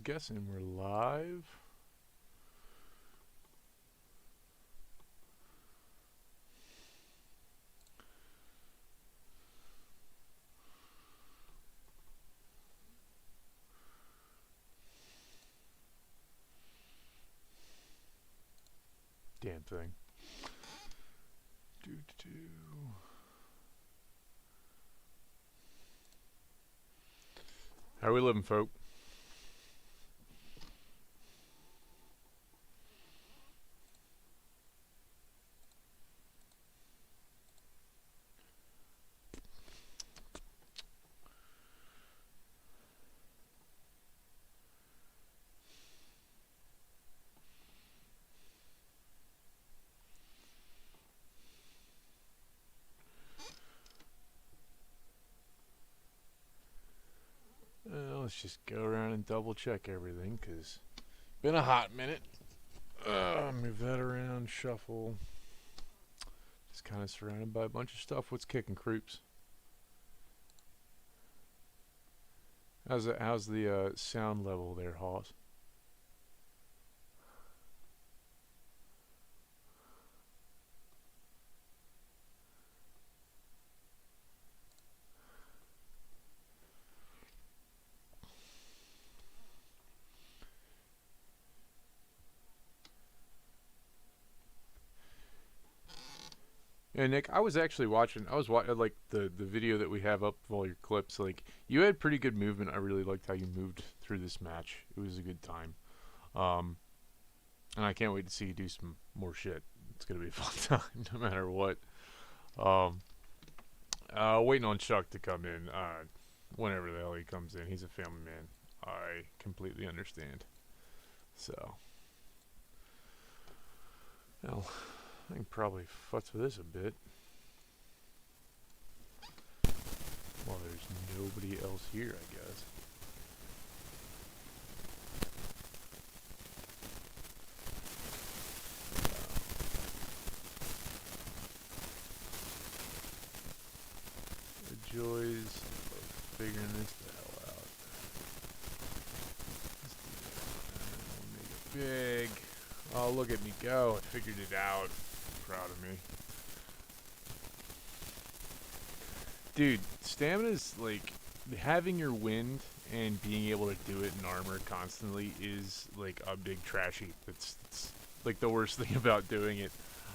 guessing we're live. Damn thing. How are we living, folk? Let's just go around and double check everything, because it's been a hot minute. Move that around, shuffle. Just kind of surrounded by a bunch of stuff. What's kicking, creeps? How's the sound level there, Hoss? Yeah, Nick, I was actually watching. I was watching like the video that we have up of all your clips. Like, you had pretty good movement. I really liked how you moved through this match. It was a good time, and I can't wait to see you do some more shit. It's gonna be a fun time, no matter what. Waiting on Chuck to come in. Whenever the hell he comes in, he's a family man. I completely understand. So, well, I can probably futz with this a bit. Well, there's nobody else here, I guess. The joys of figuring this the hell out. Let's do that. We'll make it big. Oh, look at me go. I figured it out. Proud of me. Dude, stamina's like, having your wind and being able to do it in armor constantly is like a big trash heap. It's like the worst thing about doing it.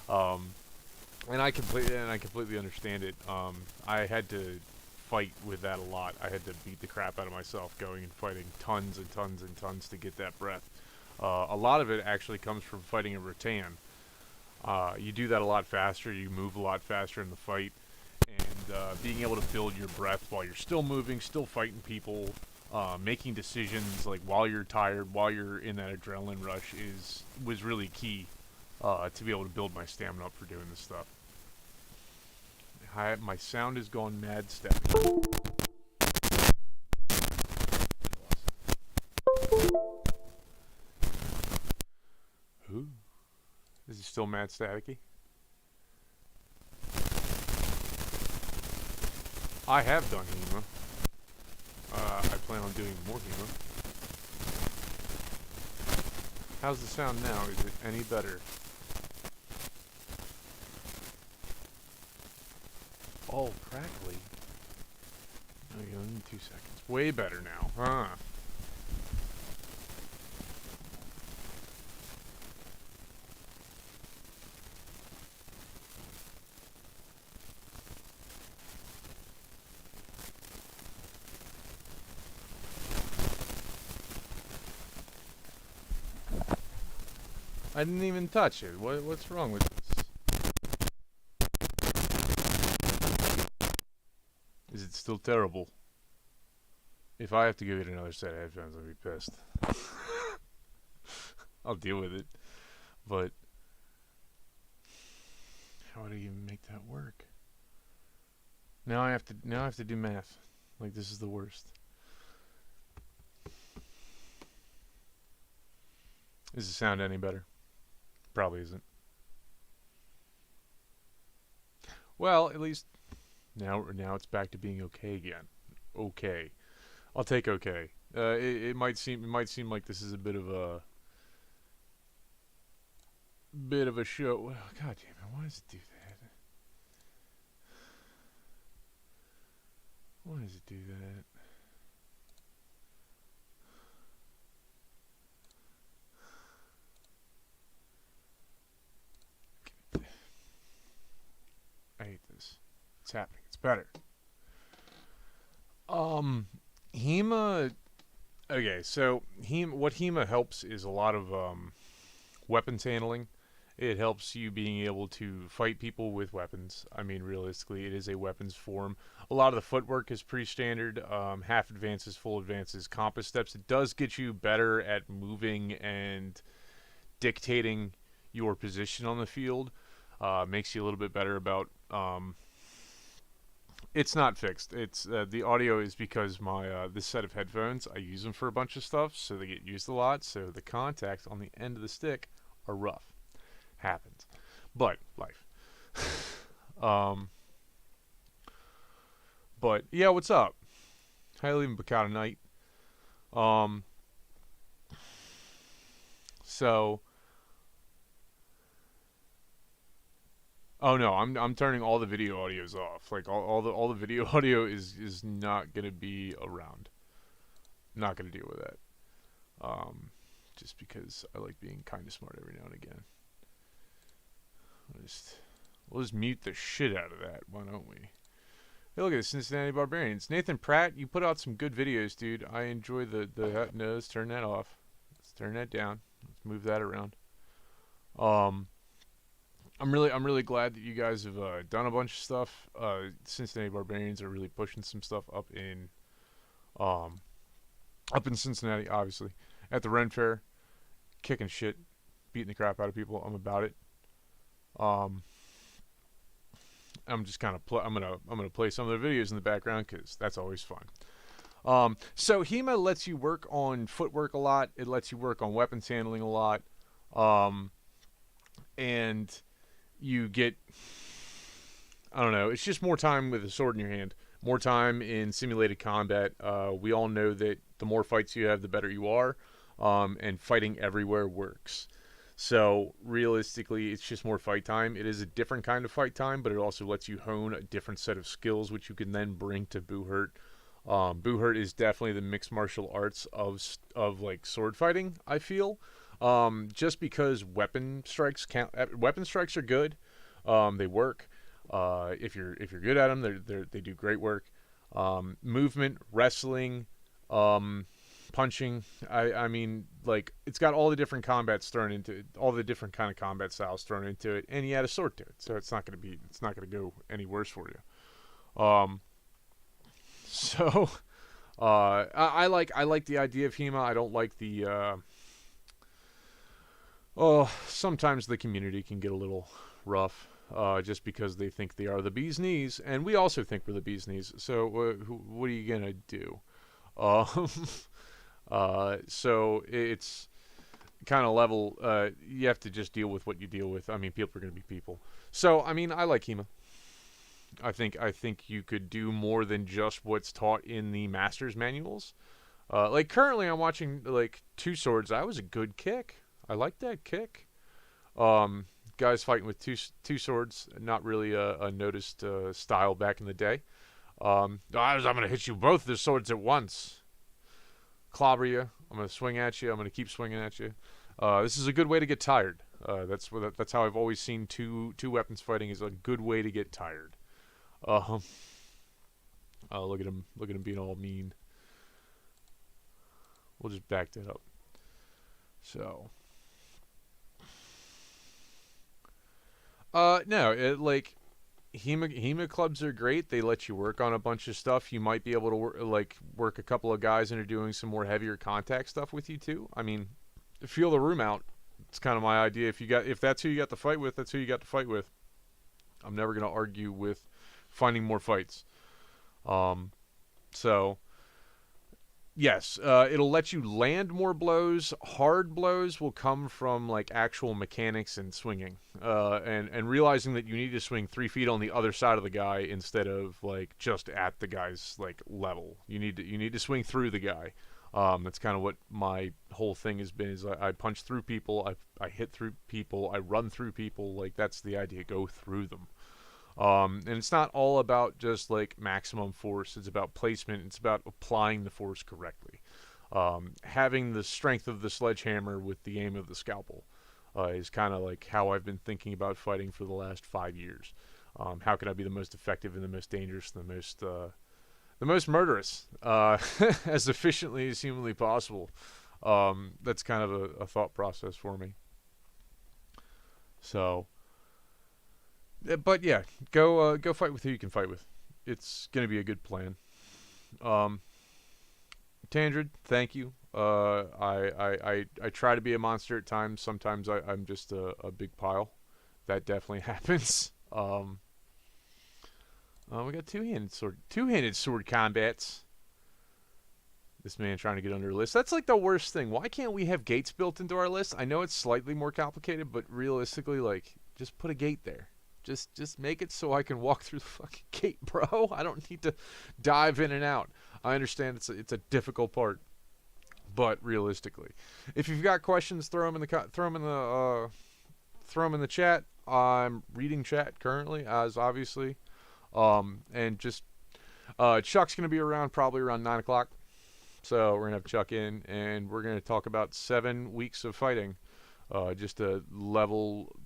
And I completely understand it. I had to fight with that a lot. I had to beat the crap out of myself going and fighting tons and tons and tons to get that breath. A lot of it actually comes from fighting a rattan. You do that a lot faster, you move a lot faster in the fight, and being able to build your breath while you're still moving, still fighting people, making decisions like while you're tired, while you're in that adrenaline rush was really key to be able to build my stamina up for doing this stuff. My sound is going mad steppy. Ooh. Is it still mad staticky? I have done HEMA. I plan on doing more HEMA. How's the sound now? Is it any better? Oh, crackly. Okay, let me 2 seconds. Way better now, huh? I didn't even touch it. What's wrong with this? Is it still terrible? If I have to give it another set of headphones, I'll be pissed. I'll deal with it. But how would I even make that work? Now I have to do math. Like, this is the worst. Does it sound any better? Probably isn't. Well, at least now it's back to being okay again. Okay. I'll take okay. It might seem like this is a bit of a show. Oh, God damn it! Why does it do that? Why does it do that? I hate this. It's happening. It's better. HEMA. Okay, so what HEMA helps is a lot of weapons handling. It helps you being able to fight people with weapons. I mean, realistically, it is a weapons form. A lot of the footwork is pretty standard. Half advances, full advances, compass steps. It does get you better at moving and dictating your position on the field. Makes you a little bit better about. It's not fixed. It's the audio is because my this set of headphones, I use them for a bunch of stuff, so they get used a lot. So the contacts on the end of the stick are rough. Happens, but life. But yeah, what's up? How you leaving, Bacata Night? So, oh no, I'm turning all the video audios off. Like all the video audio is not gonna be around. Not gonna deal with that. Just because I like being kind of smart every now and again. We'll just mute the shit out of that, why don't we? Hey, look at this, Cincinnati Barbarians. Nathan Pratt, you put out some good videos, dude. I enjoy the no, let's turn that off. Let's turn that down. Let's move that around. I'm really glad that you guys have done a bunch of stuff. Cincinnati Barbarians are really pushing some stuff up in Cincinnati, obviously. At the Ren Fair, kicking shit, beating the crap out of people. I'm about it. I'm just kind of I'm gonna play some of the videos in the background because that's always fun. So HEMA lets you work on footwork a lot. It lets you work on weapons handling a lot, and you get, I don't know, it's just more time with a sword in your hand, more time in simulated combat. We all know that the more fights you have, the better you are, and fighting everywhere works. So realistically, it's just more fight time. It is a different kind of fight time, but it also lets you hone a different set of skills, which you can then bring to Buhurt. Buhurt is definitely the mixed martial arts of like sword fighting, I feel. Just because weapon strikes are good. They work. If you're good at them, they do great work. Movement, wrestling, punching. I mean, like, it's got all the different combats thrown into it, all the different kind of combat styles thrown into it, and you add a sword to it, so it's not gonna go any worse for you. So I like the idea of HEMA. I don't like the sometimes the community can get a little rough, just because they think they are the bee's knees, and we also think we're the bee's knees. So what are you gonna do? So it's kind of level. You have to just deal with what you deal with. I mean, people are gonna be people. So I mean, I like HEMA. I think you could do more than just what's taught in the master's manuals. Like currently, I'm watching like Two Swords. That was a good kick. I like that kick. Guys fighting with two swords, not really a noticed style back in the day. I'm gonna hit you both the swords at once. Clobber you. I'm gonna swing at you. I'm gonna keep swinging at you. This is a good way to get tired. That's how I've always seen two weapons fighting is a good way to get tired. Look at him being all mean. We'll just back that up. So, no, like HEMA clubs are great. They let you work on a bunch of stuff. You might be able to work a couple of guys into doing some more heavier contact stuff with you too. I mean, feel the room out. It's kind of my idea. If that's who you got to fight with, that's who you got to fight with. I'm never gonna argue with finding more fights. So yes, it'll let you land more blows. Hard blows will come from like actual mechanics and swinging, and realizing that you need to swing 3 feet on the other side of the guy instead of like just at the guy's like level. You need to swing through the guy. That's kind of what my whole thing has been. Is I punch through people, I hit through people, I run through people. Like that's the idea. Go through them. And it's not all about just like maximum force. It's about placement. It's about applying the force correctly. Having the strength of the sledgehammer with the aim of the scalpel is kind of like how I've been thinking about fighting for the last 5 years. How can I be the most effective and the most dangerous, and the most murderous, as efficiently as humanly possible? That's kind of a thought process for me. So, but yeah, go fight with who you can fight with. It's gonna be a good plan. Um, Tandred, thank you. I try to be a monster at times. Sometimes I'm just a big pile. That definitely happens. We got two-handed sword combats. This man trying to get under a list. That's like the worst thing. Why can't we have gates built into our list? I know it's slightly more complicated, but realistically, like, just put a gate there. Just make it so I can walk through the fucking gate, bro. I don't need to dive in and out. I understand it's a difficult part, but realistically, if you've got questions, throw them in the chat. I'm reading chat currently, as obviously, and just Chuck's gonna be around probably around 9 o'clock. So we're gonna have Chuck in, and we're gonna talk about 7 weeks of fighting, just a level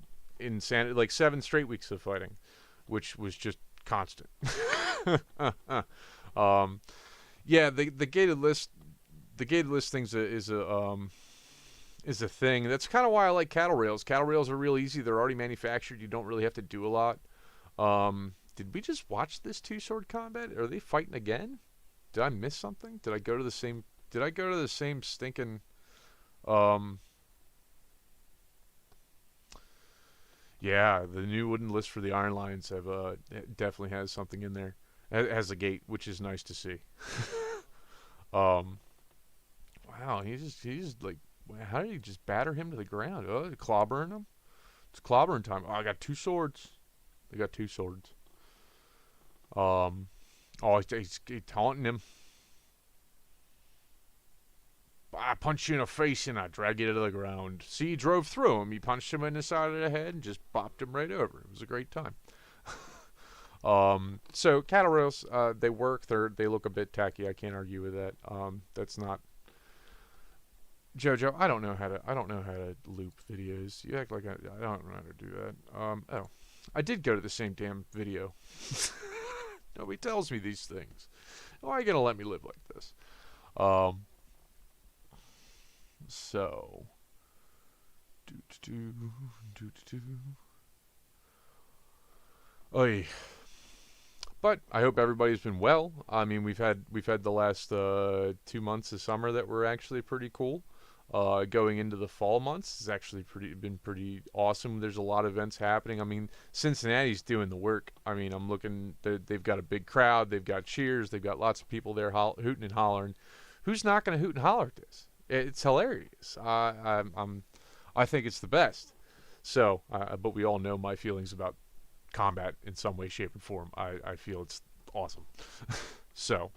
insanity, like 7 straight weeks of fighting, which was just constant. Yeah, the gated list things is a thing. That's kind of why I like cattle rails. Cattle rails are real easy. They're already manufactured. You don't really have to do a lot. Did we just watch this two-sword combat? Are they fighting again? Did I miss something? Did I go to the same stinking yeah, the new wooden list for the Iron Lions have it definitely has something in there. It has a gate, which is nice to see. Wow, he's just like, how did he just batter him to the ground? Oh, clobbering him. It's clobbering time. Oh, I got 2 swords. They got 2 swords. Oh, he's taunting him. I punched you in the face and I dragged you to the ground. See, he drove through him. He punched him in the side of the head and just bopped him right over. It was a great time. So cattle rails, they work. They look a bit tacky. I can't argue with that. That's not JoJo. I don't know how to loop videos. You act like I don't know how to do that. Oh, I did go to the same damn video. Nobody tells me these things. Why are you gonna let me live like this? So, Oy. But I hope everybody's been well. I mean, we've had the last 2 months of summer that were actually pretty cool. Going into the fall months has actually been pretty awesome. There's a lot of events happening. I mean, Cincinnati's doing the work. I mean, I'm looking. They've got a big crowd. They've got cheers. They've got lots of people there hooting and hollering. Who's not going to hoot and holler at this? It's hilarious. I think it's the best. So, but we all know my feelings about combat in some way, shape, or form. I feel it's awesome. So,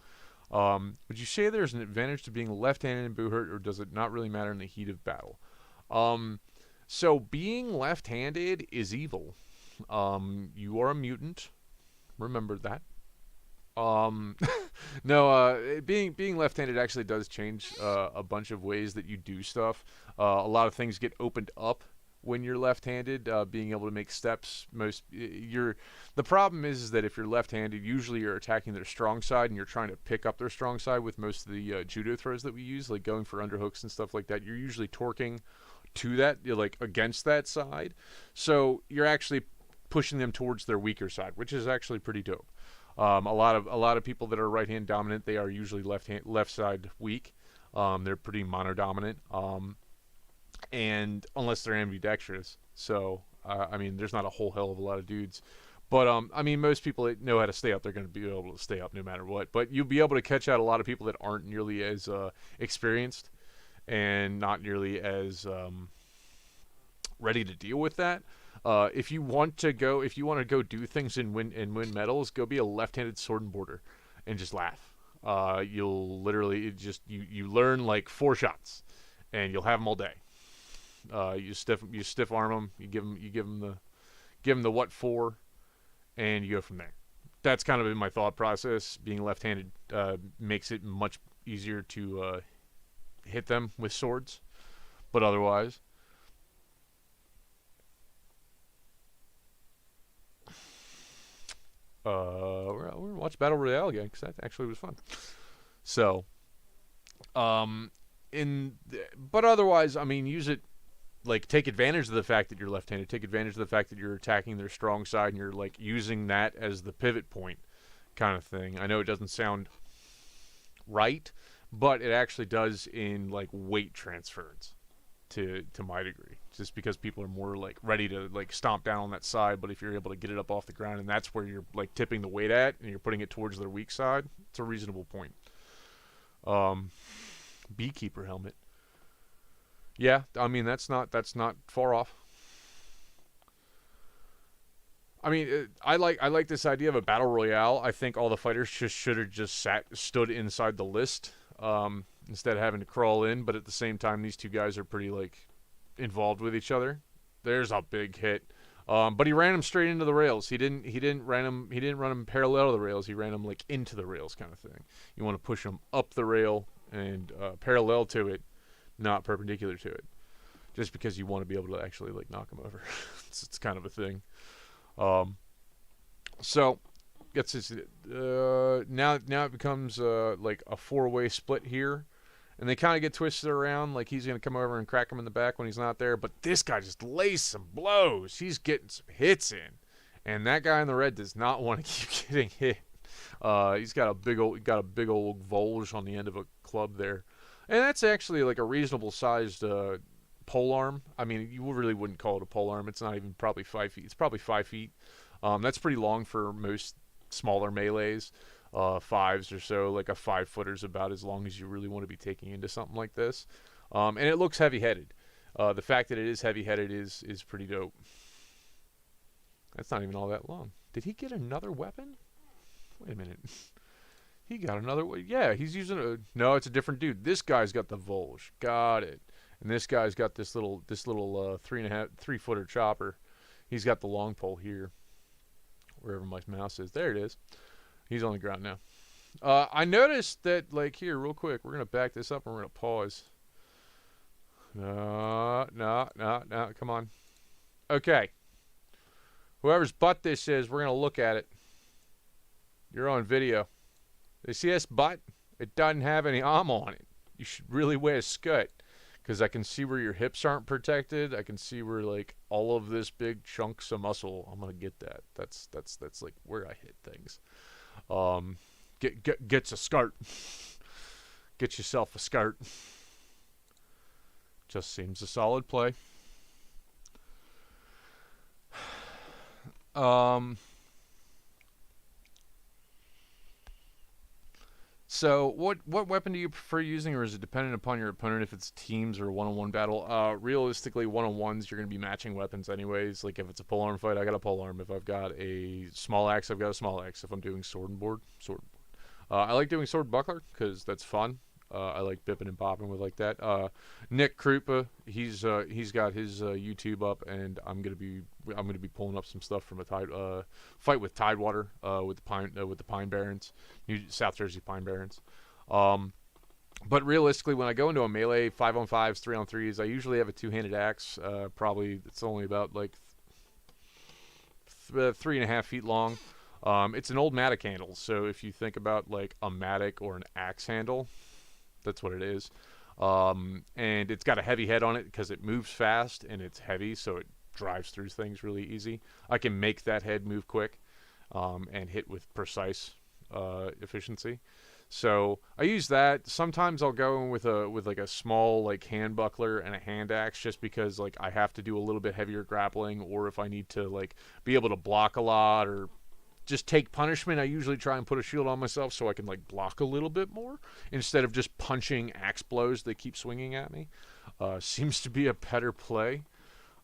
would you say there's an advantage to being left-handed in Boo-Hurt, or does it not really matter in the heat of battle? So being left-handed is evil. You are a mutant. Remember that. No, being left-handed actually does change a bunch of ways that you do stuff. A lot of things get opened up when you're left-handed. Being able to make steps, the problem is that if you're left-handed, usually you're attacking their strong side and you're trying to pick up their strong side with most of the judo throws that we use, like going for underhooks and stuff like that. You're usually torquing to that, like against that side, so you're actually pushing them towards their weaker side, which is actually pretty dope. A lot of people that are right hand dominant, they are usually left side weak. They're pretty monodominant, and unless they're ambidextrous. So I mean, there's not a whole hell of a lot of dudes, but I mean, most people that know how to stay up, they're going to be able to stay up no matter what. But you'll be able to catch out a lot of people that aren't nearly as experienced and not nearly as ready to deal with that. If you want to go do things and win medals, go be a left-handed sword and border, and just laugh. You'll literally you learn like 4 shots, and you'll have them all day. You stiff arm them. Give them the what for, and you go from there. That's kind of been my thought process. Being left-handed makes it much easier to hit them with swords, but otherwise, we're gonna watch Battle Royale again because that actually was fun. So, but otherwise, I mean, use it. Like, take advantage of the fact that you're left-handed. Take advantage of the fact that you're attacking their strong side, and you're like using that as the pivot point, kind of thing. I know it doesn't sound right, but it actually does in like weight transfers to my degree. Just because people are more like ready to like stomp down on that side, but if you're able to get it up off the ground, and that's where you're like tipping the weight at, and you're putting it towards their weak side, it's a reasonable point. Beekeeper helmet. Yeah, I mean that's not far off. I mean, I like this idea of a battle royale. I think all the fighters should have just stood inside the list instead of having to crawl in. But at the same time, these two guys are pretty like involved with each other. There's a big hit, but he ran him straight into the rails. He didn't run him parallel to the rails. He ran him like into the rails, kind of thing. You want to push him up the rail and parallel to it, not perpendicular to it, just because you want to be able to actually like knock him over. It's kind of a thing. So gets his now it becomes like a 4-way split here, and they kind of get twisted around. Like he's gonna come over and crack him in the back when he's not there, but this guy just lays some blows. He's getting some hits in, and that guy in the red does not want to keep getting hit. He's got a big old Volge on the end of a club there. And that's actually like a reasonable sized pole arm. I mean, you really wouldn't call it a pole arm. It's not even probably 5 feet. It's probably 5 feet. That's pretty long for most smaller melees. 5s or so. Like a 5-footer is about as long as you really want to be taking into something like this. And it looks heavy-headed. The fact that it is heavy-headed is pretty dope. That's not even all that long. Did he get another weapon? Wait a minute. He got another one. Yeah, he's using a... No, it's a different dude. This guy's got the Volge. Got it. And this guy's got this little 3-footer chopper. He's got the long pole here. Wherever my mouse is. There it is. He's on the ground now. I noticed that, like, here, real quick. We're going to back this up and we're going to pause. No. Come on. Okay. Whoever's butt this is, we're going to look at it. You're on video. You see this butt? It doesn't have any arm on it. You should really wear a skirt, because I can see where your hips aren't protected. I can see where like all of this big chunks of muscle. I'm gonna get that. That's like where I hit things. Gets a skirt. Get yourself a skirt. Just seems a solid play. So, what weapon do you prefer using, or is it dependent upon your opponent if it's teams or one-on-one battle? Realistically, one-on-ones, you're going to be matching weapons anyways. Like, if it's a polearm fight, I got a polearm. If I've got a small axe, I've got a small axe. If I'm doing sword and board, sword and board. I like doing sword buckler, because that's fun. I like bipping and popping with like that. Nick Krupa, he's got his YouTube up, and I'm gonna be pulling up some stuff from a fight with Tidewater with the Pine Barrens, South Jersey Pine Barrens. But realistically, when I go into a melee 5-on-5s, 3-on-3s, I usually have a two-handed axe. Probably it's only about like 3.5 feet long. It's an old mattock handle, so if you think about like a mattock or an axe handle, that's what it is. And it's got a heavy head on it because it moves fast and it's heavy, so it drives through things really easy. I can make that head move quick and hit with precise efficiency. So I use that. Sometimes I'll go in with like a small like hand buckler and a hand axe, just because like I have to do a little bit heavier grappling, or if I need to like be able to block a lot or just take punishment, I usually try and put a shield on myself so I can like block a little bit more instead of just punching axe blows that keep swinging at me. Seems to be a better play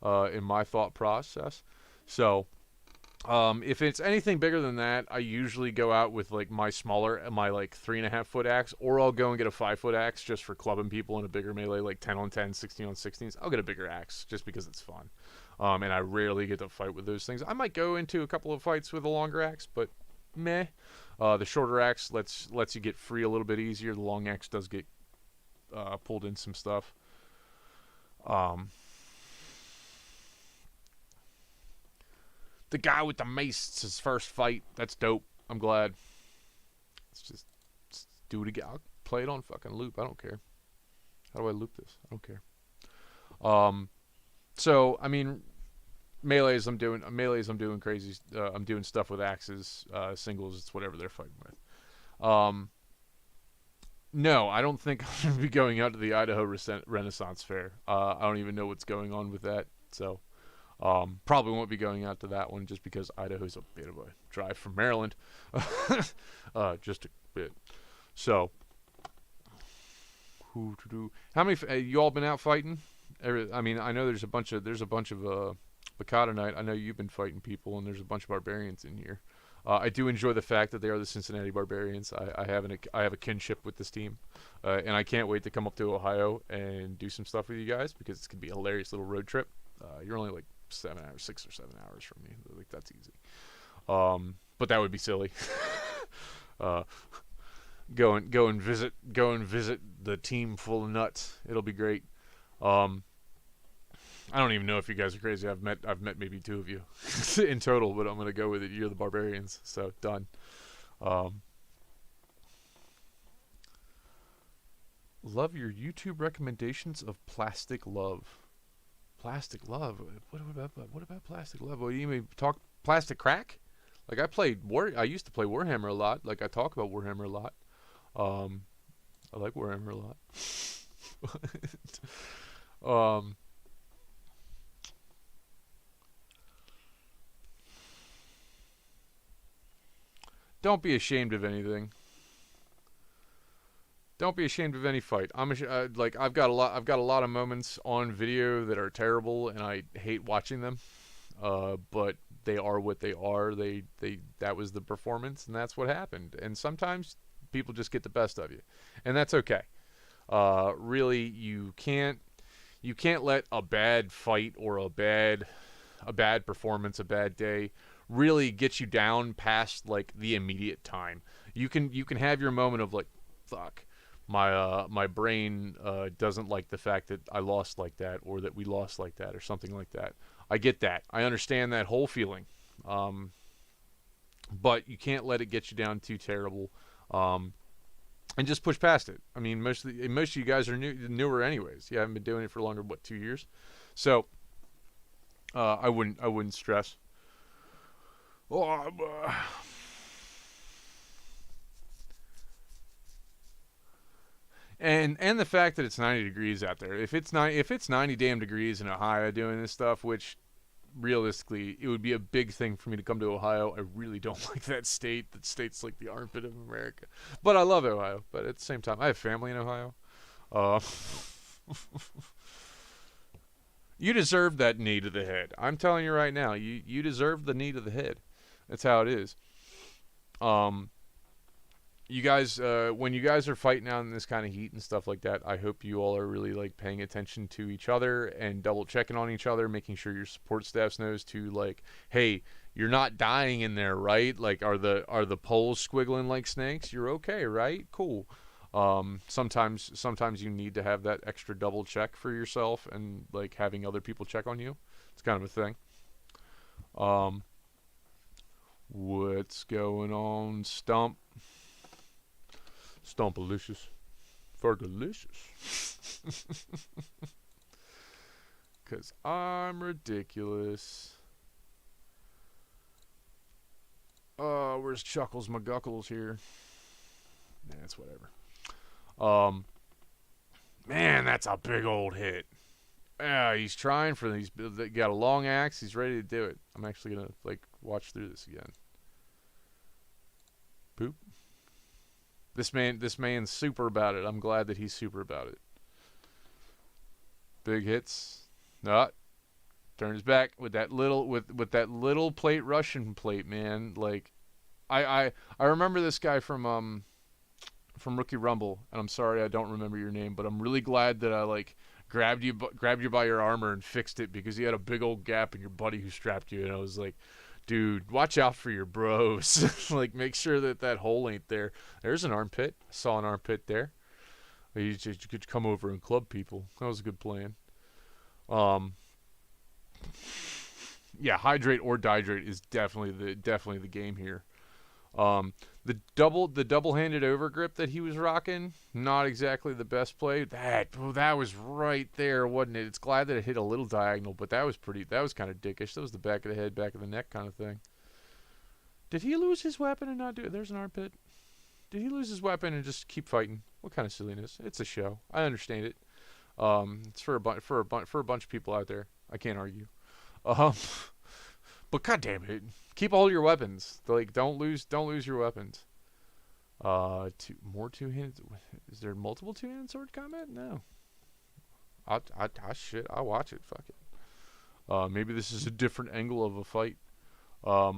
in my thought process. So If it's anything bigger than that, I usually go out with like my like 3.5 foot axe, or I'll go and get a 5 foot axe just for clubbing people in a bigger melee, like 10 on 10, 16 on 16s. I'll get a bigger axe just because it's fun. And I rarely get to fight with those things. I might go into a couple of fights with a longer axe, but meh. The shorter axe lets you get free a little bit easier. The long axe does get pulled in some stuff. The guy with the mace, it's his first fight. That's dope. I'm glad. Let's do it again. I'll play it on fucking loop. I don't care. How do I loop this? I don't care. So I mean, melees. I'm doing crazy. I'm doing stuff with axes, singles. It's whatever they're fighting with. No, I don't think I'm gonna be going out to the Idaho Renaissance Fair. I don't even know what's going on with that. So. Probably won't be going out to that one just because Idaho's a bit of a drive from Maryland. Just a bit. So, how many? You all been out fighting? I mean, I know there's a bunch of Bacata night. I know you've been fighting people, and there's a bunch of barbarians in here. I do enjoy the fact that they are the Cincinnati Barbarians. I have a kinship with this team, and I can't wait to come up to Ohio and do some stuff with you guys because it's gonna be a hilarious little road trip. You're only like 6 or 7 hours from me. Like that's easy. But that would be silly. Go and visit the team full of nuts. It'll be great. I don't even know if you guys are crazy. I've met maybe 2 of you in total, but I'm gonna go with it. You're the barbarians, so done. Love your YouTube recommendations of Plastic Love. Plastic Love. What about Plastic Love? What do you mean? Talk Plastic Crack? Like I used to play Warhammer a lot. Like I talk about Warhammer a lot. I like Warhammer a lot. Don't be ashamed of anything. Don't be ashamed of any fight. I've got a lot of moments on video that are terrible, and I hate watching them. But they are what they are. That was the performance, and that's what happened. And sometimes people just get the best of you, and that's okay. Really, you can't let a bad fight or a bad performance, a bad day, really get you down past like the immediate time. You can have your moment of like, fuck. My brain doesn't like the fact that I lost like that, or that we lost like that, or something like that. I get that. I understand that whole feeling. But you can't let it get you down too terrible. And just push past it. I mean, most of you guys are newer anyways. You haven't been doing it for longer, 2 years? So I wouldn't stress. And the fact that it's 90 degrees out there. If it's 90 damn degrees in Ohio doing this stuff, which realistically it would be a big thing for me to come to Ohio. I really don't like that state. That state's like the armpit of America. But I love Ohio. But at the same time, I have family in Ohio. You deserve that knee to the head. I'm telling you right now, you deserve the knee to the head. That's how it is. You guys, when you guys are fighting out in this kind of heat and stuff like that, I hope you all are really like paying attention to each other and double checking on each other, making sure your support staff knows to like, hey, you're not dying in there, right? Like, are the poles squiggling like snakes? You're okay, right? Cool. Sometimes you need to have that extra double check for yourself, and like having other people check on you. It's kind of a thing. What's going on, Stump? Stumpalicious. For delicious. Because I'm ridiculous. Where's Chuckles McGuckles here? Nah, it's whatever. Man, that's a big old hit. Yeah, he's trying for these. They got a long axe. He's ready to do it. I'm actually gonna like watch through this again. Poop. This man's super about it. I'm glad that he's super about it. Big hits. Not. Turn his back with that little with that little plate, Russian plate, man. Like I remember this guy from Rookie Rumble, and I'm sorry I don't remember your name, but I'm really glad that I like grabbed you by your armor and fixed it, because you had a big old gap in your buddy who strapped you, and I was like, dude, watch out for your bros. Like, make sure that that hole ain't there. There's an armpit. I saw an armpit there. You could come over and club people. That was a good plan. Um, yeah, hydrate or dihydrate is definitely the game here. The double-handed overgrip that he was rocking, not exactly the best play. That was right there, wasn't it? It's glad that it hit a little diagonal, but that was kind of dickish. That was the back of the head, back of the neck kind of thing. Did he lose his weapon and not do it? There's an armpit. Did he lose his weapon and just keep fighting? What kind of silliness? It's a show. I understand it. It's for a bunch of people out there. I can't argue. Um, but goddamn it, keep all your weapons. Like, don't lose your weapons. Two-handed. Is there multiple two-handed sword combat? No. I'll watch it. Fuck it. Maybe this is a different angle of a fight. I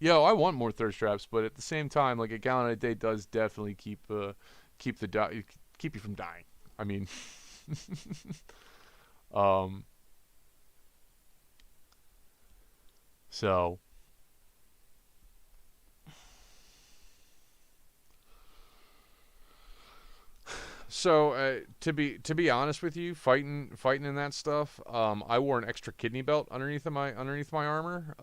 want more thirst traps, but at the same time, like, a gallon a day does definitely keep you from dying. I mean, so. So to be honest with you, fighting in that stuff, I wore an extra kidney belt underneath my armor,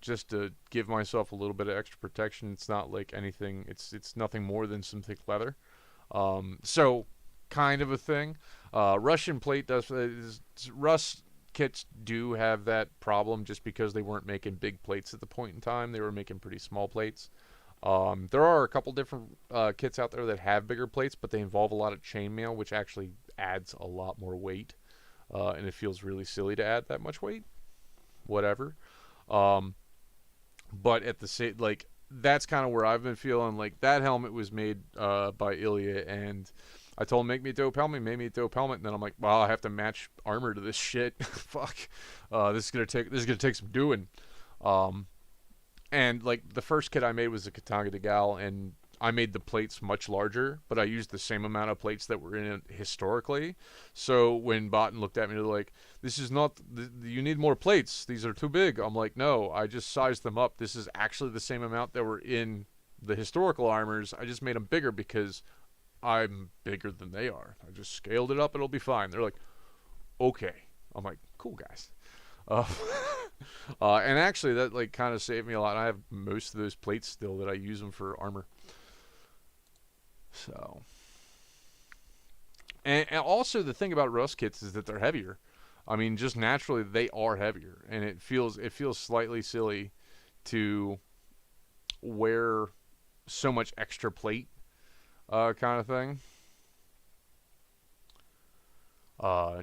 just to give myself a little bit of extra protection. It's not like anything. It's nothing more than some thick leather. So kind of a thing. Russian plate Rust kits do have that problem, just because they weren't making big plates at the point in time. They were making pretty small plates. There are a couple different kits out there that have bigger plates, but they involve a lot of chainmail, which actually adds a lot more weight, and it feels really silly to add that much weight. Whatever. But at the same, like, that's kind of where I've been feeling. Like, that helmet was made by Ilya, and I told him, make me a dope helmet, made me a dope helmet, and then I'm like, well, I have to match armor to this shit. Fuck. This is gonna take some doing. And, like, the first kit I made was a Katanga de Gal, and I made the plates much larger, but I used the same amount of plates that were in it historically. So when Botan looked at me, they're like, this is not, you need more plates. These are too big. I'm like, no, I just sized them up. This is actually the same amount that were in the historical armors. I just made them bigger because I'm bigger than they are. I just scaled it up. It'll be fine. They're like, okay. I'm like, cool, guys. And actually, that, like, kind of saved me a lot. I have most of those plates still that I use them for armor. So, and also the thing about rust kits is that they're heavier. I mean, just naturally they are heavier, and it feels slightly silly to wear so much extra plate, kind of thing.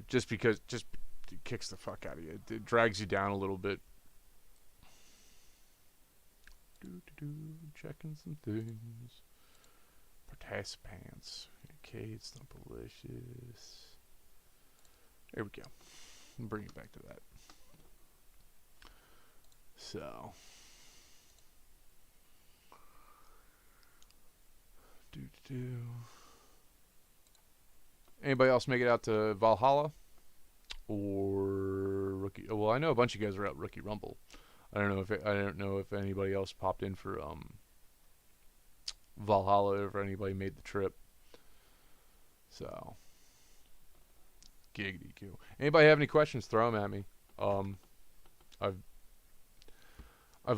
Just because it kicks the fuck out of you. It drags you down a little bit. Checking some things. Participants. Okay, it's not malicious. There we go. I'll bring it back to that. So. Anybody else make it out to Valhalla? Or Rookie? Well, I know a bunch of you guys are out Rookie Rumble. I don't know if anybody else popped in for Valhalla, or if anybody made the trip. So, giggity goo. Anybody have any questions? Throw them at me. I've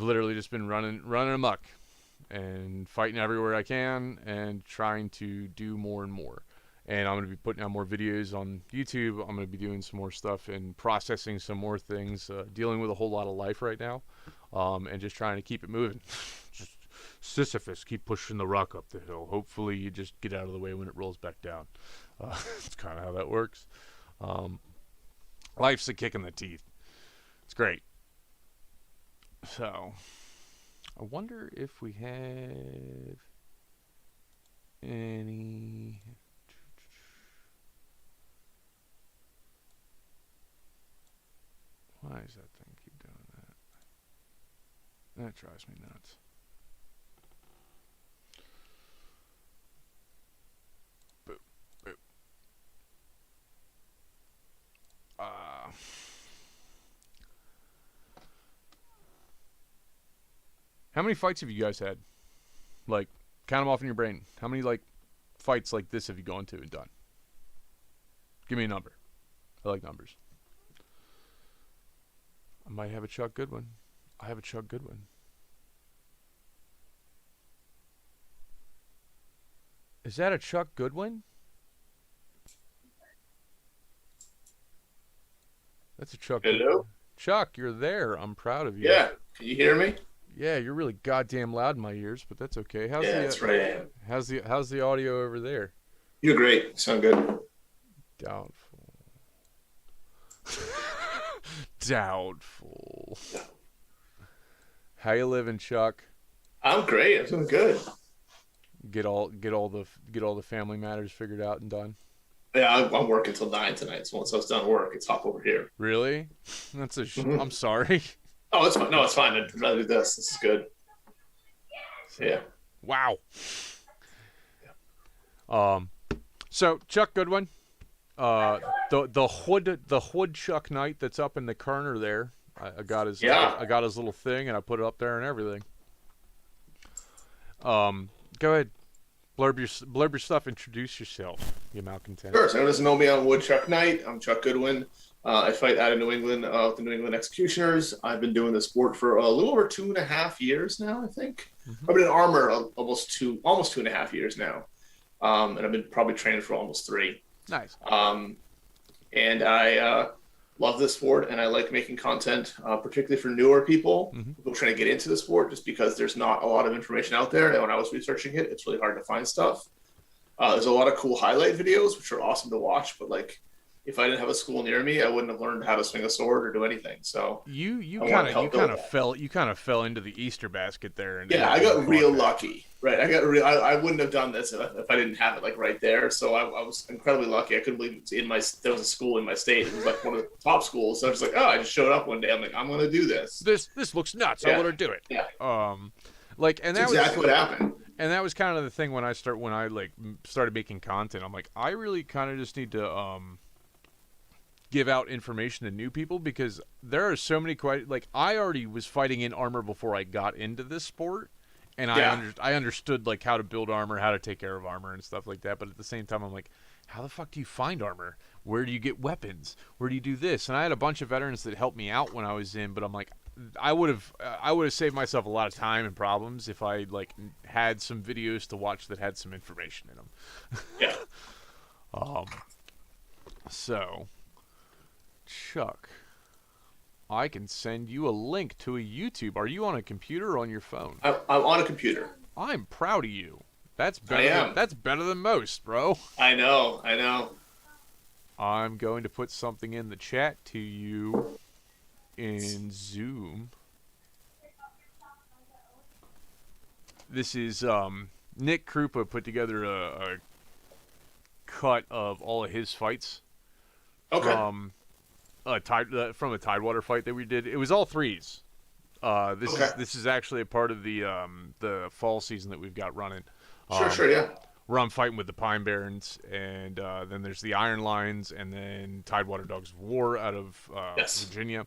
literally just been running amok and fighting everywhere I can and trying to do more and more. And I'm going to be putting out more videos on YouTube. I'm going to be doing some more stuff and processing some more things, dealing with a whole lot of life right now, and just trying to keep it moving. Just Sisyphus, keep pushing the rock up the hill. Hopefully you just get out of the way when it rolls back down. That's kind of how that works. Life's a kick in the teeth. It's great. So, I wonder if we have any... Why does that thing keep doing that? That drives me nuts. Boop, boop. How many fights have you guys had? Like, count them off in your brain. How many, like, fights like this have you gone to and done? Give me a number. I like numbers. I might have a Chuck Goodwin. I have a Chuck Goodwin. Is that a Chuck Goodwin? That's a Chuck. Hello? Chuck, you're there. I'm proud of you. Yeah. Can you hear me? Yeah, you're really goddamn loud in my ears, but that's okay. That's right, I am. How's the audio over there? You're great. You sound good. Doubtful. Doubtful. How you living, Chuck? I'm great. I'm doing good. Get all the family matters figured out and done. Yeah, I'm working till 9 tonight. So once I was done work, it's hop over here. Really? That's I'm sorry. Oh, it's fine. No, it's fine. I'd rather do this. This is good. Yeah. Wow. So Chuck Goodwin, the Woodchuck Knight that's up in the corner there. I got his little thing and I put it up there and everything. Go ahead, blurb your stuff. Introduce yourself, you malcontent. Sure. So anyone doesn't know me, I'm Woodchuck Knight. I'm Chuck Goodwin. I fight out of New England with the New England Executioners. I've been doing this sport for a little over 2.5 years now, I think. Mm-hmm. I've been in armor almost 2.5 years now. And I've been probably training for almost 3. Nice. And I love this sport, and I like making content, particularly for newer people, people trying to get into the sport, just because there's not a lot of information out there. And when I was researching it, it's really hard to find stuff. There's a lot of cool highlight videos, which are awesome to watch, but like, if I didn't have a school near me, I wouldn't have learned how to swing a sword or do anything. So you kind of fell into the Easter basket there. And yeah, I got real lucky, right? I wouldn't have done this if I didn't have it like right there. So I was incredibly lucky. I couldn't believe there was a school in my state. It was like one of the top schools. So I was like, oh, I just showed up one day. I'm like, I'm going to do this. This looks nuts. Yeah. I want to do it. Yeah. And that's exactly what happened. And that was kind of the thing when I started making content. I'm like, I really kind of just need to give out information to new people, because there are so many I already was fighting in armor before I got into this sport, and I understood like how to build armor, how to take care of armor and stuff like that. But at the same time, I'm like, how the fuck do you find armor? Where do you get weapons? Where do you do this? And I had a bunch of veterans that helped me out when I was in, but I'm like, I would have saved myself a lot of time and problems if I like had some videos to watch that had some information in them. Yeah. So, Chuck, I can send you a link to a YouTube. Are you on a computer or on your phone? I'm on a computer. I'm proud of you. That's better. That's better than most, bro. I know. I'm going to put something in the chat to you in Zoom. This is Nick Krupa put together a cut of all of his fights. Okay. From a Tidewater fight that we did. It was all 3s. This is actually a part of the fall season that we've got running. Sure, yeah. Where I'm fighting with the Pine Barrens, and then there's the Iron Lines, and then Tidewater Dogs of War out of Virginia.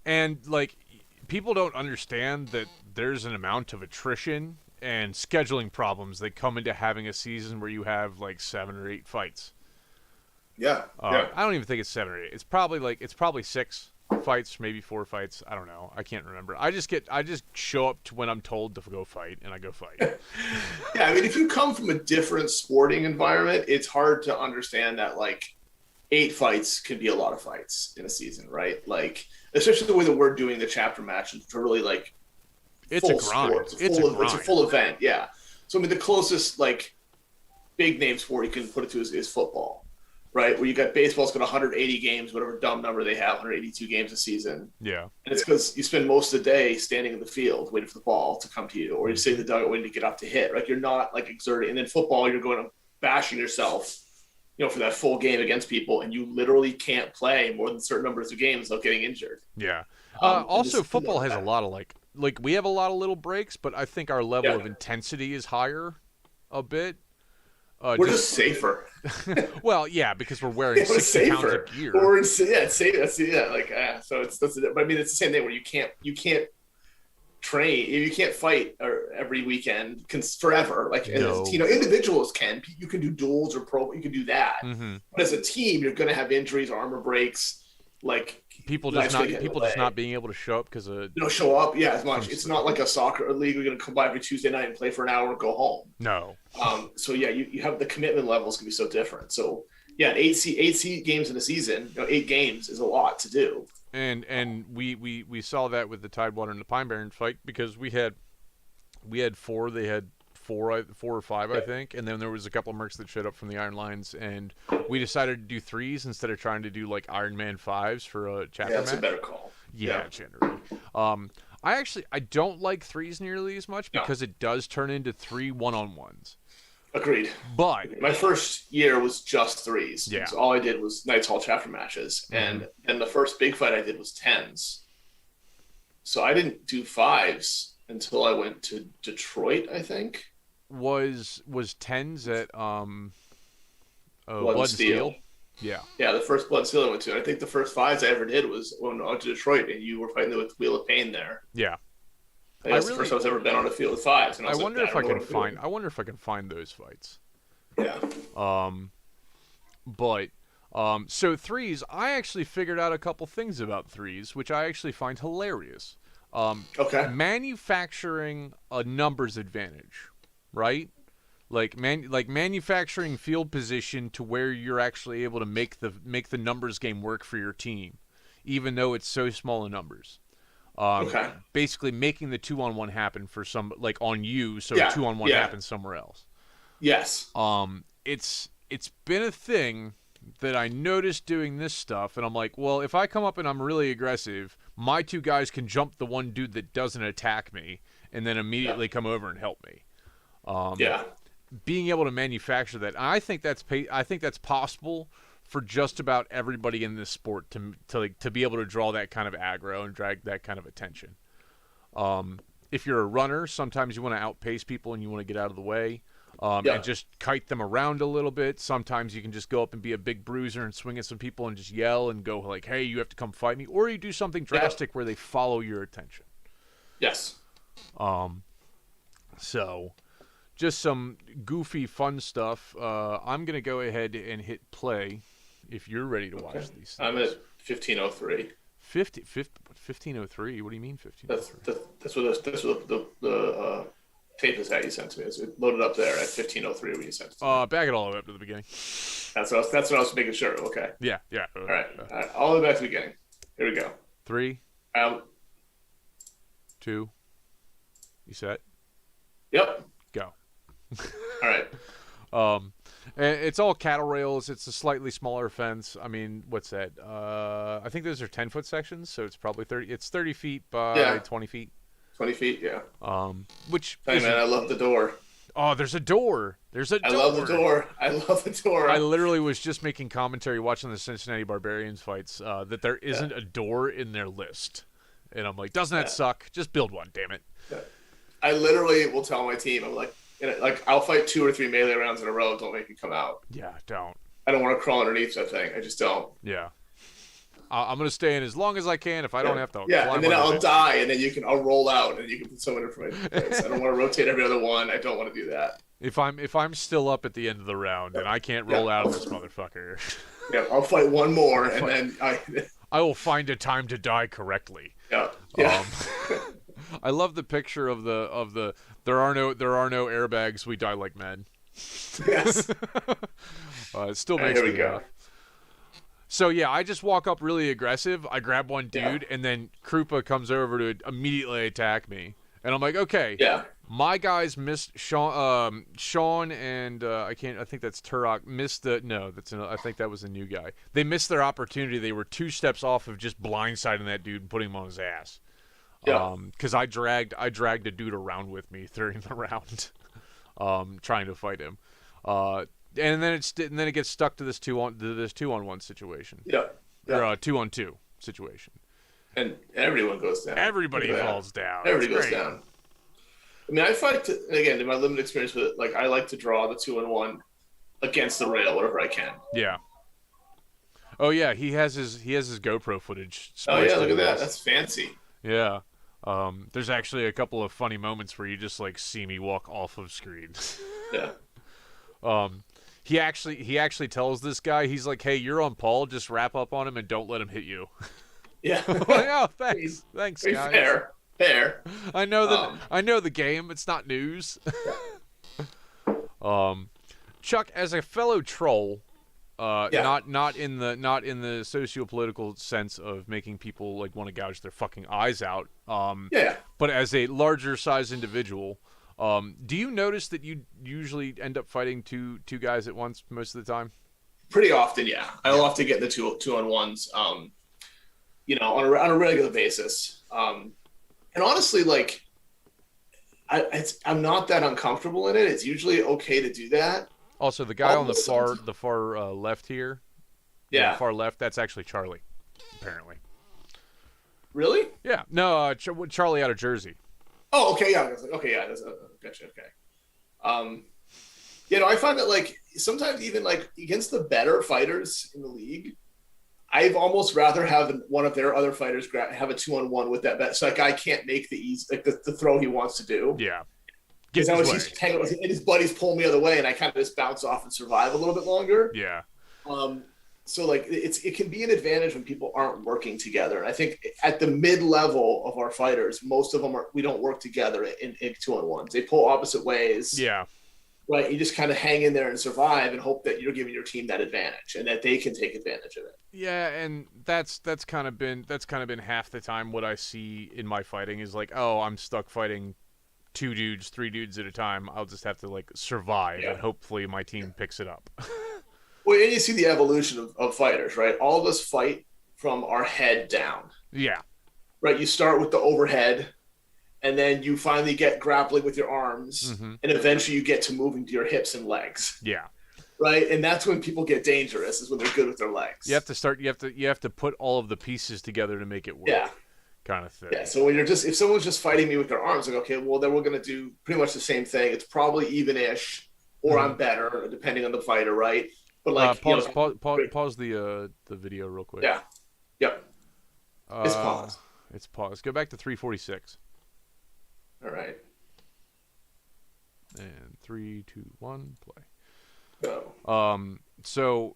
And like, people don't understand that there's an amount of attrition and scheduling problems that come into having a season where you have like 7 or 8 fights. Yeah. I don't even think it's 7 or 8. It's probably 6 fights, maybe 4 fights. I don't know. I can't remember. I just show up to when I'm told to go fight, and I go fight. Yeah, I mean, if you come from a different sporting environment, it's hard to understand that like 8 fights can be a lot of fights in a season, right? Like, especially the way that we're doing the chapter matches for really like it's a grind. It's a full event, yeah. So I mean, the closest like big name sport you can put it to is football. Right, where you got baseball's got 180 games, whatever dumb number they have, 182 games a season. Yeah. And it's because you spend most of the day standing in the field waiting for the ball to come to you, or you sit in the dugout waiting to get up to hit. Right, you're not like exerting. And then football, you're going bashing yourself for that full game against people, and you literally can't play more than certain numbers of games without getting injured. Yeah. And Also, this is football has a that. lot of like we have a lot of little breaks, but I think our level Yeah, of intensity is higher a bit. we're just safer. Well, yeah, because we're wearing It was 60 pounds of safer. gear. Or it's safe. Like so but I mean it's the same thing where you can't train, you can't fight every weekend forever. Like as No. individuals can, you can do duels or pro, you can do that. Mm-hmm. But as a team, you're going to have injuries, armor breaks, like life's going to get in the Just way. not being able to show up because of Show up, yeah, as much. some It's stuff. not like a soccer league. We're going to come by every Tuesday night and play for an hour and go home. No. So yeah, you have the commitment levels can be so different. So yeah, eight games in a season, 8 games is a lot to do. And we saw that with the Tidewater and the Pine Barrens fight because we had 4, they had 4 or 5 I think, and then there was a couple of mercs that showed up from the Iron Lines, and we decided to do 3s instead of trying to do like Iron Man 5s for a chapter Yeah, that's match. a better call. Yeah, generally. I don't like 3s nearly as much because it does turn into 3 1-on-1s. Agreed. But My first year was just 3s. Yeah. So all I did was Knights Hall chapter matches, and then the first big fight I did was 10s. So I didn't do 5s until I went to Detroit, I think. was 10s at Blood and Steel. Yeah. Yeah, the first Blood and Steel I went to. And I think the first 5s I ever did was when I went to Detroit, and you were fighting with Wheel of Pain there. Yeah. I think that's the first time I was ever been on a field with 5s. And I was wonder like, if I don't know can what I'm doing. find. I wonder if I can find those fights. Yeah. But so 3s, I actually figured out a couple things about 3s, which I actually find hilarious. Okay. Manufacturing a numbers advantage, right? Like manufacturing field position to where you're actually able to make the numbers game work for your team, even though it's so small in numbers. Okay. Basically making the 2-on-1 happen for some, like on you, so Yeah, 2-on-1 yeah. happens somewhere else. Yes. It's been a thing that I noticed doing this stuff, and I'm like, well, if I come up and I'm really aggressive, my 2 guys can jump the one dude that doesn't attack me, and then immediately come over and help me. Yeah. Being able to manufacture that, I think that's possible for just about everybody in this sport to be able to draw that kind of aggro and drag that kind of attention. If you're a runner, sometimes you want to outpace people and you want to get out of the way. And just kite them around a little bit. Sometimes you can just go up and be a big bruiser and swing at some people and just yell and go like, hey, you have to come fight me. Or you do something drastic where they follow your attention. Yes. So, just some goofy, fun stuff. I'm going to go ahead and hit play if you're ready to watch these things. I'm at 1503. 1503? What do you mean 1503? That's what the tape is that you sent to me. It loaded up there at 1503 when you sent it to me. Back it all the way up to the beginning. That's what I was making sure. Okay. Yeah. All right. All the way back to the beginning. Here we go. 3, 2, you set? Yep. Go. All right. And it's all cattle rails. It's a slightly smaller fence. I mean, what's that? I think those are 10-foot sections, so it's probably 30. It's 30 feet by 20 feet. 20 feet, yeah. Which Hey, man, I love the door. Oh, there's a door. I love the door. I love the door. I literally was just making commentary watching the Cincinnati Barbarians fights that there isn't a door in their list. And I'm like, doesn't that suck? Just build one, damn it. Yeah. I literally will tell my team, I'm like, I'll fight 2 or 3 melee rounds in a row. Don't make me come out. Yeah, don't. I don't want to crawl underneath that thing. I just don't. Yeah. I'm going to stay in as long as I can if I don't have to. Yeah, and then I'll die, and then I'll roll out, and you can put someone in for my place. I don't want to rotate every other one. I don't want to do that. If I'm still up at the end of the round and I can't roll out of this motherfucker. Yeah, I'll fight one more, and then I will find a time to die correctly. Yeah. I love the picture of the there are no airbags, we die like men. Yes. It still makes me laugh. So yeah, I just walk up really aggressive. I grab one dude, and then Krupa comes over to immediately attack me, and I'm like, okay. Yeah. My guys missed Sean and I think that's Turok missed the I think that was a new guy. They missed their opportunity. They were 2 steps off of just blindsiding that dude and putting him on his ass. Yeah. Because I dragged a dude around with me during the round, trying to fight him. And then it gets stuck to this 2-on-1 situation. Yeah. Or a 2-on-2 situation. And everyone goes down. Everybody falls down. Everybody goes down. I mean, I fight again in my limited experience with it. Like, I like to draw the 2-on-1 against the rail whenever I can. Yeah. Oh yeah, he has his GoPro footage. Oh yeah, look at that. That's fancy. Yeah. There's actually a couple of funny moments where you just like see me walk off of screen. Yeah. He actually tells this guy, he's like, "Hey, you're on Paul. Just wrap up on him and don't let him hit you." Yeah. Oh, thanks, guys. Fair. I know the game. It's not news. Chuck, as a fellow troll, not in the socio-political sense of making people like want to gouge their fucking eyes out. But as a larger size individual, do you notice that you usually end up fighting two guys at once most of the time? Pretty often, yeah. I'll often get the 2-on-1s, on a regular basis. And honestly, like, I'm not that uncomfortable in it. It's usually okay to do that. Also, the guy on the far left here, far left, that's actually Charlie, apparently. Really? Yeah. No, Charlie out of Jersey. Oh, okay, yeah. Okay, yeah. Gotcha. Okay. I find that like sometimes even like against the better fighters in the league, I'd almost rather have one of their other fighters have a 2-on-1 with that bet, so that guy can't make the throw he wants to do. Yeah. Because he's hanging with, and his buddies pull me the other way, and I kind of just bounce off and survive a little bit longer. Yeah. So like it can be an advantage when people aren't working together. And I think at the mid-level of our fighters, most of them we don't work together in 2-on-1s. They pull opposite ways. Yeah. Right. You just kind of hang in there and survive and hope that you're giving your team that advantage and that they can take advantage of it. Yeah, and that's kind of been half the time what I see in my fighting is like, oh, I'm stuck fighting 2 dudes, 3 dudes at a time. I'll just have to like survive and hopefully my team picks it up. Well, and you see the evolution of fighters, right? All of us fight from our head down. Yeah. Right. You start with the overhead, and then you finally get grappling with your arms, and eventually you get to moving to your hips and legs. Yeah. Right. And that's when people get dangerous, is when they're good with their legs. You have to put all of the pieces together to make it work. Yeah. Kind of thing. Yeah. So when if someone's just fighting me with their arms, like, okay, well then we're gonna do pretty much the same thing. It's probably even-ish, or I'm better, depending on the fighter, right? But like pause the video real quick. Yeah. Yep. It's paused. It's paused. Go back to 346. All right. And 3, 2, 1, play. Go. So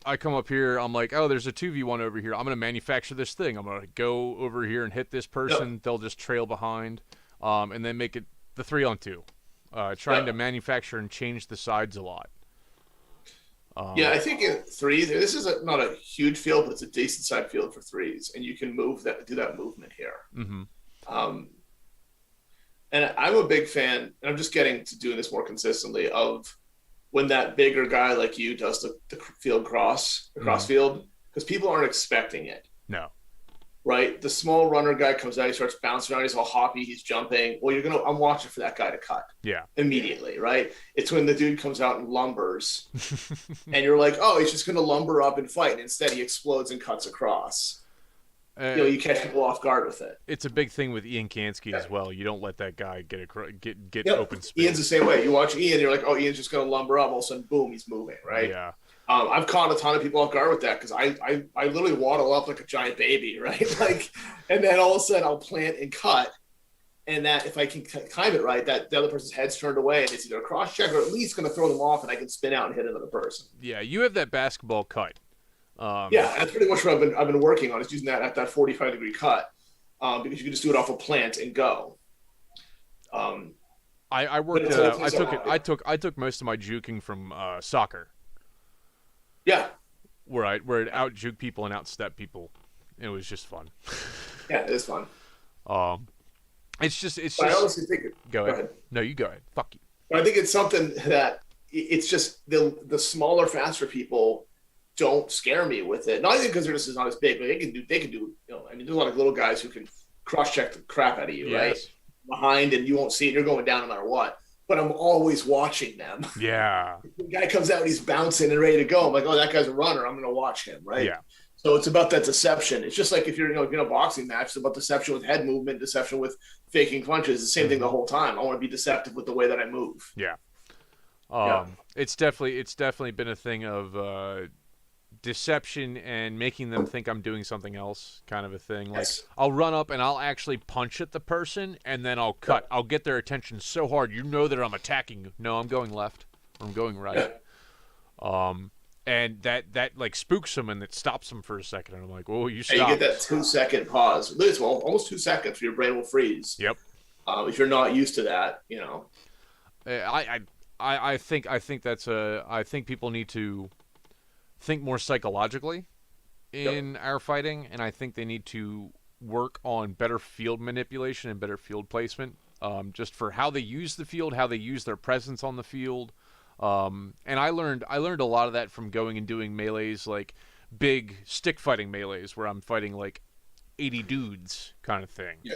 I come up here, I'm like, oh, there's a 2v1 over here. I'm gonna manufacture this thing. I'm gonna go over here and hit this person. Yep. They'll just trail behind. And then make it the 3-on-2. Trying to manufacture and change the sides a lot. I think in 3s, this is not a huge field, but it's a decent side field for 3s, and you can do that movement here. Mm-hmm. And I'm a big fan, and I'm just getting to doing this more consistently, of when that bigger guy like you does the field cross field, because people aren't expecting it. No. Right? The small runner guy comes out, he starts bouncing around, he's all hoppy, he's jumping. Well, I'm watching for that guy to cut. Yeah. Immediately, right? It's when the dude comes out and lumbers, and you're like, oh, he's just going to lumber up and fight. And instead, he explodes and cuts across. You catch people off guard with it. It's a big thing with Ian Kansky as well. You don't let that guy get open space. Ian's the same way. You watch Ian, you're like, oh, Ian's just going to lumber up. All of a sudden, boom, he's moving, right? Yeah. I've caught a ton of people off guard with that because I literally waddle up like a giant baby, right? Like, and then all of a sudden I'll plant and cut, and that if I can time it right, that the other person's head's turned away and it's either a cross check or at least going to throw them off, and I can spin out and hit another person. Yeah, you have that basketball cut. That's pretty much what I've been working on, is using that at that 45-degree cut, because you can just do it off a plant and go. I worked. I took most of my juking from soccer. Yeah. Where it out juke people and out step people. It was just fun. Yeah, it is fun. It's just. I honestly think. Go ahead. No, you go ahead. Fuck you. But I think it's something that it's just the smaller, faster people don't scare me with it. Not even because they're just not as big, but they can do. I mean, there's a lot of little guys who can cross check the crap out of you, right? Behind, and you won't see it. You're going down no matter what. but I'm always watching them. Yeah. The guy comes out, he's bouncing and ready to go. I'm like, oh, that guy's a runner. I'm going to watch him, right? Yeah. So it's about that deception. It's just like if you're in a boxing match, it's about deception with head movement, deception with faking punches. It's the same thing the whole time. I want to be deceptive with the way that I move. Yeah. Yeah. It's definitely been a thing of deception and making them think I'm doing something else, kind of a thing. Like Yes. I'll run up and I'll actually punch at the person, and then I'll cut. I'll get their attention so hard, that I'm attacking you. No, I'm going left, or I'm going right. And that like spooks them and it stops them for a second. And I'm like, oh, you stop. And you get that 2-second pause. It's almost 2 seconds. Your brain will freeze. Yep. If you're not used to that, I think I think people need to think more psychologically in our fighting, and I think they need to work on better field manipulation and better field placement, just for how they use the field, how they use their presence on the field. And I learned a lot of that from going and doing melees, like big stick fighting melees where I'm fighting like 80 dudes kind of thing. Yeah.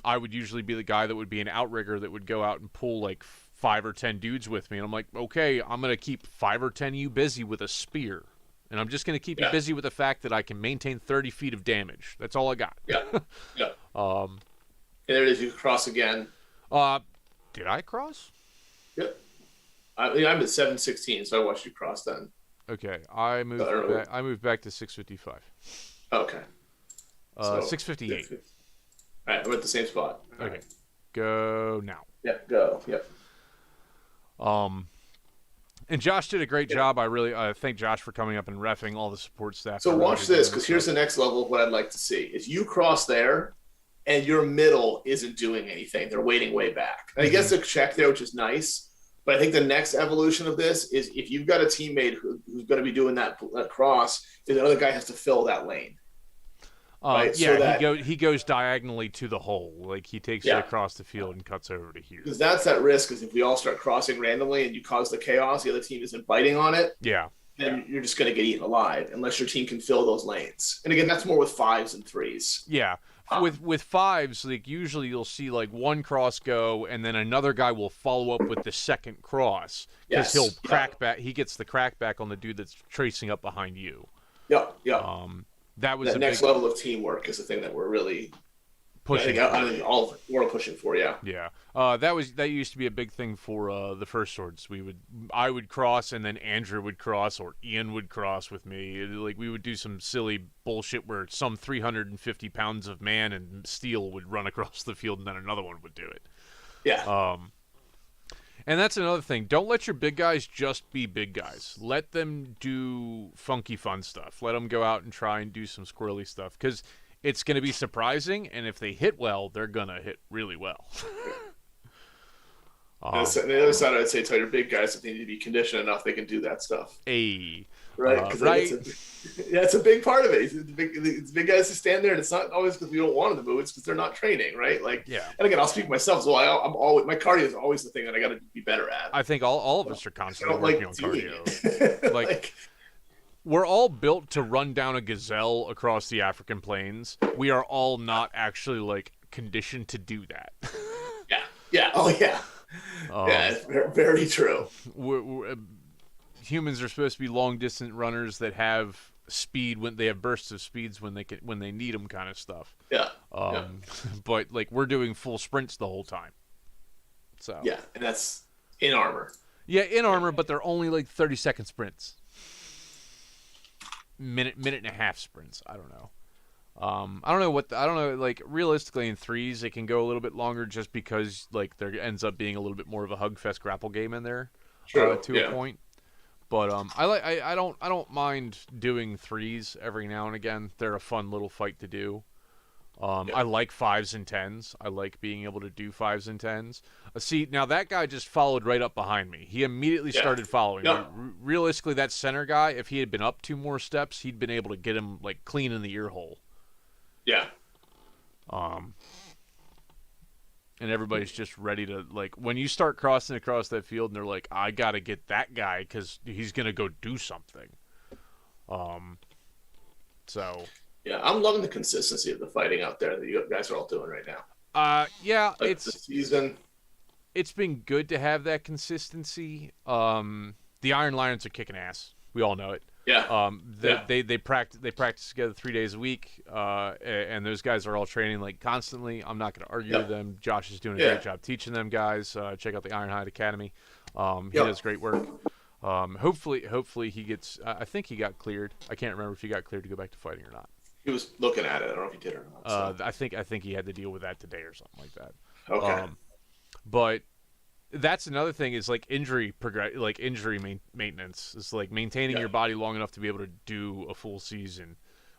I would usually be the guy that would be an outrigger that would go out and pull like 5 or 10 dudes with me, and I'm like, okay, I'm gonna keep 5 or 10 of you busy with a spear, and I'm just gonna keep you busy with the fact that I can maintain 30 feet of damage. That's all I got. Yeah. And there it is. You cross again. Did I cross? Yep. I'm at 716, so I watched you cross then. Okay, I moved back to 655. Okay. 658. All right, I'm at the same spot. All okay, right. Go now. Yep, go. Yep. And Josh did a great job. I really thank Josh for coming up and reffing all the support staff. So watch this, because here's the next level of what I'd like to see. Is you cross there, and your middle isn't doing anything. They're waiting way back. And I guess a check there, which is nice. But I think the next evolution of this is if you've got a teammate who's going to be doing that cross, the other guy has to fill that lane. Right? Yeah, so he goes diagonally to the hole. Like he takes it across the field and cuts over to here. Because that's that risk, is if we all start crossing randomly and you cause the chaos, the other team isn't biting on it. Yeah. Then you're just going to get eaten alive unless your team can fill those lanes. And again, that's more with 5s and 3s. Yeah. With 5s, like usually you'll see like one cross go, and then another guy will follow up with the second cross because he'll crack back. He gets the crack back on the dude that's tracing up behind you. Yeah. That was the next level of teamwork is the thing that we're really pushing. I think all we're pushing for. Yeah. That used to be a big thing for the first swords. I would cross, and then Andrew would cross, or Ian would cross with me. Like we would do some silly bullshit where some 350 pounds of man and steel would run across the field, and then another one would do it. Yeah. And that's another thing. Don't let your big guys just be big guys. Let them do funky, fun stuff. Let them go out and try and do some squirrely stuff, because it's going to be surprising, and if they hit well, they're going to hit really well. On the other side, I'd say tell your big guys that they need to be conditioned enough they can do that stuff. Right? Right. It's a big part of it. It's big guys who stand there, and it's not always because we don't want them to move. It's because they're not training, right? Like, and again, I'll speak for myself. So I'm always, my cardio is always the thing that I got to be better at. I think all of us are constantly working on cardio. like we're all built to run down a gazelle across the African plains. We are all not actually like conditioned to do that. Yeah. Oh yeah. It's very true. Humans are supposed to be long distance runners that have speed when they have bursts of speeds when they need them, kind of stuff. But like we're doing full sprints the whole time. So and that's in armor. Yeah, in armor, but they're only like 30-second sprints. Minute and a half sprints. I don't know. I don't know. Like realistically, in 3s, it can go a little bit longer, just because like there ends up being a little bit more of a hugfest grapple game in there, to a point. But I don't mind doing 3s every now and again. They're a fun little fight to do. I like 5s and 10s. I like being able to do 5s and 10s. See, now that guy just followed right up behind me. He immediately started following me. Realistically, that center guy, if he had been up 2 more steps, he'd been able to get him like clean in the ear hole. And everybody's just ready to, like, when you start crossing across that field and they're like, I gotta get that guy because he's gonna go do something. So I'm loving the consistency of the fighting out there that you guys are all doing right now. Like it's the season. it's been good to have that consistency. The Iron Lions are kicking ass. We all know it. Yeah. They practice together 3 days a week, and those guys are all training like constantly. I'm not going to argue with them. Josh is doing a great job teaching them guys. Check out the Ironhide Academy. He does great work. Hopefully he gets. I think he got cleared. I can't remember if he got cleared to go back to fighting or not. He was looking at it. I don't know if he did or not. So. I think he had to deal with that today or something like that. Okay. But that's another thing is like injury maintenance. It's like maintaining your body long enough to be able to do a full season,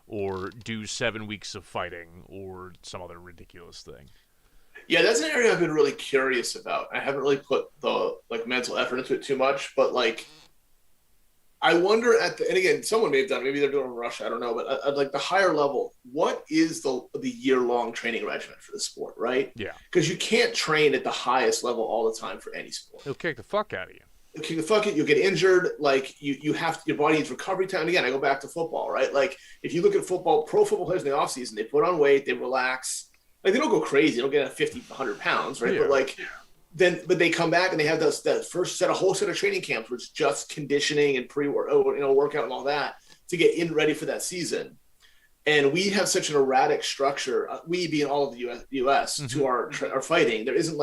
or do 7 weeks of fighting, or some other ridiculous thing. Yeah, that's an area I've been really curious about. I haven't really put the mental effort into it too much, but I wonder and again, someone may have done, maybe they're doing it in Russia, I don't know, but at the higher level, what is the year-long training regimen for the sport, right? Yeah. Because you can't train at the highest level all the time for any sport. He'll kick the fuck out of you. You'll kick the fuck out, you'll get injured, you have your body needs recovery time. And again, I go back to football, right? If you look at football, pro football players in the offseason, they put on weight, they relax. They don't go crazy, they don't get 50, 100 pounds, right? Yeah. But they come back and they have that first whole set of training camps, which is just conditioning and workout and all that to get ready for that season. And we have such an erratic structure. We being all of the U.S. to our fighting. There isn't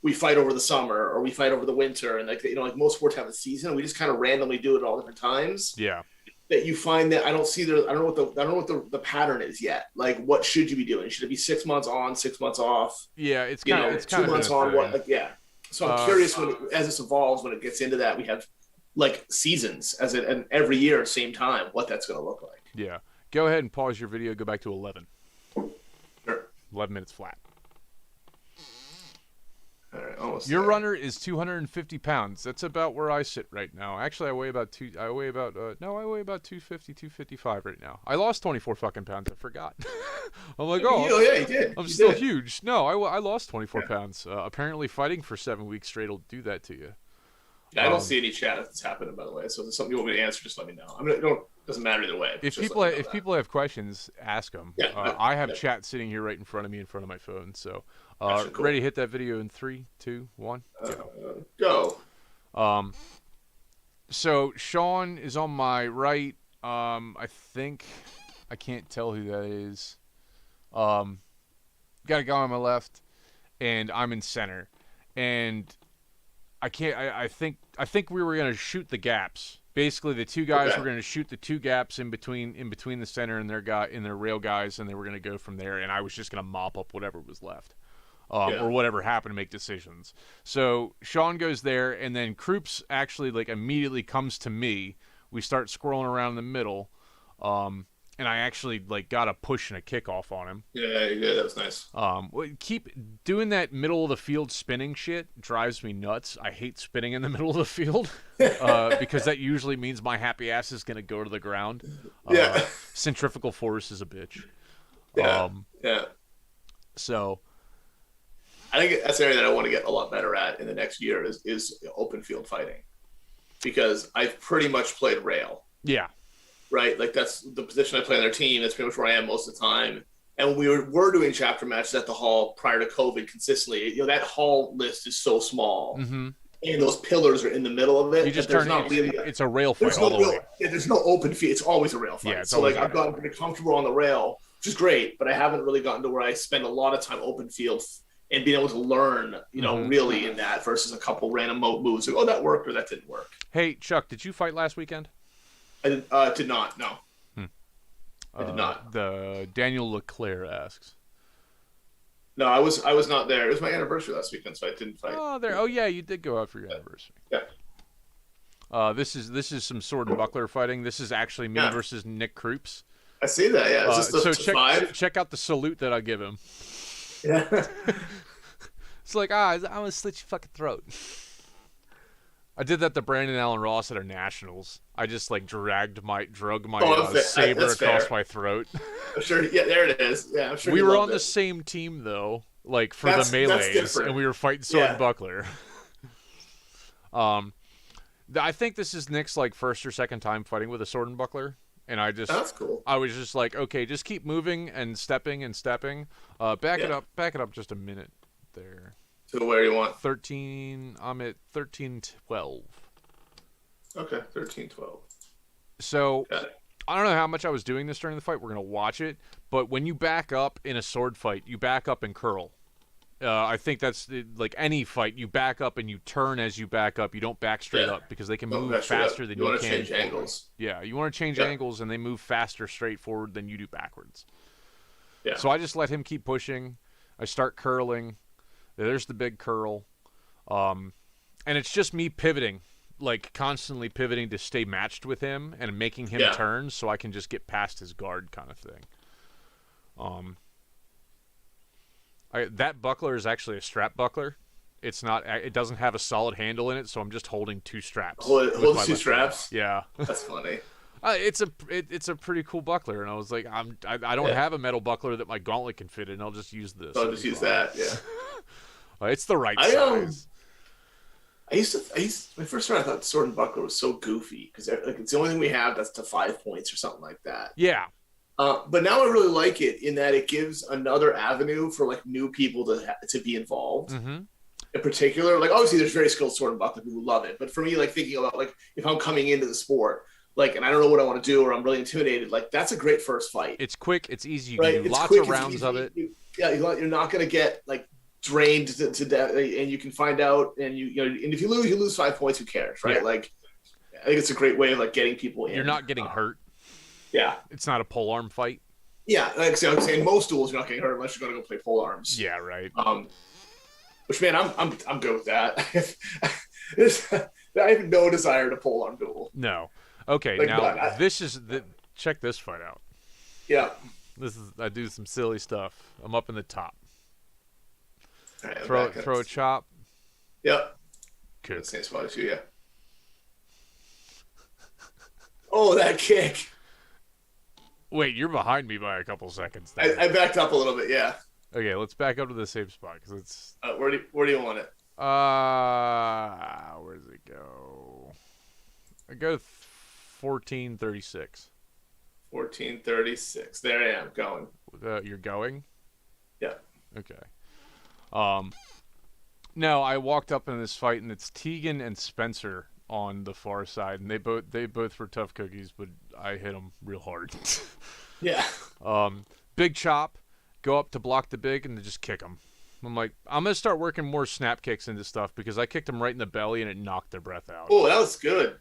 we fight over the summer or we fight over the winter, and most sports have a season. We just kind of randomly do it at all different times. Yeah. That you find that I don't know what the pattern is yet. What should you be doing? Should it be 6 months on, 6 months off? Yeah, it's kind of 2 months on. So I'm curious as this evolves, when it gets into that, we have seasons and every year, same time, what that's going to look like. Yeah. Go ahead and pause your video. Go back to 11. Sure. 11 minutes flat. All right, almost. Your runner is 250 pounds. That's about where I sit right now. Actually, I weigh about 250, 255 right now. I lost 24 fucking pounds. I forgot. I'm like, oh yeah, you did. I'm still huge. No, I lost 24 pounds. Apparently, fighting for 7 weeks straight will do that to you. Yeah, I don't see any chat if it's happening, by the way. So if there's something you want me to answer, just let me know. I mean, doesn't matter either way. If people have questions, ask them. Yeah, I have chat sitting here right in front of me, in front of my phone. So, cool. Ready to hit that video in 3, 2, 1, go. So Sean is on my right. I think I can't tell who that is. Got a guy on my left, and I'm in center. And I can't. I think we were gonna shoot the gaps. Basically, the two guys were gonna shoot the two gaps in between the center and their rail guys, and they were gonna go from there. And I was just gonna mop up whatever was left, or whatever happened to make decisions. So Sean goes there, and then Kroops actually immediately comes to me. We start scrolling around in the middle, and I actually got a push and a kickoff on him. Yeah, that was nice. Keep doing that middle of the field spinning shit drives me nuts. I hate spinning in the middle of the field because that usually means my happy ass is gonna go to the ground. Centrifugal force is a bitch. Yeah. So, I think that's an area that I want to get a lot better at in the next year is open field fighting, because I've pretty much played rail. Yeah. Right, that's the position I play on their team. That's pretty much where I am most of the time. And when we were doing chapter matches at the hall prior to COVID consistently, that hall list is so small, and those pillars are in the middle of it. You just turn it's a rail fight all the way. Yeah, there's no open field. It's always a rail fight. Yeah, so I've gotten pretty comfortable on the rail, which is great, but I haven't really gotten to where I spend a lot of time open field and being able to learn, really in that versus a couple random moves. That worked or that didn't work. Hey, Chuck, did you fight last weekend? I did not. No, I did not. The Daniel Leclerc asks. No, I was not there. It was my anniversary last weekend, so I didn't fight. Oh, there. Oh, yeah, you did go out for your anniversary. Yeah. This is some sword and buckler fighting. This is actually me versus Nick Kroops. I see that. Yeah. Is this check out the salute that I give him. Yeah. It's I'm gonna slit your fucking throat. I did that to Brandon Allen Ross at our nationals. I just drug my saber across my throat. I'm sure. Yeah, there it is. Yeah, I'm sure. We were on the same team though, for the melees, and we were fighting sword and buckler. I think this is Nick's like first or second time fighting with a sword and buckler, and that's cool. I was just like, okay, just keep moving and stepping and stepping. Back it up just a minute there. To where you want? 13. I'm at 13-12. Okay, 13-12. So Got it. I don't know how much I was doing this during the fight. We're gonna watch it, but when you back up in a sword fight, you back up and curl. I think that's like any fight. You back up and you turn as you back up. You don't back straight up because they can Don't move back straight up. faster than You you want to can change forward. angles. Yeah, you want to change angles, and they move faster straight forward than you do backwards. Yeah. So I just let him keep pushing. I start curling. There's the big curl. And it's just me pivoting, like constantly pivoting to stay matched with him and making him turn so I can just get past his guard kind of thing. That buckler is actually a strap buckler. It's not. It doesn't have a solid handle in it, so I'm just holding two straps. Hold two straps? Yeah. That's funny. It's a pretty cool buckler, and I was like, I don't have a metal buckler that my gauntlet can fit in. I'll just use this. So I'll just use that. Yeah. It's the right size. My first time I thought sword and buckler was so goofy because like it's the only thing we have that's to 5 points or something like that. Yeah. But now I really like it in that it gives another avenue for like new people to be involved. Mm-hmm. In particular, like obviously there's very skilled sword and buckler people who love it, but for me, like thinking about like if I'm coming into the sport, like and I don't know what I want to do or I'm really intimidated, like that's a great first fight. It's quick, it's easy, you can do lots of rounds of it. You're not going to get like drained to death, and you can find out, and you know, and if you lose 5 points, who cares, right? Yeah. Like I think it's a great way of like getting people in. You're not getting hurt. Yeah, it's not a polearm fight. Yeah, like I'm saying, most duels you're not getting hurt unless you're going to go play pole arms. Yeah, right. Which man, I'm good with that. I have no desire to pole arm duel. No. Okay, like, now this is check this fight out. Yeah. I do some silly stuff. I'm up in the top. Right, throw a chop. Yep. Good. The same spot as you, yeah. Oh, that kick. Wait, you're behind me by a couple seconds. I backed up a little bit, yeah. Okay, let's back up to the same spot because it's. Where do you want it? Where does it go? I go 1436. 1436. There I am going. You're going? Yeah. Okay. No, I walked up in this fight and it's Tegan and Spencer on the far side, and they both were tough cookies, but I hit them real hard. Yeah. Big chop, go up to block the big, and then just kick them. I'm like, I'm gonna start working more snap kicks into stuff because I kicked them right in the belly and it knocked their breath out. Oh, that was good.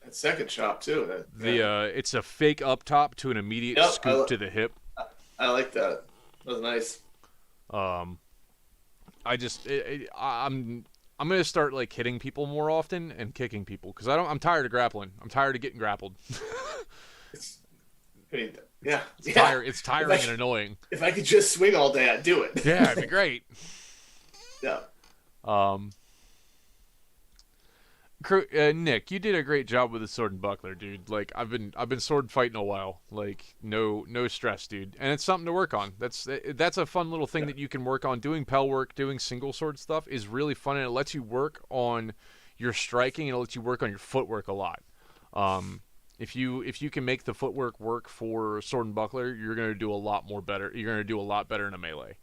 That second chop too. It's a fake up top to an immediate scoop to the hip. I like that. That was nice. I'm gonna start like hitting people more often and kicking people because I'm tired of grappling. I'm tired of getting grappled. It's tiring and annoying. If I could just swing all day, I'd do it. Yeah, it'd be great. Yeah. Nick, you did a great job with the sword and buckler, dude. Like I've been sword fighting a while. Like no stress, dude. And it's something to work on. That's a fun little thing that you can work on. Doing pel work, doing single sword stuff is really fun, and it lets you work on your striking and it lets you work on your footwork a lot. If you can make the footwork work for sword and buckler, you're gonna do a lot better in a melee.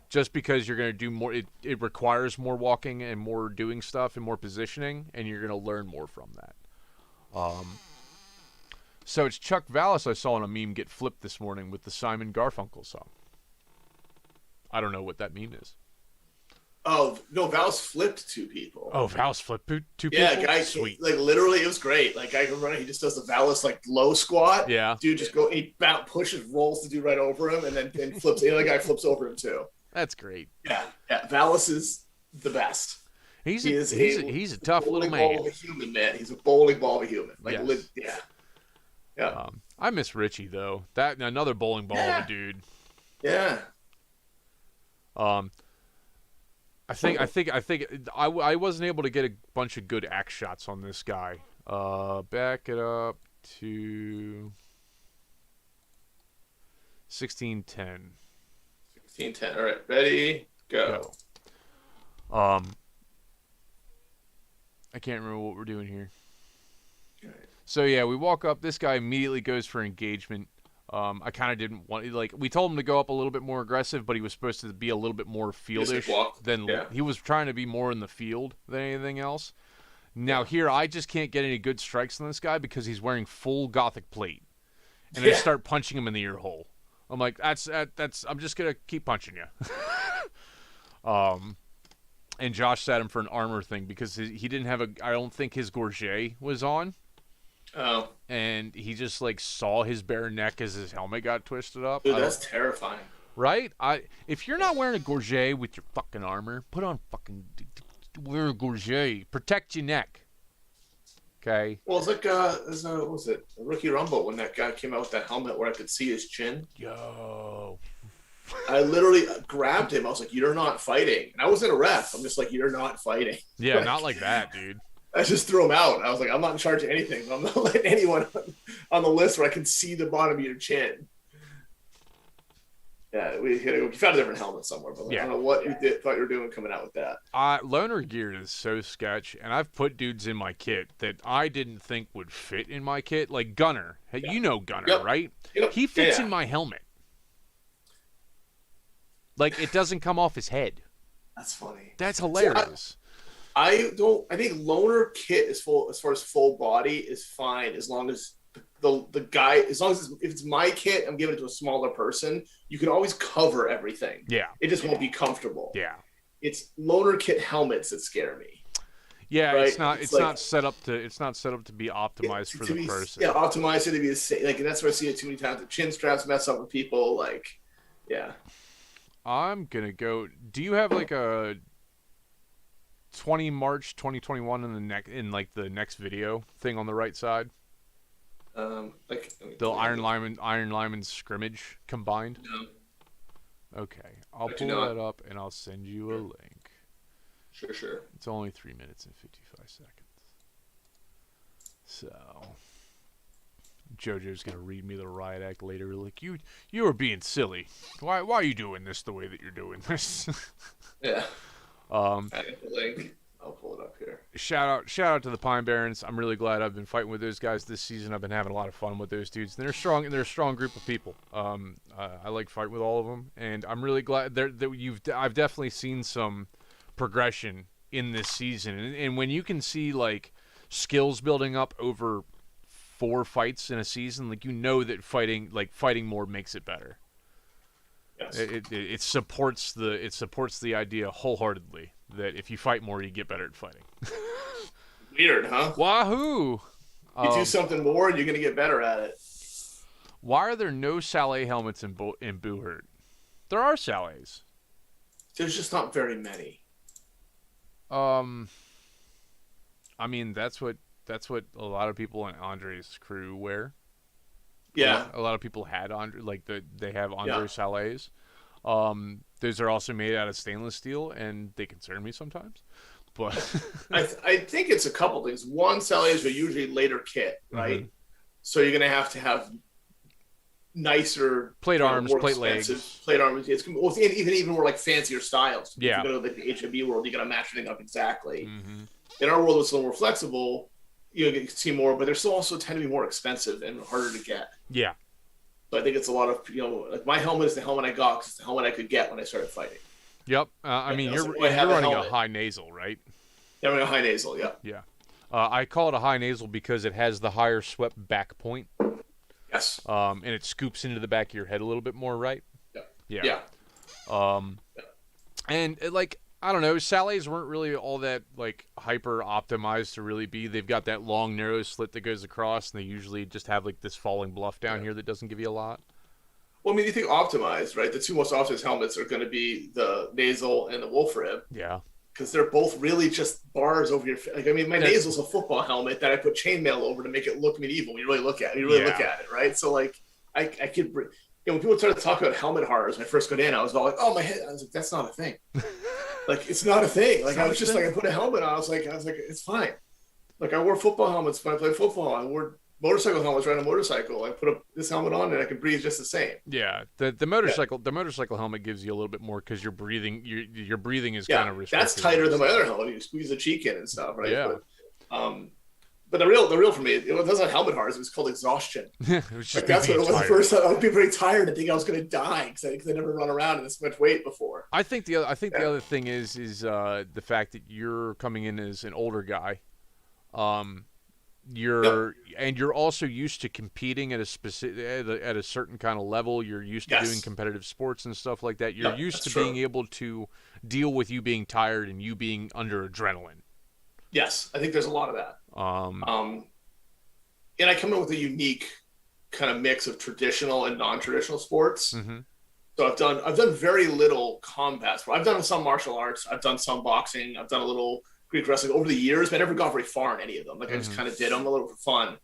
Just because you're going to do more, it requires more walking and more doing stuff and more positioning, and you're going to learn more from that. So it's Chuck Vallis I saw in a meme get flipped this morning with the Simon Garfunkel song. I don't know what that meme is. Oh, no, Vallis flipped two people. Oh, Vallis flipped two people? Yeah, guy, sweet. Like, literally, it was great. Like, guy can run it, he just does the Vallis, like, low squat. Yeah. Dude just he pushes, rolls the dude right over him, and then flips. The other guy flips over him, too. That's great. Yeah. Vallis is the best. He's a tough little man. Ball of a human, man. He's a bowling ball of a human. Like, yes. Yeah. I miss Richie, though. That another bowling ball of a dude. Yeah. I think I wasn't able to get a bunch of good axe shots on this guy. Back it up to 1610. 1610. All right, ready, go. I can't remember what we're doing here. All right. So yeah, we walk up. This guy immediately goes for engagement. I kind of didn't want, like, we told him to go up a little bit more aggressive, but he was supposed to be a little bit more fieldish than he was trying to be more in the field than anything else. Now here, I just can't get any good strikes on this guy because he's wearing full Gothic plate, and I just start punching him in the ear hole. I'm like, that's. I'm just gonna keep punching you. And Josh sat him for an armor thing because he didn't have a. I don't think his gorget was on. Oh. And he just like saw his bare neck as his helmet got twisted up. Dude, that's terrifying. Right? If you're not wearing a gorget with your fucking armor, put on fucking wear a gorget. Protect your neck. Okay. Well, it's like what was it? Rookie Rumble when that guy came out with that helmet where I could see his chin. Yo. I literally grabbed him. I was like, "You're not fighting." And I wasn't a ref. I'm just like, "You're not fighting." Yeah, like, not like that, dude. I just threw him out. I was like, I'm not in charge of anything. I'm not letting anyone on the list where I can see the bottom of your chin. Yeah, we found a different helmet somewhere, but I don't know what you thought you were doing coming out with that. Loner gear is so sketch, and I've put dudes in my kit that I didn't think would fit in my kit. Like Gunner. Hey, you know Gunner, right? Yep. He fits in my helmet. Like, it doesn't come off his head. That's funny. That's hilarious. I think loner kit is full as far as full body is fine as long as the guy, as long as if it's my kit, I'm giving it to a smaller person. You can always cover everything. Yeah, it just won't be comfortable. Yeah, it's loner kit helmets that scare me. Yeah, right? it's not set up to be optimized for the person. Yeah, optimized to be the same. Like, and that's where I see it too many times. The chin straps mess up with people. Like, yeah. I'm gonna go. Do you have like a 20 March 2021 in the next video thing on the right side? Like the Iron Lyman scrimmage combined. No. Okay, I'll pull that up and I'll send you a link. Sure. It's only 3 minutes and 55 seconds. So JoJo's gonna read me the riot act later. Like, you are being silly. Why are you doing this the way that you're doing this? Yeah. I got the link. I'll pull it up here. Shout out to the Pine Barrens. I'm really glad I've been fighting with those guys this season. I've been having a lot of fun with those dudes. They're strong, and they're a strong group of people. I like fighting with all of them, and I'm really glad I've definitely seen some progression in this season. And when you can see like skills building up over 4 fights in a season, like, you know that fighting more makes it better. Yes. It supports the idea wholeheartedly that if you fight more, you get better at fighting. Weird, huh? Wahoo! You do something more, and you're gonna get better at it. Why are there no Saleh helmets in Boohurt? There are Salehs. There's just not very many. I mean, that's what a lot of people in Andre's crew wear. Yeah. A lot of people had Andre, they have Andre Salehs. Those are also made out of stainless steel, and they concern me sometimes. But I think it's a couple things. One, Salehs are usually later kit, right? Mm-hmm. So you're going to have nicer plate arms, plate legs, plate arms. It's even more like fancier styles. Yeah. If you go to the HMB world, you got to match everything up exactly. Mm-hmm. In our world, it's a little more flexible. You can see more, but they're still also tend to be more expensive and harder to get. Yeah. So I think it's a lot of, like, my helmet is the helmet I got because it's the helmet I could get when I started fighting. Yep. I mean, you're running a high nasal, right? Yeah, I'm running a high nasal, yeah. Yeah. I call it a high nasal because it has the higher swept back point. Yes. And it scoops into the back of your head a little bit more, right? Yeah. And I don't know, Salehs weren't really all that hyper optimized to really be. They've got that long narrow slit that goes across, and they usually just have this falling bluff down here that doesn't give you a lot. Well, I mean, you think optimized, right? The two most optimized helmets are going to be the nasal and the wolf rib. Yeah. Because they're both really just bars over your face. My nasal's a football helmet that I put chainmail over to make it look medieval when you really look at it. Look at it, right? So I could. When people started to talk about helmet horrors when I first got in, I was all like, "Oh, my head!" I was like, "That's not a thing." It's not a thing. I was just I put a helmet on. I was like, it's fine. I wore football helmets when I played football. I wore motorcycle helmets riding a motorcycle. I put this helmet on and I could breathe just the same. Yeah, the motorcycle helmet gives you a little bit more because your breathing is kind of restricted. That's tighter than my other helmet. You squeeze the cheek in and stuff, right? Yeah. But the real for me, it wasn't helmet hard. It was called exhaustion. It was just Like that's what it was tired. the first time. I would be very tired and think I was going to die because I never run around in this much weight before. I think the other thing is the fact that you're coming in as an older guy. You're also used to competing at a specific at a certain kind of level. You're used to doing competitive sports and stuff like that. You're used to being able to deal with you being tired and you being under adrenaline. Yes, I think there's a lot of that. And I come in with a unique kind of mix of traditional and non-traditional sports. Mm-hmm. So I've done very little combat sport. I've done some martial arts. I've done some boxing. I've done a little Greek wrestling over the years, but I never got very far in any of them. Like I just kind of did them a little for fun.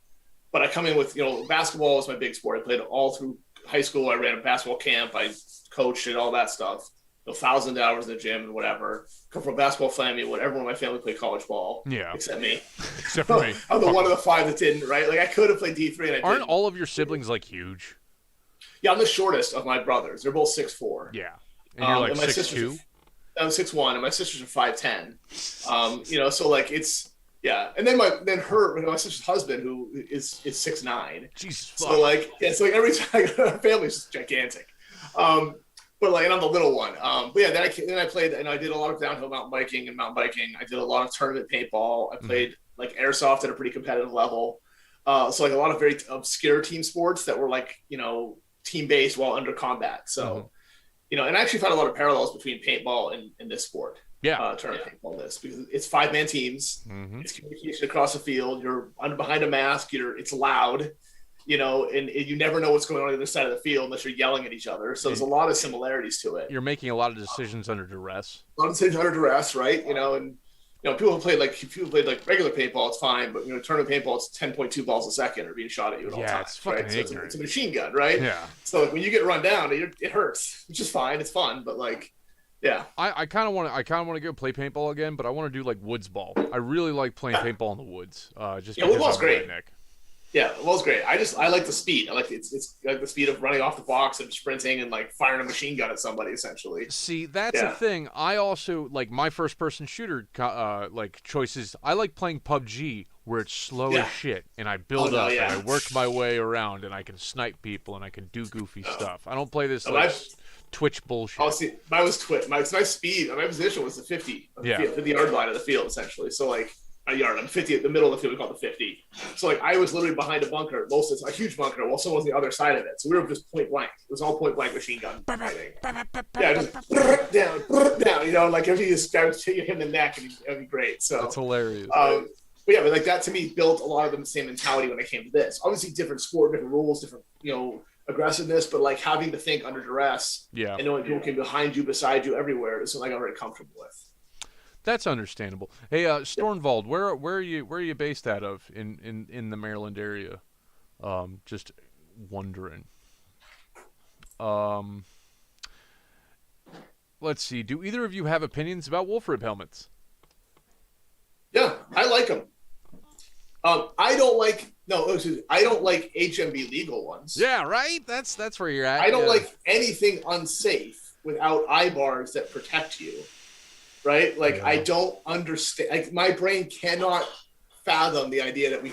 But I come in with, basketball is my big sport. I played all through high school. I ran a basketball camp. I coached and all that stuff. 1,000 hours in the gym and whatever. Come from a basketball family. Everyone in my family played college ball. Yeah. Except me. Except for me. I'm the one of the 5 that didn't, right? Like I could have played D3 and I didn't. Aren't all of your siblings like huge? Yeah, I'm the shortest of my brothers. They're both 6'4". Yeah. And you're like 6'2"? I'm 6'1", and my sisters are 5'10". So like it's and then my sister's husband who is 6'9". Jesus. So like so like every time our family's just gigantic. But like, and I'm the little one. But yeah, then I played, and I did a lot of downhill mountain biking and mountain biking. I did a lot of tournament paintball. I played like airsoft at a pretty competitive level. So like a lot of very obscure team sports that were like team based while under combat. So. And I actually found a lot of parallels between paintball and this sport. Tournament paintball and this, because it's 5-man teams. Mm-hmm. It's communication across the field. You're behind a mask. It's loud, and you never know what's going on the other side of the field unless you're yelling at each other. So there's a lot of similarities to it. You're making a lot of decisions under duress. A lot of decisions under duress, right? People who played like regular paintball, it's fine, but tournament paintball, it's 10.2 balls a second are being shot at you at all times. Yeah, it's fucking ignorant. So it's a machine gun, right? Yeah. So like, when you get run down, it hurts, which is fine. It's fun, but like, yeah. I kind of want to go play paintball again, but I want to do like woods ball. I really like playing paintball in the woods. Woods ball's great. Yeah, well, it's great. I like the speed. I like it's like the speed of running off the box and sprinting and like firing a machine gun at somebody essentially. See, that's the thing. I also like my first person shooter like choices. I like playing PUBG where it's slow as shit and I build up and I work my way around and I can snipe people and I can do goofy stuff. I don't play this Twitch bullshit. Oh, see, mine was Twitch. My speed. My position was the 50. The yard line of the field essentially. So like. A yard. I'm 50 at the middle of the field. We call it the 50. So like I was literally behind a bunker, a huge bunker, while someone was on the other side of it. So we were just point blank. It was all point blank machine gun fighting. Just down. Like if you just hit him in the neck, it'd be great. So that's hilarious. But like that to me built a lot of the same mentality when I came to this. Obviously, different sport, different rules, different aggressiveness, but like having to think under duress, and knowing people came behind you, beside you, everywhere is something I got very comfortable with. That's understandable. Hey, Stornvald, where are you based out of in the Maryland area? Just wondering. Let's see. Do either of you have opinions about wolf rib helmets? Yeah, I like them. I don't like HMB legal ones. Yeah, right. That's where you're at. I don't like anything unsafe without eye bars that protect you. Right? Like, I don't understand. Like, my brain cannot fathom the idea that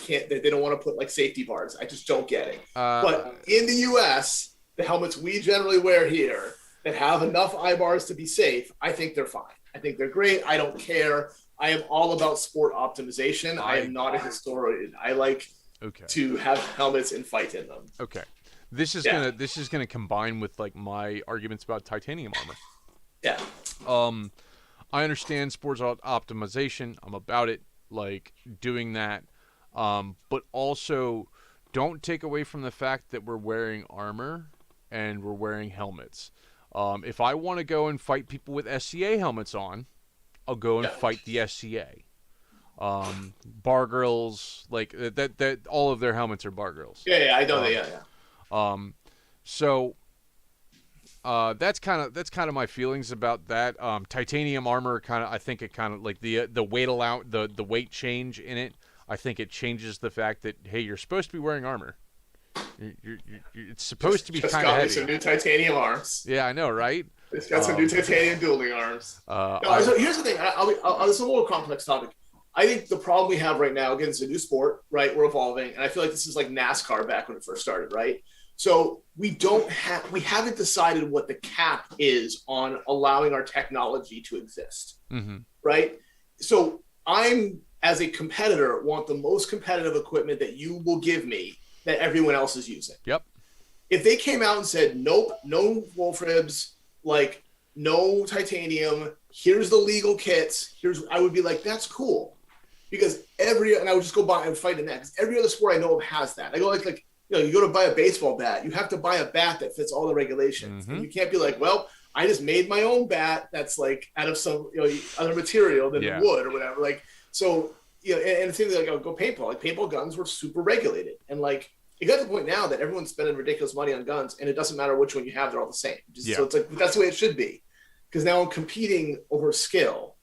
they don't want to put like safety bars. I just don't get it. But in the US, the helmets we generally wear here that have enough eye bars to be safe, I think they're fine. I think they're great. I don't care. I am all about sport optimization. I am not a historian. I like to have helmets and fight in them. Okay. This is gonna combine with like my arguments about titanium armor. Yeah. I understand sports optimization. I'm about it, like doing that. But also, don't take away from the fact that we're wearing armor and we're wearing helmets. If I want to go and fight people with SCA helmets on, I'll go and fight the SCA. Bar Girls, like that. All of their helmets are Bar Girls. Yeah, I know that. So. That's kind of my feelings about that. Titanium armor I think it kind of like the weight the weight change in it. I think it changes the fact that hey, you're supposed to be wearing armor. It's supposed to be kind of heavy. Some new titanium arms. Yeah, I know, right? It's got some new titanium dueling arms. So here's the thing. This is a more complex topic. I think the problem we have right now, again, it's a new sport, right? We're evolving, and I feel like this is like NASCAR back when it first started, right? So we haven't decided what the cap is on allowing our technology to exist, right? So I'm, as a competitor, want the most competitive equipment that you will give me that everyone else is using. Yep. If they came out and said, nope, no wolf ribs, like no titanium, here's the legal kits, I would be like, that's cool. Because and I would just go buy and fight in that. Because every other sport I know of has that. I go like, you go to buy a baseball bat, you have to buy a bat that fits all the regulations. And you can't be like, well, I just made my own bat that's like out of some other material than wood or whatever. Like, so, and the thing like, I'll go paintball. Like paintball guns were super regulated. And like, it got to the point now that everyone's spending ridiculous money on guns and it doesn't matter which one you have, they're all the same. So it's like, that's the way it should be. Because now I'm competing over skill.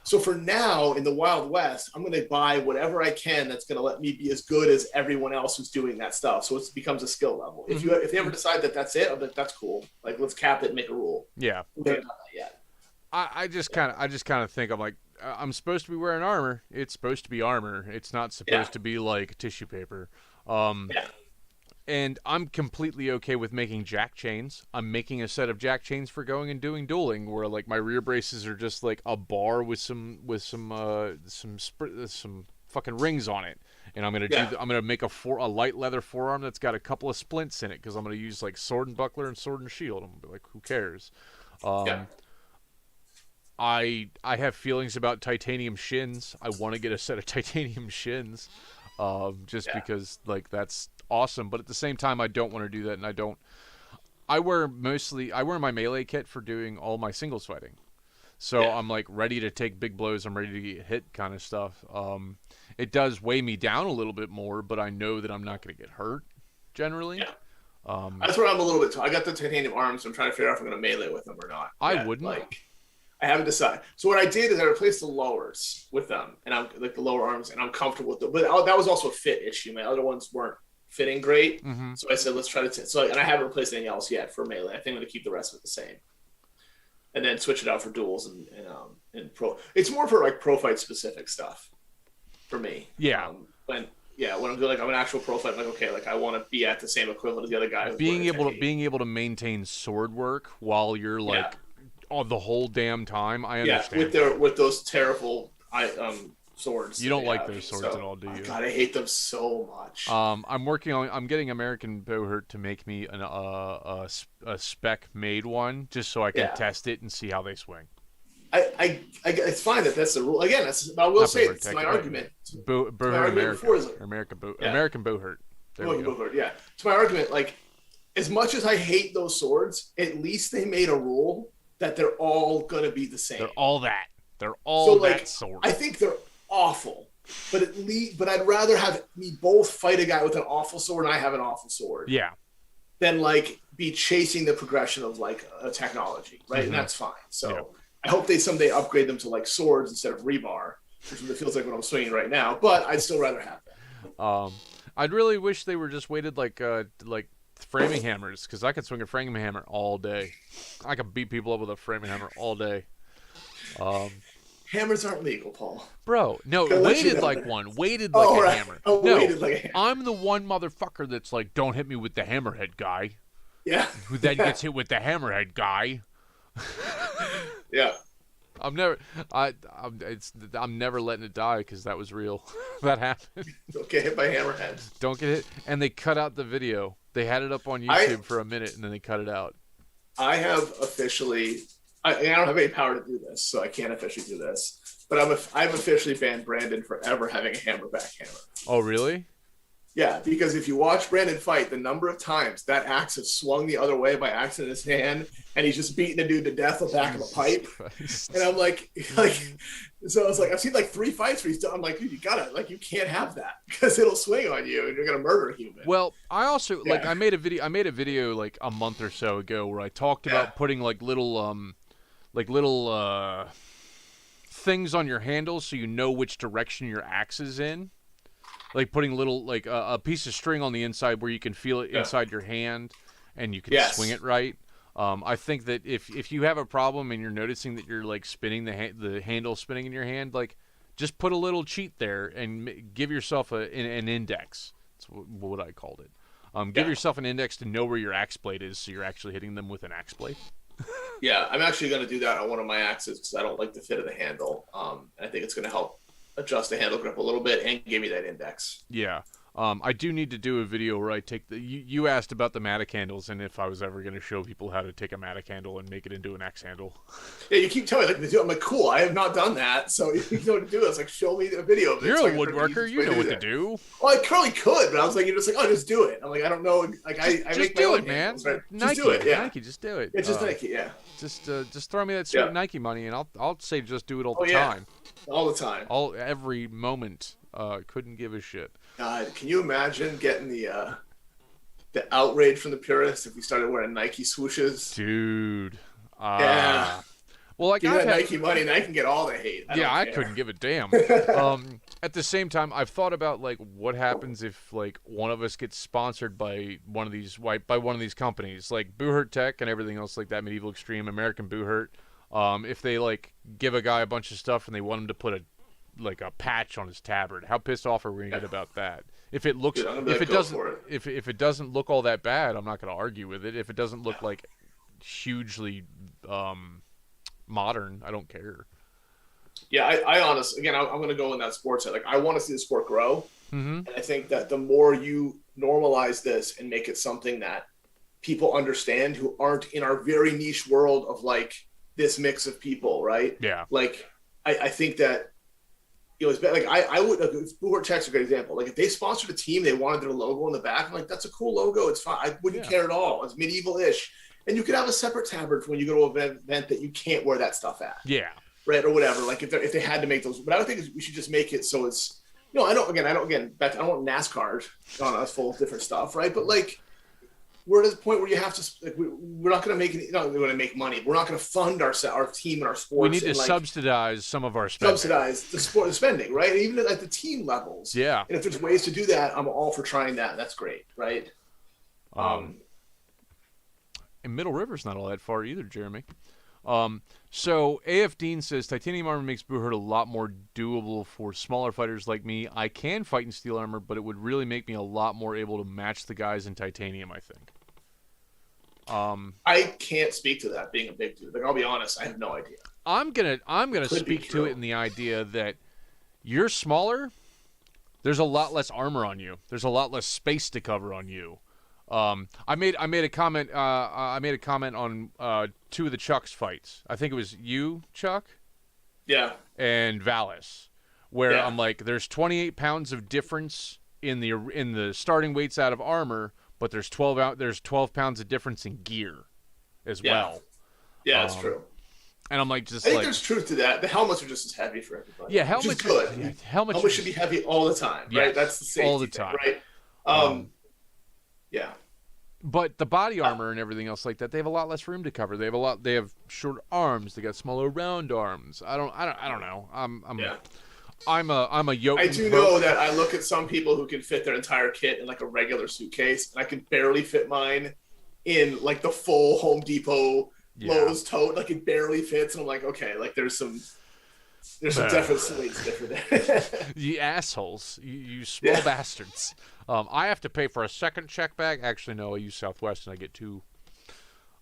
So for now, in the Wild West, I'm going to buy whatever I can that's going to let me be as good as everyone else who's doing that stuff. So it becomes a skill level. If they ever decide that that's it, I'm like, that's cool. Like, let's cap it and make a rule. Yeah. We haven't done that yet. I just kind of think, I'm like, I'm supposed to be wearing armor. It's supposed to be armor. It's not supposed to be like tissue paper. And I'm completely okay with making jack chains. I'm making a set of jack chains for going and doing dueling, where like my rear braces are just like a bar with some fucking rings on it, and I'm gonna make a light leather forearm that's got a couple of splints in it because I'm gonna use like sword and buckler and sword and shield. I'm gonna be like, who cares? I have feelings about titanium shins. I want to get a set of titanium shins, because like that's awesome, but at the same time I don't want to do that, and I wear my melee kit for doing all my singles fighting, so I'm like ready to take big blows, I'm ready to get hit kind of stuff. It does weigh me down a little bit more, but I know that I'm not going to get hurt generally. That's where I'm a little bit I got the titanium arms, so I'm trying to figure out if I'm going to melee with them or not. I wouldn't. Like, I haven't decided. So what I did is I replaced the lowers with them, and I'm like the lower arms, and I'm comfortable with them. But that was also a fit issue. My other ones weren't fitting great, so I said let's try to. And I haven't replaced anything else yet for melee. I think I'm going to keep the rest of it the same, and then switch it out for duels and pro. It's more for like pro fight specific stuff for me. When I'm doing like I'm an actual pro fight, I'm like okay, like I want to be at the same equivalent as the other guy. Being able to maintain sword work while you're like. The whole damn time. I understand. With those terrible swords. You don't like those swords at all, do you? God, I hate them so much. I'm getting American Bowhurt to make me a spec made one just so I can test it and see how they swing. It's fine that's the rule. Again, I will say it's my argument. Bowhurt American Bowhurt. Bowhurt, yeah. It's my argument. Like, as much as I hate those swords, at least they made a rule that they're all going to be the same. They're all that. They're all so, that sword. I think they're awful, but I'd rather have me both fight a guy with an awful sword and I have an awful sword. Yeah. Than like be chasing the progression of like a technology, right? And that's fine. So I hope they someday upgrade them to like swords instead of rebar, which feels like what I'm swinging right now. But I'd still rather have that. I'd really wish they were just weighted like framing hammers, because I could swing a framing hammer all day. I could beat people up with a framing hammer all day. Hammers aren't legal, Paul. Bro, no, weighted like one. Weighted like a hammer. Oh, no, weighted like a hammer. I'm the one motherfucker that's like, don't hit me with the hammerhead guy. Yeah. Who then gets hit with the hammerhead guy. Yeah. I'm never letting it die because that was real. That happened. Don't get hit by hammerheads. Don't get hit. And they cut out the video. They had it up on YouTube for a minute and then they cut it out. I have officially. I don't have any power to do this, so I can't officially do this. But I've officially banned Brandon for ever having a hammerback hammer. Oh, really? Yeah, because if you watch Brandon fight, the number of times that axe has swung the other way by accident in his hand, and he's just beating a dude to death with the back of a pipe. Christ. And I'm like, so I was like, I've seen like 3 fights where he's done. I'm like, dude, you can't have that because it'll swing on you and you're gonna murder a human. Well, I also I made a video like a month or so ago where I talked about putting like little things on your handles so you know which direction your axe is in. Like putting little a piece of string on the inside where you can feel it inside your hand and you can swing it right. I think that if you have a problem and you're noticing that you're like spinning the handle spinning in your hand, like Just put a little cheat there and give yourself an index. That's what I called it. Give yourself an index to know where your axe blade is, so you're actually hitting them with an axe blade. Yeah, I'm actually going to do that on one of my axes because I don't like the fit of the handle. I think it's going to help adjust the handle grip a little bit and give me that index. Yeah. I do need to do a video where I take you asked about the Matic handles and if I was ever going to show people how to take a Matic handle and make it into an axe handle. Yeah, you keep telling me like to do. I'm like, cool. I have not done that, so you know what to do. It's like, show me a video of it. You're so a woodworker. You know what to do. Well, I currently could, but I was like, you're just like, oh, just do it. I'm like, I don't know. Like, I just make do my it, own man. handles, right? Nike, just do it. Yeah, Nike, just do it. It's just Nike. Yeah. Just throw me that sweet Nike money, and I'll say just do it all the time. All the time. Every moment. Couldn't give a shit. God, can you imagine getting the outrage from the purists if we started wearing Nike swooshes? Dude. Yeah. Well, like give that Nike money, and I can get all the hate. I couldn't give a damn. At the same time, I've thought about like what happens if like one of us gets sponsored by one of these companies, like Boohurt Tech and everything else like that, Medieval Extreme, American Boohurt. If they like give a guy a bunch of stuff and they want him to put a patch on his tabard, how pissed off are we gonna get about that? If it looks, if it doesn't look all that bad, I'm not gonna argue with it. If it doesn't look like hugely modern, I don't care. Yeah, I honestly, again, I'm going to go in that sports side. Like, I want to see the sport grow. Mm-hmm. And I think that the more you normalize this and make it something that people understand who aren't in our very niche world of like this mix of people, right? Yeah. Like, I think that, you know, it's like I would, Boohurt Tech's a great example. Like, if they sponsored a team, they wanted their logo in the back. I'm like, that's a cool logo. It's fine. I wouldn't care at all. It's medieval-ish. And you could have a separate tabard for when you go to an event that you can't wear that stuff at. Yeah. Right, or whatever. Like if they had to make those, but I don't think we should just make it so it's. You know, I don't want NASCAR on us full of different stuff, right? But like, we're at the point where you have to. Like, we're not going to make it. We're going to make money. We're not going to fund our team and our sports. We need to subsidize some of our spending. Subsidize the spending, right? And even at the team levels. Yeah. And if there's ways to do that, I'm all for trying that. That's great, right? And Middle River's not all that far either, Jeremy. So AF Dean says titanium armor makes Boohurt a lot more doable for smaller fighters like me. I can fight in steel armor, but it would really make me a lot more able to match the guys in titanium, I think. I can't speak to that being a big dude. Like, I'll be honest, I have no idea. I'm gonna speak to it in the idea that you're smaller. There's a lot less armor on you. There's a lot less space to cover on you. I made a comment. I made a comment on two of the Chuck's fights. I think it was you, Chuck. Yeah. And Valis, where I'm like, there's 28 pounds of difference in the starting weights out of armor, but there's 12 pounds of difference in gear, as well. Yeah, that's true. And I'm like, I think there's truth to that. The helmets are just as heavy for everybody. Yeah, helmets. Good. Yeah, helmets should be heavy all the time, right? Yes, that's the safety all the time, thing, right? Yeah. But the body armor and everything else like that, they have a lot less room to cover. They have short arms. They got smaller round arms. I don't know. I'm a yoke. I do know that I look at some people who can fit their entire kit in like a regular suitcase, and I can barely fit mine in like the full Home Depot Lowe's tote. Like, it barely fits, and I'm like, okay, like there's some definite slates different. You assholes, you small bastards. I have to pay for a second check bag. Actually, no, I use Southwest and I get two.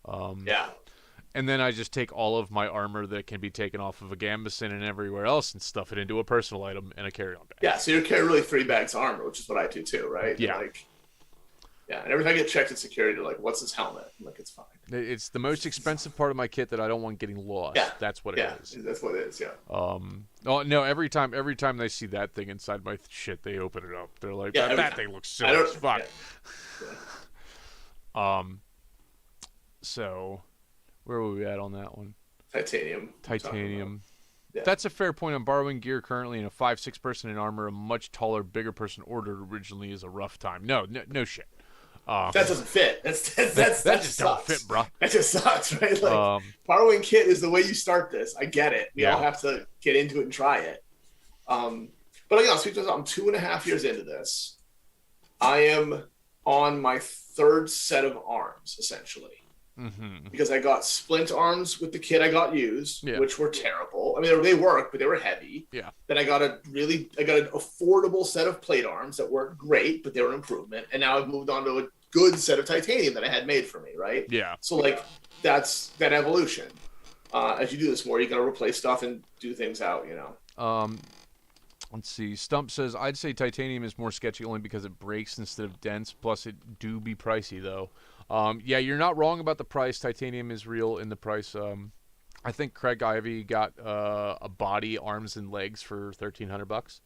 And then I just take all of my armor that can be taken off of a Gambison and everywhere else and stuff it into a personal item and a carry-on bag. Yeah, so you're carrying really 3 bags of armor, which is what I do too, right? Yeah. And every time I get checked at security, they're like, what's this helmet? I'm like, it's fine. It's the most expensive part of my kit that I don't want getting lost. Yeah. That's what it is. That's what it is, yeah. Oh, no, every time they see that thing inside my shit, they open it up. They're like, that thing looks silly as fuck. Yeah. So, where were we at on that one? Titanium. Yeah. That's a fair point. I'm borrowing gear currently, and a 5'6" person in armor, a much taller, bigger person ordered originally is a rough time. No shit. That doesn't fit. That just don't sucks. fit, bro. That just sucks, right? Like, borrowing kit is the way you start this. I get it. We all have to get into it and try it. But again, I'm 2.5 years into this. I am on my 3rd set of arms, essentially. because I got splint arms with the kit I got used, Yeah. which were terrible. I mean, they worked, but they were heavy. Yeah. Then I got an affordable set of plate arms that weren't great, but they were an improvement. And now I've moved on to a good set of titanium that I had made for me, right? Yeah. So like that's that evolution. As you do this more, you got to replace stuff and do things out, you know. Let's see. Stump says, I'd say titanium is more sketchy only because it breaks instead of dense. Plus, it do be pricey, though. Yeah, you're not wrong about the price. Titanium is real in the price. I think Craig Ivey got a body, arms, and legs for $1,300.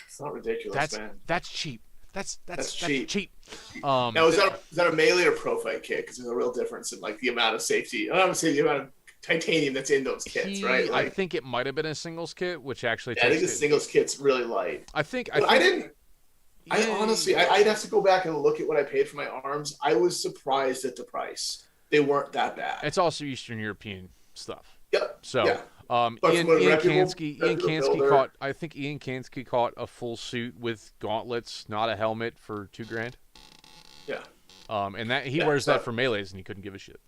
It's not ridiculous, man. That's cheap. That's cheap. Now, is that a melee or pro fight kit? Because there's a real difference in like the amount of safety. I don't say the amount of titanium that's in those kits, right? Like, I think it might have been a singles kit, which actually. Yeah, I think the singles kit's really light. I think. I honestly, I'd have to go back and look at what I paid for my arms. I was surprised at the price. They weren't that bad. It's also Eastern European stuff. Yep. So, yeah. Ian Kansky caught. I think Ian Kansky caught a full suit with gauntlets, not a helmet, for $2,000. Yeah. And that he wears that for melees, and he couldn't give a shit.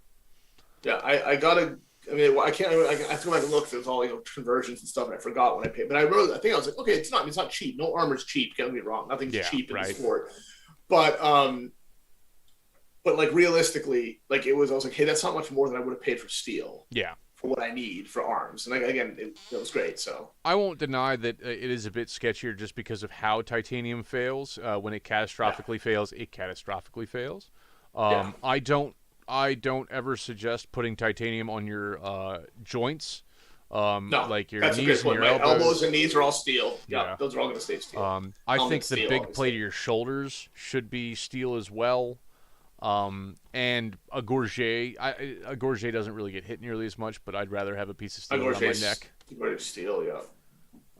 Yeah, I gotta. I mean, I can't. I have to go back and look. There was all conversions and stuff, and I forgot when I paid. But I think I was like, okay, it's not cheap. No armor's cheap. Don't get me wrong. Nothing's cheap in the sport. But like realistically, like I was like, hey, that's not much more than I would have paid for steel. Yeah. For what I need for arms, and again, it was great. So I won't deny that it is a bit sketchier just because of how titanium fails. When it catastrophically fails, it catastrophically fails. I don't ever suggest putting titanium on your joints. No, like your that's knees and your elbows and knees are all steel. Yeah, those are all going to stay steel. I think the big plate of your shoulders should be steel as well. And a gorget. A gorget doesn't really get hit nearly as much, but I'd rather have a piece of steel on my neck. Steel, yeah.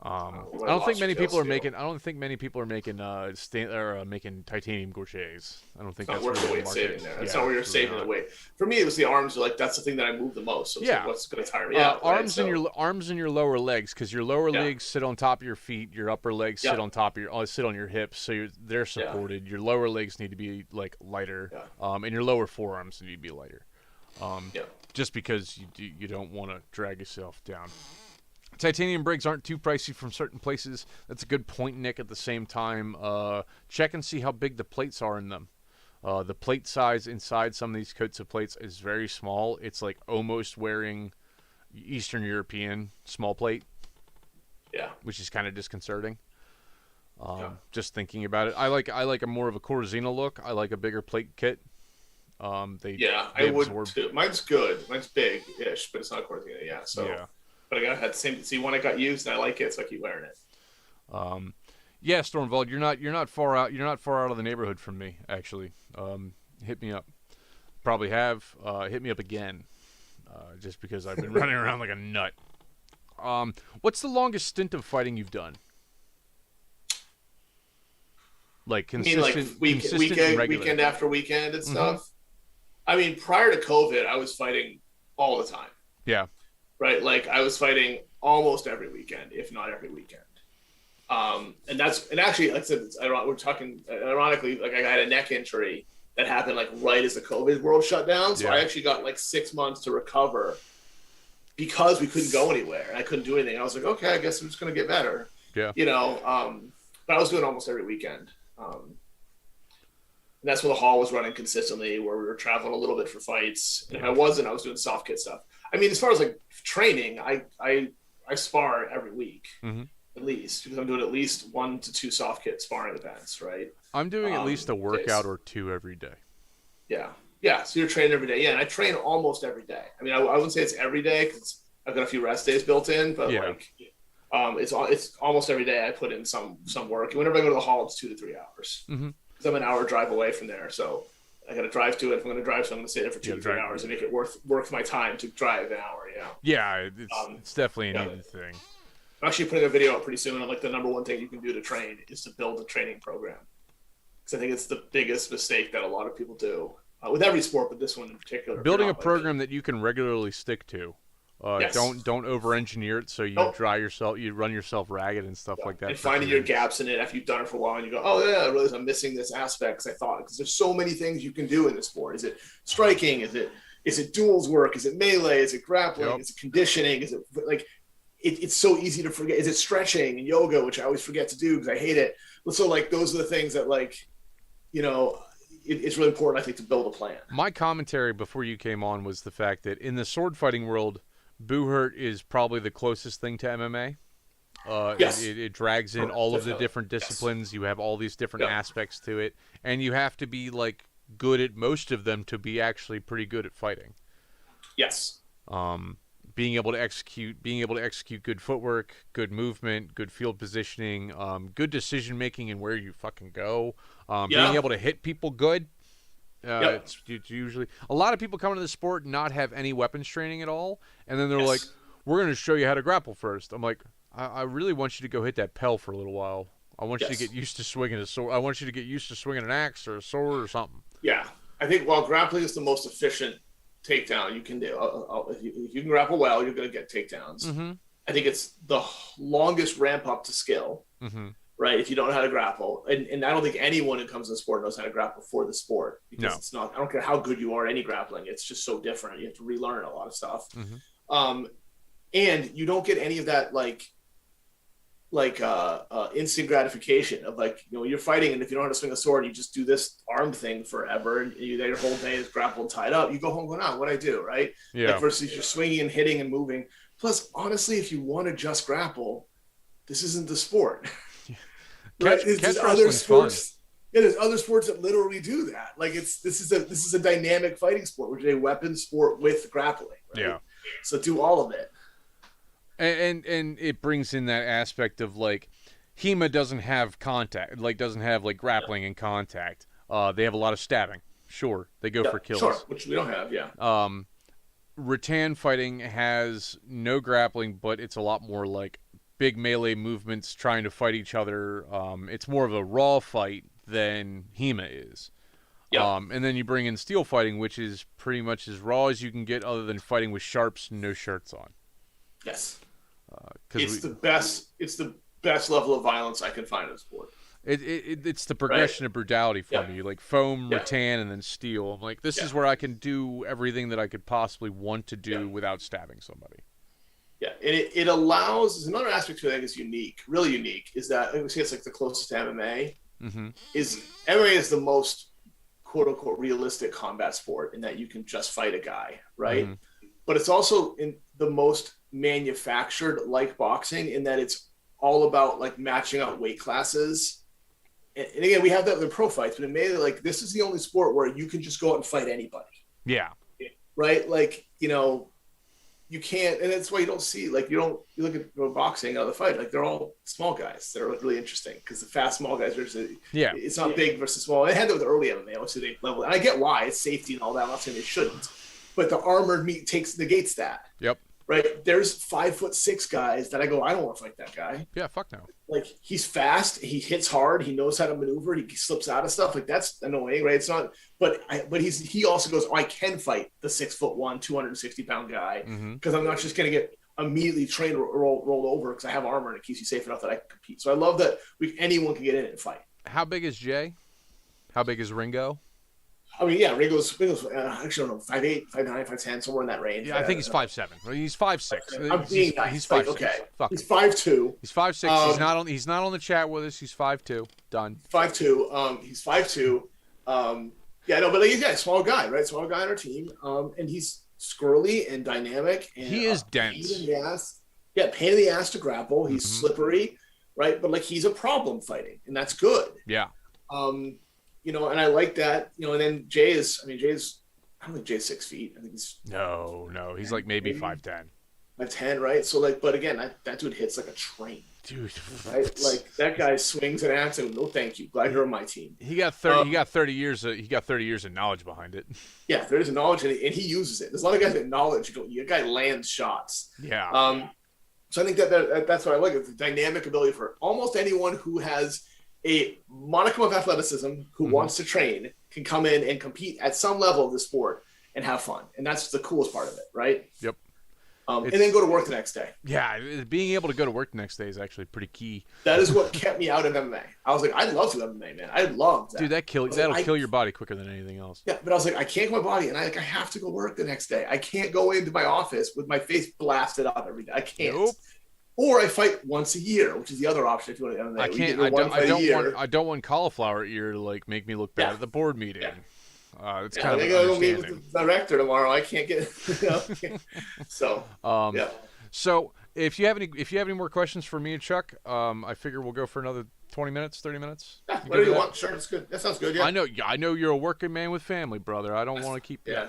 I don't think many people are making. I don't think many people are making making titanium gorgets. I don't think that's worth the weight saving there. That's not where you're saving the weight. For me, it was the arms. Like that's the thing that I move the most. So like, what's going to tire me out? Arms and your lower legs, because your lower legs sit on top of your feet. Your upper legs sit on top of sit on your hips, so they're supported. Your lower legs need to be like lighter, and your lower forearms need to be lighter. Just because you don't want to drag yourself down. Titanium brakes aren't too pricey from certain places. That's a good point, Nick. At the same time, check and see how big the plates are in them. The plate size inside some of these coats of plates is very small. It's like almost wearing Eastern European small plate. Yeah. Which is kind of disconcerting. Just thinking about it. I like a more of a Corzina look. I like a bigger plate kit. I would too. Mine's good. Mine's big-ish, but it's not Corzina. Yeah. So. Yeah. But I had the same. See, one I got used, and I like it, so I keep wearing it. Yeah, Stormvald, you're not far out. You're not far out of the neighborhood from me, actually. Hit me up. Probably have. Hit me up again, just because I've been running around like a nut. What's the longest stint of fighting you've done? Like consistent, weekend after weekend and stuff. I mean, prior to COVID, I was fighting all the time. Yeah. Right, like I was fighting almost every weekend, if not every weekend. And actually, like I said, we're talking ironically. Like I had a neck injury that happened like right as the COVID world shut down, so I actually got like 6 months to recover because we couldn't go anywhere and I couldn't do anything. I was like, okay, I guess I'm just gonna get better. Yeah, but I was doing almost every weekend. And that's when the hall was running consistently, where we were traveling a little bit for fights. And if I wasn't, I was doing soft kit stuff. I mean, as far as like training, I spar every week at least, because I'm doing at least 1 to 2 soft kit sparring events, right? I'm doing at least a workout or 2 every day. Yeah. So you're training every day. Yeah, and I train almost every day. I mean, I wouldn't say it's every day because I've got a few rest days built in, but it's almost every day I put in some work. And whenever I go to the hall, it's 2 to 3 hours. Because I'm an hour drive away from there, so I got to drive to it. If I'm going to drive, so I'm going to stay there for 2 to 3 hours and make it worth my time to drive an hour. Yeah, it's definitely a needed thing. I'm actually putting a video out pretty soon on like the number one thing you can do to train is to build a training program, because I think it's the biggest mistake that a lot of people do with every sport, but this one in particular. Building a program that you can regularly stick to. Yes. Don't over-engineer it so you Nope. you run yourself ragged and stuff like that And for finding your 2 weeks. gaps in it after you've done it for a while, and you go, "Oh yeah, I realize I'm missing this aspect because I thought because there's so many things you can do in this sport. Is it striking? Is it duels work? Is it melee? Is it grappling? Yep. Is it conditioning? Is it like it's so easy to forget? Is it stretching and yoga, which I always forget to do because I hate it? So like those are the things that like you know it's really important I think to build a plan. My commentary before you came on was the fact that in the sword fighting world, Buhurt is probably the closest thing to MMA. Yes, It drags in all of the definitely. different Yes. disciplines. You have all these different Yep. aspects to it, and you have to be like good at most of them to be actually pretty good at fighting. Yes. Um, being able to execute good footwork, good movement, good field positioning, good decision making and where you fucking go. Being Yeah. able to hit people good. Yep. It's usually a lot of people come into the sport and not have any weapons training at all, and then they're like, Yes. "We're going to show you how to grapple first." I'm like, I really want you to go hit that pel for a little while. I want you to get Yes. used to swinging a sword. I want you to get used to swinging an axe or a sword or something. Yeah. I think while grappling is the most efficient takedown you can do, if you can grapple well, you're going to get takedowns. Mm-hmm. I think it's the longest ramp up to skill, Mm-hmm. right? If you don't know how to grapple, and I don't think anyone who comes to the sport knows how to grapple for the sport because No. it's not. I don't care how good you are at any grappling; it's just so different. You have to relearn a lot of stuff, Mm-hmm. um, and you don't get any of that instant gratification of like you're fighting, and if you don't know how to swing a sword, you just do this arm thing forever, and you your whole day is grappled tied up. You go home going, "Oh, what I do?" Right? Like Yeah. versus you're swinging and hitting and moving. Plus, honestly, if you want to just grapple, this isn't the sport. Right? There's Catch other wrestling's fun. sports. Yeah, there's other sports that literally do that. Like this is a dynamic fighting sport, which is a weapon sport with grappling. Right? Yeah. So do all of it. And it brings in that aspect of like HEMA doesn't have contact, like doesn't have like grappling and contact. They have a lot of stabbing. Sure, they go Yeah, for sure. kills. Which we don't have. Yeah. Rattan fighting has no grappling, but it's a lot more like big melee movements trying to fight each other. It's more of a raw fight than HEMA is. Yeah. And then you bring in steel fighting, which is pretty much as raw as you can get, other than fighting with sharps and no shirts on. Yes. Because The best. It's the best level of violence I can find in the sport. it's the progression of brutality for Yeah. me, like foam, Yeah. rattan, and then steel. I'm like, this Yeah. is where I can do everything that I could possibly want to do Yeah. without stabbing somebody. Yeah, and it allows. There's another aspect to it I think is unique, really unique, is that I would say it's like the closest to MMA. Mm-hmm. Is MMA is the most quote unquote realistic combat sport in that you can just fight a guy, right? Mm-hmm. But it's also in the most manufactured like boxing in that it's all about like matching out weight classes. And again, we have that in pro fights, but in melee, like this is the only sport where you can just go out and fight anybody, Yeah. right? Like you can't, and that's why you don't see like you look at boxing out of the fight, like they're all small guys that are like really interesting because the fast small guys versus Yeah. it's not big versus small. It had that with the early MMA, obviously they level, and I get why it's safety and all that. I'm not saying they shouldn't, but the armored meat negates that. Yep. Right? There's 5'6" guys that I go, I don't want to fight that guy. Yeah. Fuck no. Like he's fast, he hits hard, he knows how to maneuver, he slips out of stuff. Like that's annoying, right? It's not, but he also goes, oh, I can fight the 6'1", 260-pound guy because I'm not just gonna get immediately trained rolled over because I have armor and it keeps you safe enough that I can compete. So I love that anyone can get in it and fight. How big is Jay? How big is Ringo? I mean, yeah, Ringo's actually I don't know, 5'8", 5'9", 5'10", somewhere in that range. Yeah, I think he's 5'7". He's 5'6". I'm being nice. He's 5'6". Like, okay. Fuck He's him. 5'2". He's 5'6". He's not on the chat with us. He's 5'2". Done. 5'2". He's 5'2". Yeah, no, but like, he's a small guy, right? Small guy on our team. And he's squirrely and dynamic. And, He is dense. Pain in the ass. Yeah, pain in the ass to grapple. He's slippery, right? But like he's a problem fighting, and that's good. Yeah. And I like that. And then Jay's. I don't think Jay's 6 feet. I think he's No. He's like maybe 5'10". 5'10", right? So like, but again, that dude hits like a train. Dude, right? Like that guy swings an axe and no, thank you. Glad you're on my team. He got 30. He got 30 years. He got 30 years of knowledge behind it. Yeah, there is knowledge and he uses it. There's a lot of guys that knowledge. That guy lands shots. Yeah. So I think that's what I like. It's the dynamic ability for almost anyone who has a modicum of athleticism who wants to train can come in and compete at some level of the sport and have fun. And that's the coolest part of it, right? Yep. And then go to work the next day. Yeah, being able to go to work the next day is actually pretty key. That is what kept me out of MMA. I was like, I'd love to do MMA, man. I love that. Dude, that'll kill your body quicker than anything else. Yeah, but I was like, I can't go my body, and I have to go work the next day. I can't go into my office with my face blasted up every day. I can't. Nope. Or I fight once a year, which is the other option if you want to MMA. I can't. I don't want cauliflower ear to like make me look bad at the board meeting. Yeah. It's kind of I gotta go meet with the director tomorrow. I can't get. So. Yeah. So if you have any more questions for me and Chuck, I figure we'll go for another 20 minutes, 30 minutes. Yeah, whatever you want. Sure, that's good. That sounds good. Yeah. I know you're a working man with family, brother. I don't want to keep. Yeah.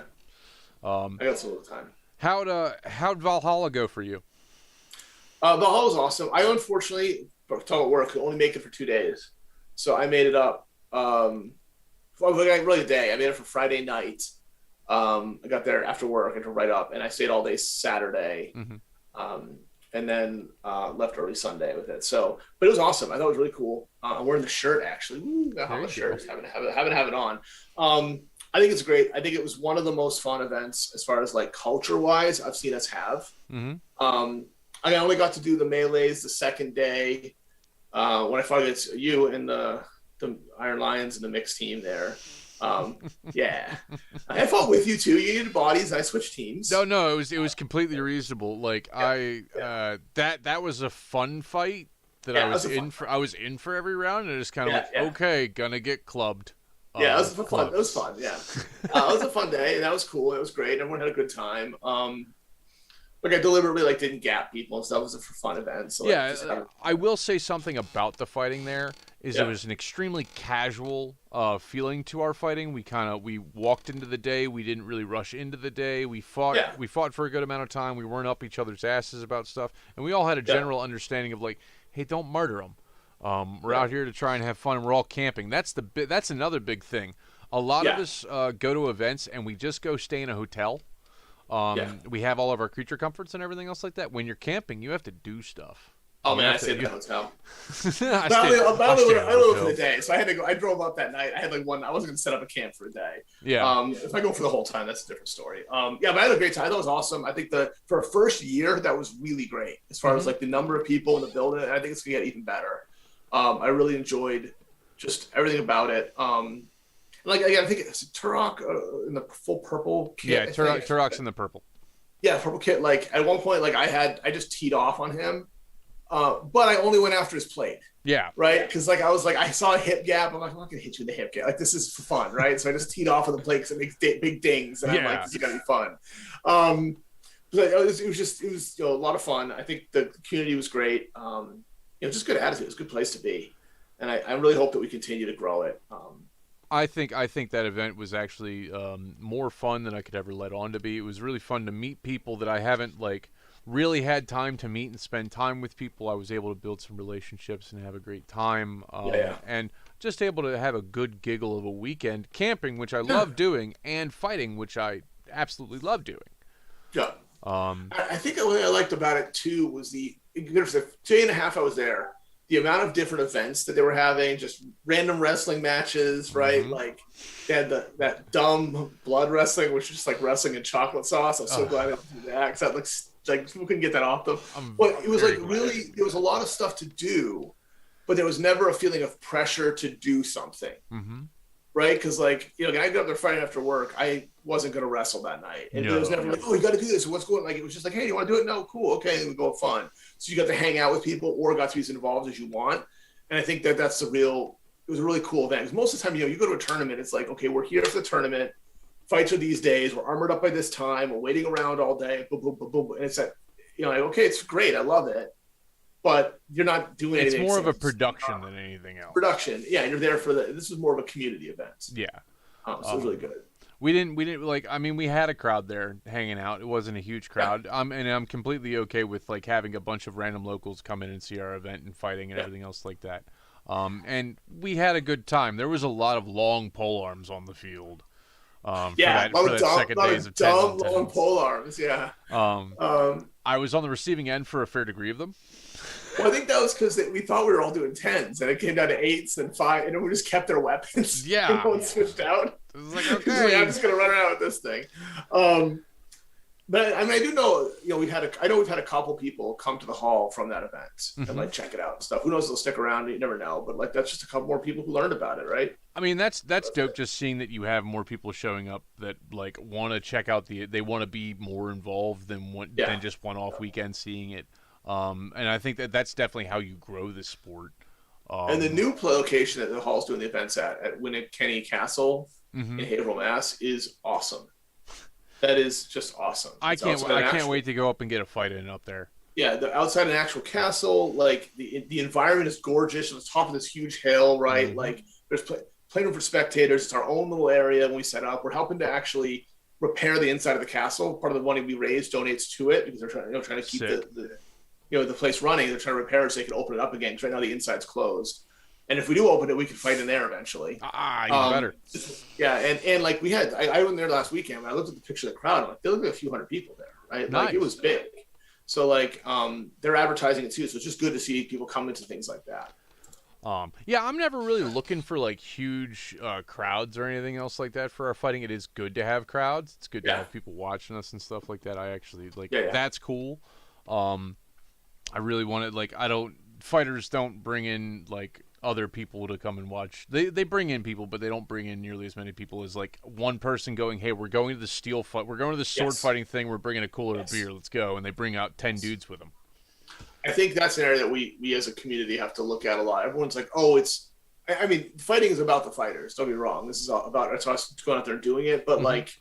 I got some little time. How'd Valhalla go for you? Valhalla was awesome. I unfortunately, talking about work, could only make it for 2 days, so I made it up. Really a day. I made it for Friday night. I got there after work and to write up, and I stayed all day Saturday, and then left early Sunday with it. So, but it was awesome. I thought it was really cool. I'm wearing the shirt actually. Woo, the shirt. Haven't have it on. I think it's great. I think it was one of the most fun events as far as like culture wise I've seen us have. I only got to do the melees the second day when I fought against you and the Iron Lions and the mixed team there. Yeah, I fought with you too. You needed bodies. I switched teams. No, it was completely reasonable. Like that was a fun fight that I was in for. I was in for every round, and it just kind of okay, gonna get clubbed. Yeah, it was fun. It was fun. Yeah, it was a fun day, and that was cool. It was great. Everyone had a good time. Like I deliberately didn't gap people and stuff. It was a fun event. So I will say something about the fighting there is it was an extremely casual feeling to our fighting. We walked into the day. We didn't really rush into the day. We fought for a good amount of time. We weren't up each other's asses about stuff, and we all had a general understanding of like, hey, don't murder them. We're out here to try and have fun. And we're all camping. That's another big thing. A lot of us go to events and we just go stay in a hotel. We have all of our creature comforts and everything else like that. When you're camping, you have to do stuff. Oh man, I stayed in the hotel. I live for the day, so I had to go. I drove up that night. I had I wasn't gonna set up a camp for a day. Yeah. If I go for the whole time, that's a different story. But I had a great time. I thought it was awesome. I think for a first year, that was really great as far as the number of people in the building. I think it's gonna get even better. I really enjoyed just everything about it. Again, I think it's Turok in the full purple kit. Yeah, Turok's in the purple. Yeah, purple kit. At one point, I just teed off on him, but I only went after his plate. Yeah. Right? Because I saw a hip gap. I'm like, I'm not gonna hit you in the hip gap. This is for fun, right? So I just teed off on the plate because it makes big dings, and I'm like, this is gonna be fun. But it was a lot of fun. I think the community was great. Just good attitude. It was a good place to be, and I really hope that we continue to grow it. I think that event was actually more fun than I could ever let on to be. It was really fun to meet people that I haven't really had time to meet and spend time with people. I was able to build some relationships and have a great time, and just able to have a good giggle of a weekend camping, which I love doing, and fighting, which I absolutely love doing. Yeah. I think what I liked about it too was the 2.5 I was there. The amount of different events that they were having, just random wrestling matches, right? They had that dumb blood wrestling, which was just wrestling in chocolate sauce. I'm so glad I didn't do that, because that looks like people couldn't get that off them. But it was really, there was a lot of stuff to do, but there was never a feeling of pressure to do something, right? Because I got up there Friday after work, I wasn't going to wrestle that night, and it was never oh, you got to do this. What's going on? It was just hey, you want to do it? No, cool, okay. And we go have fun. So you got to hang out with people, or got to be as involved as you want. And I think it was a really cool event. Because most of the time, you go to a tournament, it's okay, we're here for the tournament. Fights are these days. We're armored up by this time. We're waiting around all day. Boom, boom, boom, boom. And it's okay, it's great. I love it. But you're not doing anything. It's more of a production than anything else. Production. Yeah, and you're there for this is more of a community event. Yeah. So it was really good. We didn't we had a crowd there hanging out. It wasn't a huge crowd. And I'm completely okay with having a bunch of random locals come in and see our event and fighting and everything else like that. And we had a good time. There was a lot of long pole arms on the field. For that second days of dumb long pole arms. Yeah. I was on the receiving end for a fair degree of them. Well, I think that was because we thought we were all doing 10s, and it came down to 8s and 5, and we just kept their weapons. Yeah. And no one switched out. It was okay. I'm just going to run around with this thing. But I mean, I do know, I know we've had a couple people come to the hall from that event and like check it out and stuff. Who knows? They'll stick around. You never know. But like, that's just a couple more people who learned about it, right? I mean, that's dope. Just seeing that you have more people showing up that like want to check out they want to be more involved than just one off weekend seeing it. And I think that's definitely how you grow the sport. And the new location that the hall's doing the events at Winnikenny Castle in Haverhill, Mass, is awesome. That is just awesome. I can't wait to go up and get a fight in up there. Yeah, the outside an actual castle, like the environment is gorgeous. On the top of this huge hill, right? Like there's playroom for spectators. It's our own little area when we set up. We're helping to actually repair the inside of the castle. Part of the money we raise donates to it because they're trying to keep the place running. They're trying to repair it so they can open it up again. Because right now the inside's closed. And if we do open it, we can fight in there eventually. Even better. Yeah, and like I went there last weekend. And I looked at the picture of the crowd. I'm like, there looked like a few hundred people there, right? Nice. Like it was big. So like they're advertising it too. So it's just good to see people come into things like that. Yeah, I'm never really looking for like huge crowds or anything else like that for our fighting. It is good to have crowds. It's good to have people watching us and stuff like that. I actually like that's cool. I really wanted fighters don't bring in like other people to come and watch. They bring in people, but they don't bring in nearly as many people as like one person going, hey, we're going to the steel fight. We're going to the sword fighting thing. We're bringing a cooler of beer. Let's go. And they bring out 10 dudes with them. I think that's an area that we as a community have to look at a lot. Everyone's like, I mean, fighting is about the fighters. Don't be wrong. This is all about us going out there and doing it. But like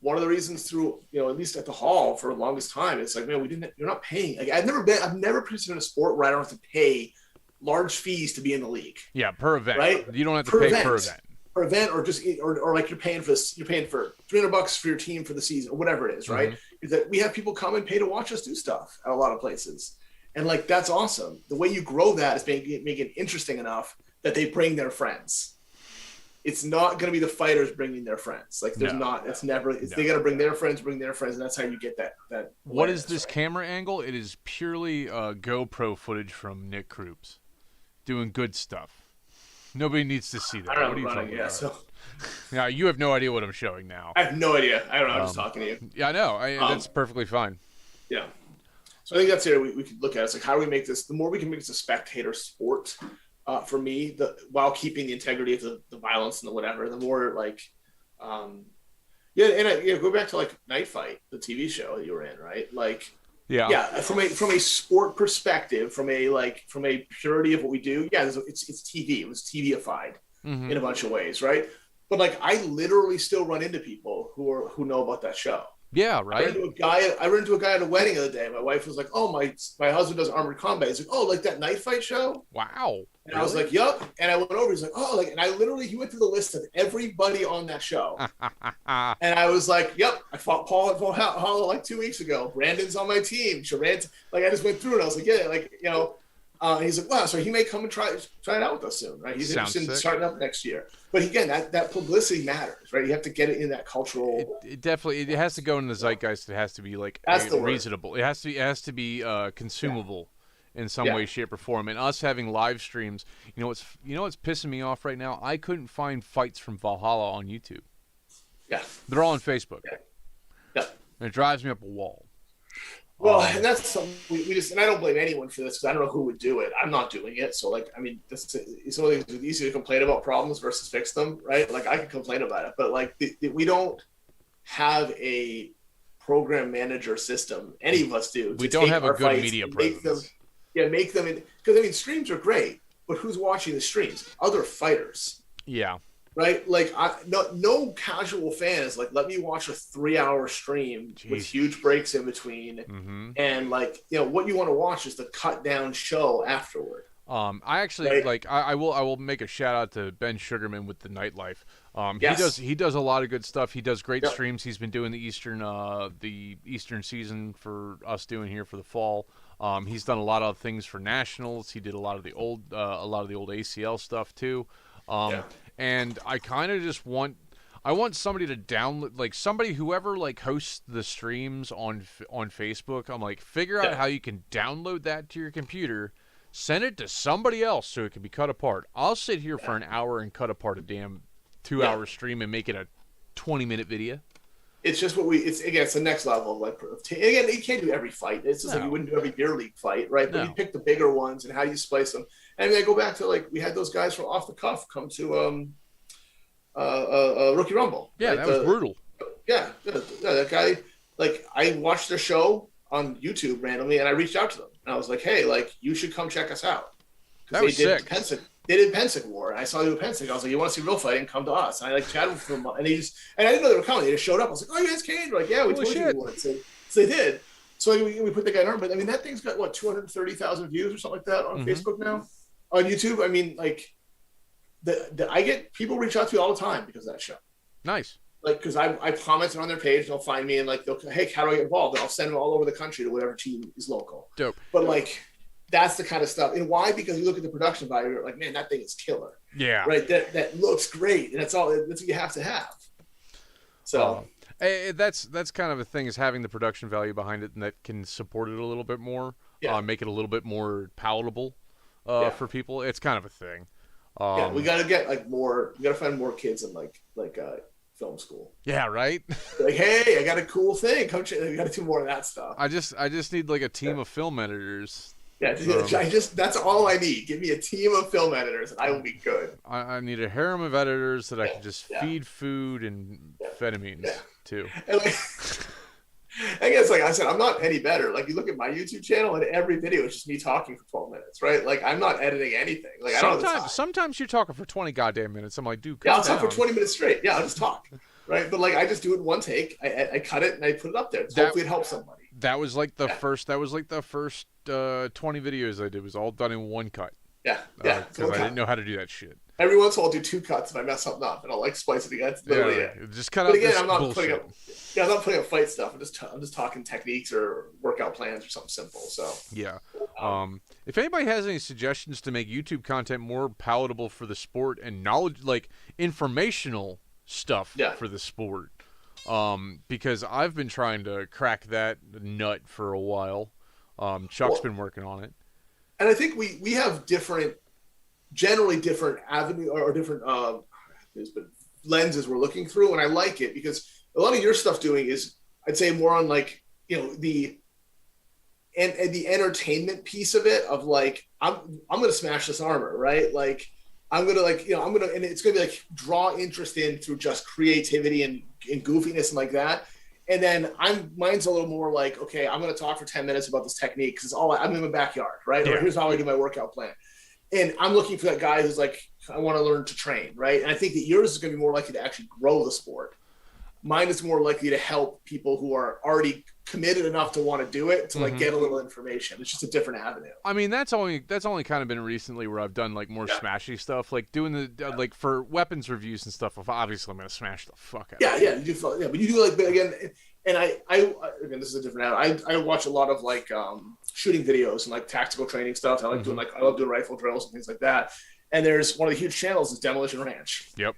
one of the reasons through, at least at the hall for the longest time, it's like, man, you're not paying. Like I've never participated in a sport where I don't have to pay large fees to be in the league. Yeah, per event. Right? You don't have to pay per event. Per event, or just or like you're paying for $300 for your team for the season or whatever it is, right? Is that we have people come and pay to watch us do stuff at a lot of places. And like that's awesome. The way you grow that is make it interesting enough that they bring their friends. It's not going to be the fighters bringing their friends. Like there's not. It's never. They got to bring their friends, and that's how you get that. What is this camera angle? It is purely GoPro footage from Nick Krups doing good stuff. Nobody needs to see that. I don't know. What are you talking about? So. Yeah, you have no idea what I'm showing now. I have no idea. I don't know. I'm just talking to you. Yeah, I know. That's perfectly fine. Yeah. So I think that's it. We could look at it. It's like, how do we make this? The more we can make this a spectator sport, for me, while keeping the integrity of the violence and the whatever, the more like, go back to like Night Fight, the TV show that you were in, right? Like, from a sport perspective, from a purity of what we do, it's TV. It was TV-ified in a bunch of ways, right? But like, I literally still run into people who know about that show. Yeah, right. I ran into a guy at a wedding the other day. My wife was like, "Oh, my husband does armored combat." He's like, "Oh, like that Night Fight show?" Wow. And really? I was like, "Yup." And I went over. He's like, "Oh, like," and he went through the list of everybody on that show. And I was like, "Yup." I fought Paul at Valhalla like 2 weeks ago. Brandon's on my team. Sharan, like I just went through it. I was like, "Yeah," like he's like, "Wow." So he may come and try it out with us soon, right? He's interested in starting up next year. But again, that publicity matters, right? You have to get it in that cultural. It definitely has to go in the zeitgeist. It has to be like reasonable. It has to be consumable in some way, shape, or form. And us having live streams, what's pissing me off right now? I couldn't find fights from Valhalla on YouTube. Yeah, they're all on Facebook. Yeah. And it drives me up a wall. Well, and that's something we just, and I don't blame anyone for this because I don't know who would do it. I'm not doing it. So, like, I mean, it's only easy to complain about problems versus fix them, right? Like, I can complain about it, but like, we don't have a program manager system. Any of us do. We don't have a good media presence. Make them because I mean, streams are great, but who's watching the streams? Other fighters. Yeah. Right, like no casual fan is like, let me watch a 3-hour stream with huge breaks in between, and like what you want to watch is the cut down show afterward. I actually I will make a shout out to Ben Sugarman with the Nightlife. He does a lot of good stuff. He does great streams. He's been doing the Eastern season for us doing here for the fall. He's done a lot of things for nationals. He did a lot of the old ACL stuff too. And I kind of just want somebody to download, like somebody whoever like hosts the streams on Facebook. I'm like, figure out how you can download that to your computer, send it to somebody else so it can be cut apart. I'll sit here for an hour and cut apart a damn 2-hour stream and make it a 20-minute video. it's just what we. It's again, it's the next level of like. Again, you can't do every fight. It's just like you wouldn't do every beer league fight, right? But you pick the bigger ones and how you splice them. And then I go back to like we had those guys from Off the Cuff come to Rookie Rumble. Yeah, right? that was brutal. Yeah, that guy. Like I watched their show on YouTube randomly, and I reached out to them, and I was like, "Hey, like you should come check us out." That was sick. They did Pensick War, and I saw they do Pensick. I was like, "You want to see real fighting? Come to us." And I like chatted with them, and I didn't know they were coming. They just showed up. I was like, "Oh, you guys came?" They're like, "Yeah, we told you we would." So they did. So we put the guy on, but I mean that thing's got what 230,000 views or something like that on Facebook now, on YouTube. I mean, like I get people reach out to me all the time because of that show. Nice. Like, because I commented on their page, they'll find me and like they'll, hey, how do I get involved? And I'll send them all over the country to whatever team is local. Dope. But like, that's the kind of stuff. And why? Because you look at the production value, you're like, man, that thing is killer. Yeah. Right. That looks great, and that's what you have to have. So that's kind of a thing, is having the production value behind it, and that can support it a little bit more. Yeah. Make it a little bit more palatable for people. It's kind of a thing. Yeah, we got to get like more. We got to find more kids in like film school. Yeah, right. Like, hey, I got a cool thing. Come, we got to do more of that stuff. I just need like a team of film editors. Yeah, that's all I need. Give me a team of film editors, and I will be good. I need a harem of editors that I can just feed food and amphetamines to. And like, I guess, like I said, I'm not any better. Like, you look at my YouTube channel, and every video is just me talking for 12 minutes, right? Like, I'm not editing anything. Like, sometimes you're talking for 20 goddamn minutes. I'm like, dude, I'll talk for 20 minutes straight. Yeah, I'll just talk, right? But like, I just do it in one take. I cut it and I put it up there. Hopefully, it helps somebody. That was like the first. That was like the first 20 videos I did was all done in one cut. Yeah. Because I didn't know how to do that shit. Every once in a while, I'll do two cuts and I mess something up, and I'll like splice it again. That's literally it. Just cut out. But again, I'm not putting up. Yeah, I'm not putting up fight stuff. I'm just talking techniques or workout plans or something simple. So yeah. If anybody has any suggestions to make YouTube content more palatable for the sport and knowledge, like informational stuff for the sport, because I've been trying to crack that nut for a while. Chuck's been working on it. And I think we have generally different avenue or different lenses we're looking through, and I like it because a lot of your stuff doing is, I'd say, more on like, you know, the entertainment piece of it, of like, I'm gonna smash this armor, right? Like I'm gonna, like, you know, and it's gonna be like draw interest in through just creativity and goofiness and like that. And then mine's a little more like, okay, I'm going to talk for 10 minutes about this technique because I'm in my backyard, right? Or here's how I do my workout plan. And I'm looking for that guy who's like, I want to learn to train, right? And I think that yours is going to be more likely to actually grow the sport. Mine is more likely to help people who are already committed enough to want to do it, to like get a little information. It's just a different avenue. I mean, that's only kind of been recently where I've done like more smashy stuff, like doing the like for weapons reviews and stuff. Obviously, I'm gonna smash the fuck out. Yeah, you do. Yeah, but you do like, but again, and I again, this is a different avenue. I watch a lot of like shooting videos and like tactical training stuff. I like I love doing rifle drills and things like that. And there's one of the huge channels is Demolition Ranch. Yep.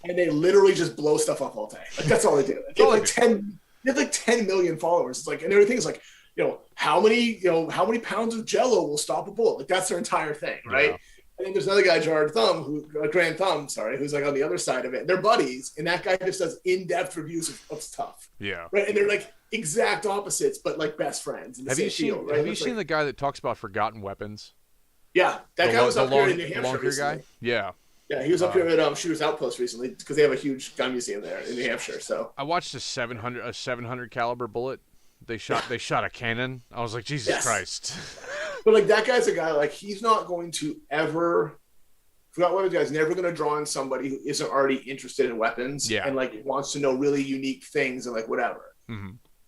And they literally just blow stuff up all day. Like that's all they do. They have like 10 million followers. It's like, and everything is like, you know, how many pounds of Jello will stop a bullet? Like that's their entire thing, right? Yeah. And then there's another guy, Grand Thumb, who's like on the other side of it. They're buddies, and that guy just does in-depth reviews of stuff. Yeah. Right, and they're like exact opposites, but like best friends. In the same field, right? Have you seen the guy that talks about forgotten weapons? Yeah, that guy was up here in New Hampshire recently. Guy? Yeah. Yeah, he was up here at Shooters Outpost recently because they have a huge gun museum there in New Hampshire. So I watched a 700 caliber bullet. They shot a cannon. I was like, Jesus Christ. But like that guy's a guy, like he's not going to ever. Forgot what the guy's never going to draw on somebody who isn't already interested in weapons and like wants to know really unique things and like whatever.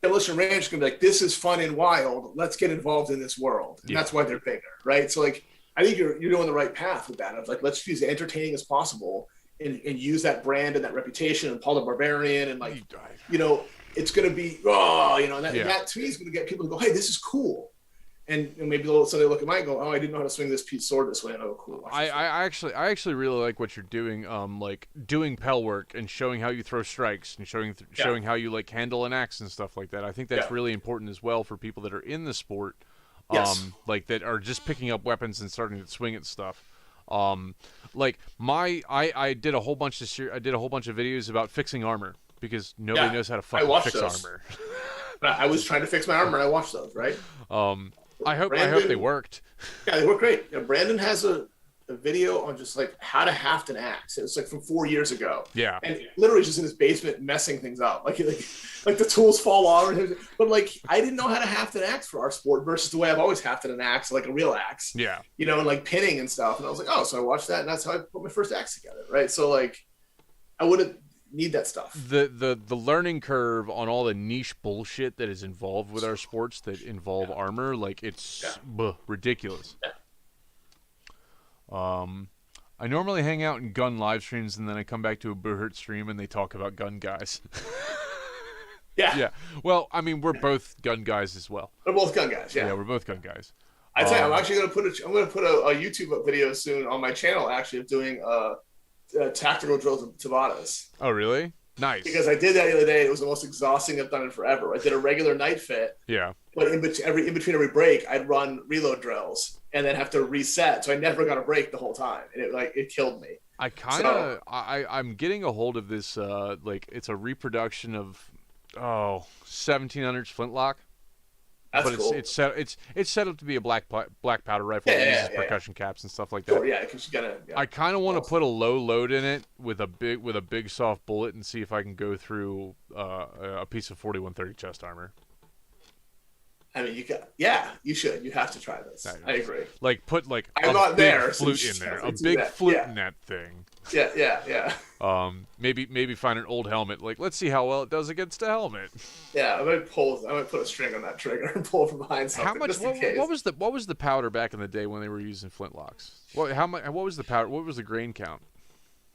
Demolition Ranch is going to be like, this is fun and wild. Let's get involved in this world, and that's why they're bigger, right? So like. I think you're doing the right path with that. Of like, let's use as entertaining as possible and use that brand and that reputation and Paul the Barbarian and like, you know, it's going to be, and that to me is going to get people to go, hey, this is cool. And maybe so they look at mine and go, oh, I didn't know how to swing this sword this way. And oh, cool. I actually really like what you're doing. Like doing Pell work and showing how you throw strikes and showing how you like handle an axe and stuff like that. I think that's really important as well for people that are in the sport. Like that are just picking up weapons and starting to swing at stuff. Like I did a whole bunch of videos about fixing armor. because nobody knows how to I fucking watched fix those. armor. I was trying to fix my armor, and I watched those. Right. I hope they worked. Yeah, they work great. You know, Brandon has a video on just like how to haft an axe. It's like from 4 years ago. Yeah. And literally just in his basement messing things up. Like the tools fall off. But like I didn't know how to haft an axe for our sport versus the way I've always hafted an axe, like a real axe. Yeah. You know, and like pinning and stuff. And I was like, oh, so I watched that, and that's how I put my first axe together. Right. So like I wouldn't need that stuff. The learning curve on all the niche bullshit that is involved with our sports that involve armor, like it's ridiculous. Yeah. I normally hang out in gun live streams, and then I come back to a Boohurt stream and they talk about gun guys. Yeah. Well, I mean, we're both gun guys as well. We're both gun guys. Yeah. Yeah, we're both gun guys. I tell you, I'm actually going to put a YouTube video soon on my channel, actually, of doing tactical drills with Tabatas. Oh, really? Nice. Because I did that the other day. It was the most exhausting I've done in forever. I did a regular night fit. Yeah. But in between every break, I'd run reload drills and then have to reset. So I never got a break the whole time, and it killed me. I'm getting a hold of this. It's a reproduction of 1700s flintlock. That's but cool. It's set up to be a black powder rifle. It uses percussion caps and stuff like that. Sure, yeah, because you gotta. Yeah. I kind of want to put a low load in it with a big soft bullet and see if I can go through a piece of 4130 chest armor. I mean, you should. You have to try this. I agree. Like put I'm not big there, flute so in there, a do big that. flute in that thing. Yeah. Maybe find an old helmet. Like, let's see how well it does against a helmet. Yeah, I might put a string on that trigger and pull from behind something. How much? What was the powder back in the day when they were using flintlocks? What was the powder? What was the grain count?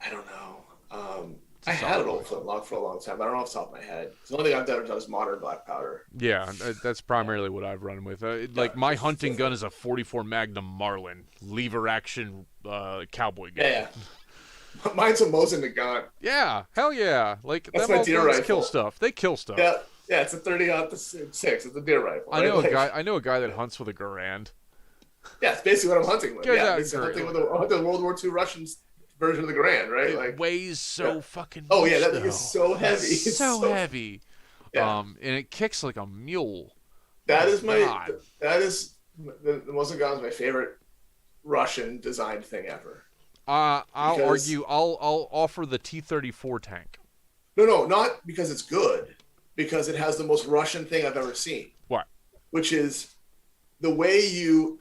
I don't know. I had an old flintlock for a long time. I don't know off the top of my head. The only thing I've ever done is modern black powder. Yeah, that's primarily what I've run with. Like my hunting gun is a 44 Magnum Marlin lever action cowboy gun. Yeah. Mine's a Mosin Nagant. Yeah, hell yeah! Like that's them my deer rifle. Kill stuff. They kill stuff. Yeah, it's a 30-06. It's a deer rifle. Right? I know a guy that hunts with a Garand. Yeah, it's basically what I'm hunting with. Yeah, it's hunting with a World War II Russian version of the Garand, right? It weighs so fucking. Oh yeah, that thing is so heavy. It's so heavy. Yeah. And it kicks like a mule. That is the Mosin Nagant is my favorite Russian designed thing ever. I'll offer the T-34 tank. No, not because it's good. Because it has the most Russian thing I've ever seen. What? Which is the way you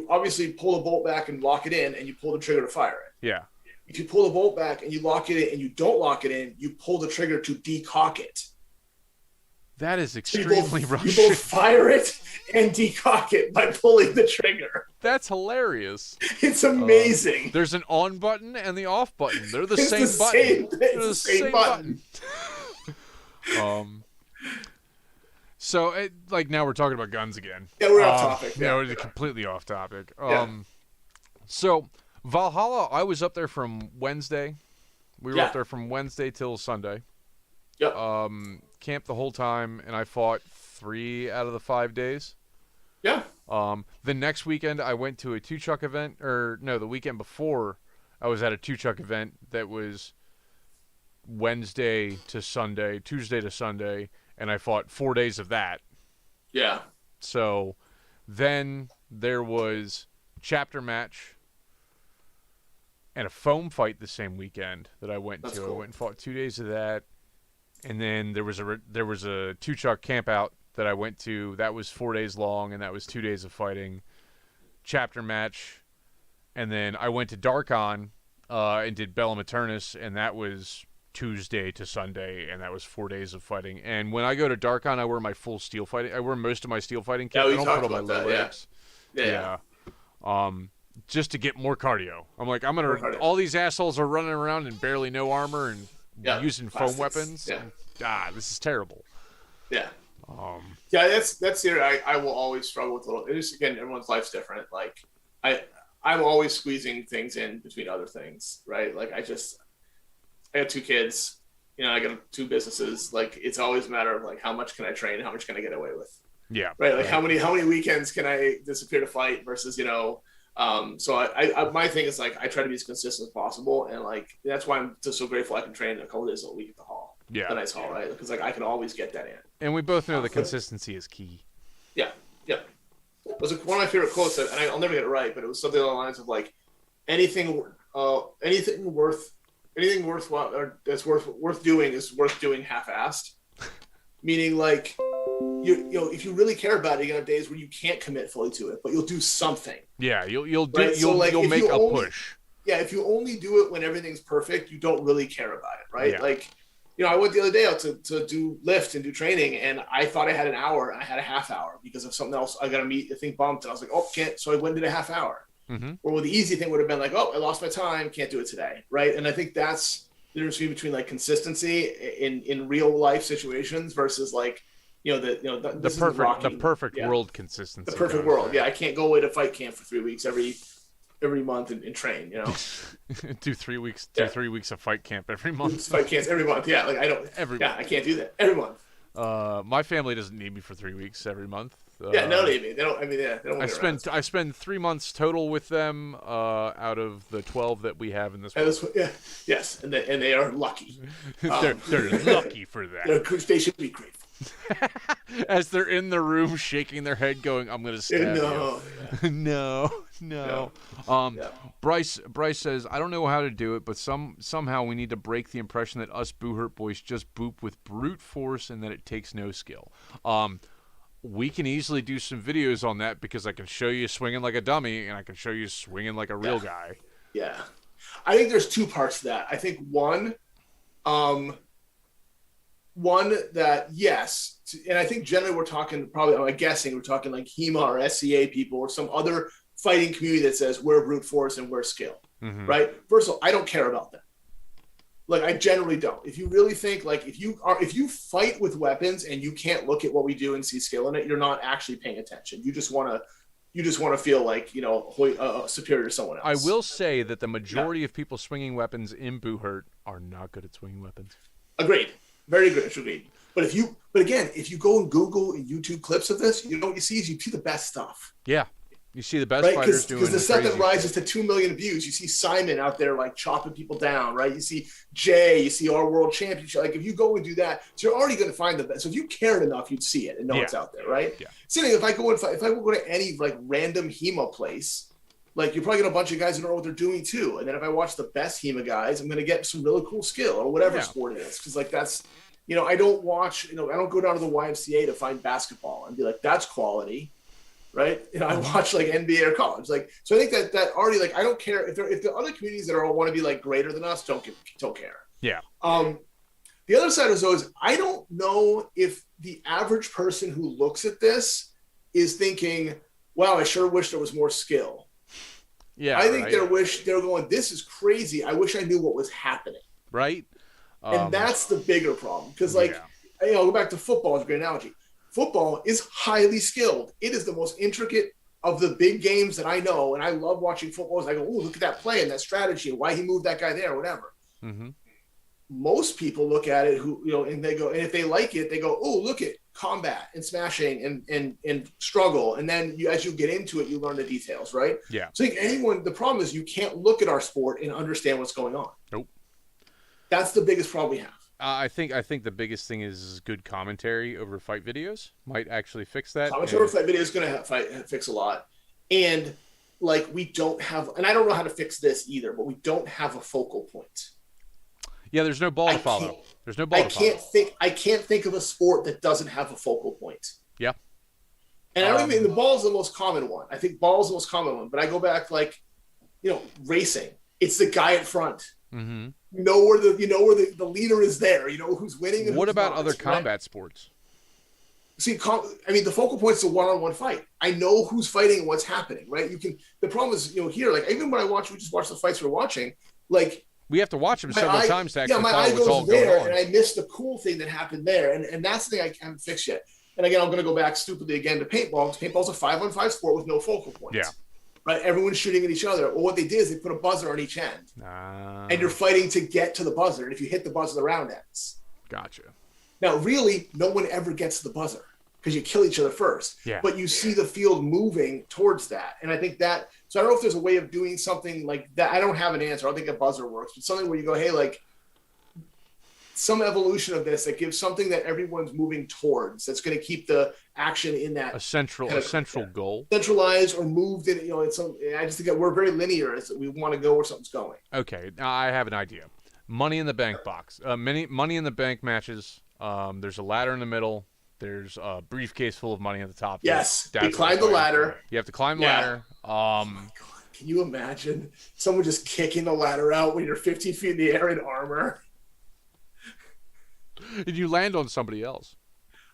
obviously pull the bolt back and lock it in, and you pull the trigger to fire it. Yeah. If you pull the bolt back and you lock it in and you don't lock it in, you pull the trigger to decock it. That is extremely Russian. You both fire it and decock it by pulling the trigger. That's hilarious. It's amazing. There's an on button and the off button. They're the same button. They're the same button. So, now we're talking about guns again. Yeah, we're off topic. Yeah, we're completely off topic. So, Valhalla, I was up there from Wednesday. We were up there from Wednesday till Sunday. Yep. Camped the whole time, and I fought 3 out of the 5 days. Yeah. The next weekend, I went to a two-chuck event. The weekend before, I was at a two-chuck event that was Wednesday to Sunday, Tuesday to Sunday, and I fought 4 days of that. Yeah. So then there was chapter match and a foam fight the same weekend that I went to. Cool. I went and fought 2 days of that. And then there was a two-chuck camp out that I went to. That was 4 days long, and that was 2 days of fighting. Chapter match. And then I went to Darkon and did Bellum Eternus, and that was Tuesday to Sunday, and that was 4 days of fighting. And when I go to Darkon, I wear my full steel fighting. I wear most of my steel fighting kit. I don't put on my low legs. Yeah. Just to get more cardio. I'm like, all these assholes are running around in barely no armor and using foam weapons. Yeah. This is terrible. Yeah. That's the area I will always struggle with a little. It's, again, everyone's life's different. Like I'm always squeezing things in between other things, right? Like I got 2 kids, I got 2 businesses. Like it's always a matter of like how much can I train, how much can I get away with? Yeah. Right. Like how many weekends can I disappear to fight versus, so I my thing is like I try to be as consistent as possible, and like that's why I'm just so grateful I can train a couple days a week at the hall. Yeah. ice hall, right? Because like I can always get that in. And we both know the consistency is key. Yeah, yeah. It was one of my favorite quotes, and I'll never get it right, but it was something along the lines of like anything, anything worthwhile or that's worth doing is worth doing half-assed. Meaning, like you know, if you really care about it, you're gonna have days where you can't commit fully to it, but you'll do something. Yeah, you'll do right? you'll make a push. Yeah, if you only do it when everything's perfect, you don't really care about it, right? Yeah. Like, you know, I went the other day out to do lift and do training, and I thought I had an hour, and I had a half hour because of something else. I got to meet, the thing bumped, and I was like, oh, can't. So I went and did a half hour. Mm-hmm. Or the easy thing would have been like, oh, I lost my time, can't do it today, right? And I think that's the difference between like consistency in real life situations versus like, you know, the perfect world consistency. The perfect world, yeah. I can't go away to fight camp for 3 weeks every month and train, you know. do 3 weeks, 3 weeks of fight camp every month. Fight camps every month, yeah. Like I don't, I can't do that every month. My family doesn't need me for 3 weeks every month. Yeah, no need me. They don't. I mean, yeah, they don't. I spend 3 months total with them out of the 12 that we have in this. Yeah, yes, and they are lucky. They're lucky for that. They should be grateful. As they're in the room shaking their head going, I'm going to stab you. No. Bryce says, I don't know how to do it, but somehow we need to break the impression that us Boo Hurt boys just boop with brute force and that it takes no skill. We can easily do some videos on that because I can show you swinging like a dummy and I can show you swinging like a real guy. Yeah. I think there's two parts to that. I think one that, yes, and I think generally we're talking probably, I'm guessing we're talking like HEMA or SCA people or some other fighting community that says we're brute force and we're skill, right? First of all, I don't care about that. Like I generally don't. If you really think like if you fight with weapons and you can't look at what we do and see skill in it, you're not actually paying attention. You just want to feel like, you know, superior to someone else. I will say that the majority of people swinging weapons in Boo Hurt are not good at swinging weapons. Agreed. Very good. Agreed. But again, if you go and Google and YouTube clips of this, you know what you see is you see the best stuff. Yeah. You see the best fighters doing because the stuff that rises to 2 million views. You see Simon out there like chopping people down, right? You see Jay, you see our world championship. Like if you go and do that, so you're already going to find the best. So if you cared enough, you'd see it and know it's out there, right? Yeah. Same thing. If I go to any like random HEMA place, like you're probably getting a bunch of guys who know what they're doing too. And then if I watch the best HEMA guys, I'm going to get some really cool skill or whatever sport it is. Because like that's, you know, I don't go down to the YMCA to find basketball and be like, that's quality. Right. You know, I watch like NBA or college. Like, so I think that already, like, I don't care if the other communities that want to be like greater than us don't care. Yeah. The other side of those is I don't know if the average person who looks at this is thinking, wow, I sure wish there was more skill. Yeah. I think they're going, this is crazy. I wish I knew what was happening. Right. And that's the bigger problem. Because like, you know, I'll go back to football as a great analogy. Football is highly skilled. It is the most intricate of the big games that I know. And I love watching football. I go, oh, look at that play and that strategy and why he moved that guy there or whatever. Mm-hmm. Most people look at it and they go, and if they like it, they go, oh, look at combat and smashing and struggle. And then as you get into it, you learn the details, right? Yeah. So I think the problem is you can't look at our sport and understand what's going on. Nope. That's the biggest problem we have. I think the biggest thing is good commentary over fight videos might actually fix that. Commentary over fight videos is going to fix a lot. And like we don't have, and I don't know how to fix this either, but we don't have a focal point. Yeah, there's no ball to follow. There's no ball to follow. I can't think of a sport that doesn't have a focal point. Yeah. And I don't even, the ball is the most common one. I think ball is the most common one, but I go back like, you know, racing. It's the guy in front. Mm-hmm. You know where the leader is there. You know who's winning. And what who's about not, other combat sports? See, I mean, the focal point is a one-on-one fight. I know who's fighting and what's happening, right? The problem is, you know, here, like even when we just watch the fights we're watching, like we have to watch them several times to actually my follow eye what's all goes there, going on. and I missed the cool thing that happened there, and that's the thing I haven't fixed yet. And again, I'm going to go back stupidly again to paintball. Paintball's a 5-on-5 sport with no focal point. Yeah. Right, everyone's shooting at each other. Well, what they did is they put a buzzer on each end, and you're fighting to get to the buzzer. And if you hit the buzzer, the round ends. Gotcha. Now, really, no one ever gets to the buzzer because you kill each other first. Yeah. But you see the field moving towards that, and I think that. So I don't know if there's a way of doing something like that. I don't have an answer. I don't think a buzzer works, but something where you go, hey, like, some evolution of this that gives something that everyone's moving towards. That's going to keep the action in that a central goal, centralized or moved in. It's I just think that we're very linear as we want to go where something's going. Okay, now I have an idea. Money in the Bank box. Money in the Bank matches. There's a ladder in the middle. There's a briefcase full of money at the top. Yes, you climb the ladder. You have to climb the ladder. Oh my God. Can you imagine someone just kicking the ladder out when you're 15 feet in the air in armor? And you land on somebody else.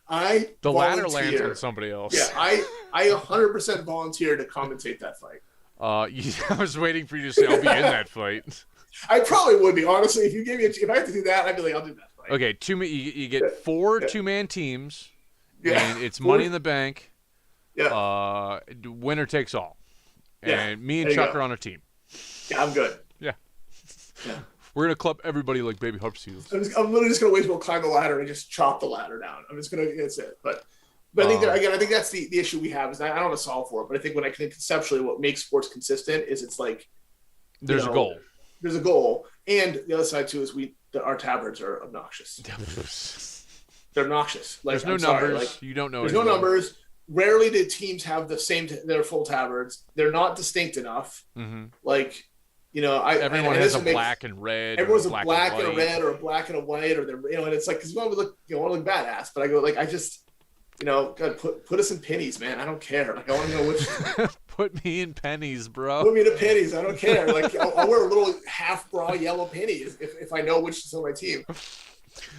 The ladder lands on somebody else. Yeah, I 100% volunteer to commentate that fight. I was waiting for you to say I'll be in that fight. I probably would be, honestly. If you gave me, if I had to do that, I'd be like, I'll do that fight. Okay, you get 4 2-man teams. Yeah. And it's Money in the Bank. Yeah. Winner takes all. Yeah. And me and Chuck are on a team. Yeah, I'm good. Yeah. Yeah. We're gonna club everybody like baby harp seals. I'm literally just gonna wait till we'll climb the ladder and just chop the ladder down. I'm just gonna. That's it. But I think I think that's the issue we have is I don't want to solve for it, but I think when I can conceptually what makes sports consistent is it's like there's a goal. There's a goal, and the other side too is our tabards are obnoxious. They're obnoxious. Like, there's no numbers. Like, you don't know. There's no numbers. Rarely do teams have the same. Their full tabards. They're not distinct enough. Mm-hmm. Like, everyone has a black and red. Everyone's a black and a red or a black and a white, or they're and it's like because you want to look badass. But I go like I just. God, put us in pennies, man. I don't care. Like I want to know which. Put me in pennies, bro. Put me in pennies. I don't care. Like I'll wear a little half bra yellow penny if I know which is on my team.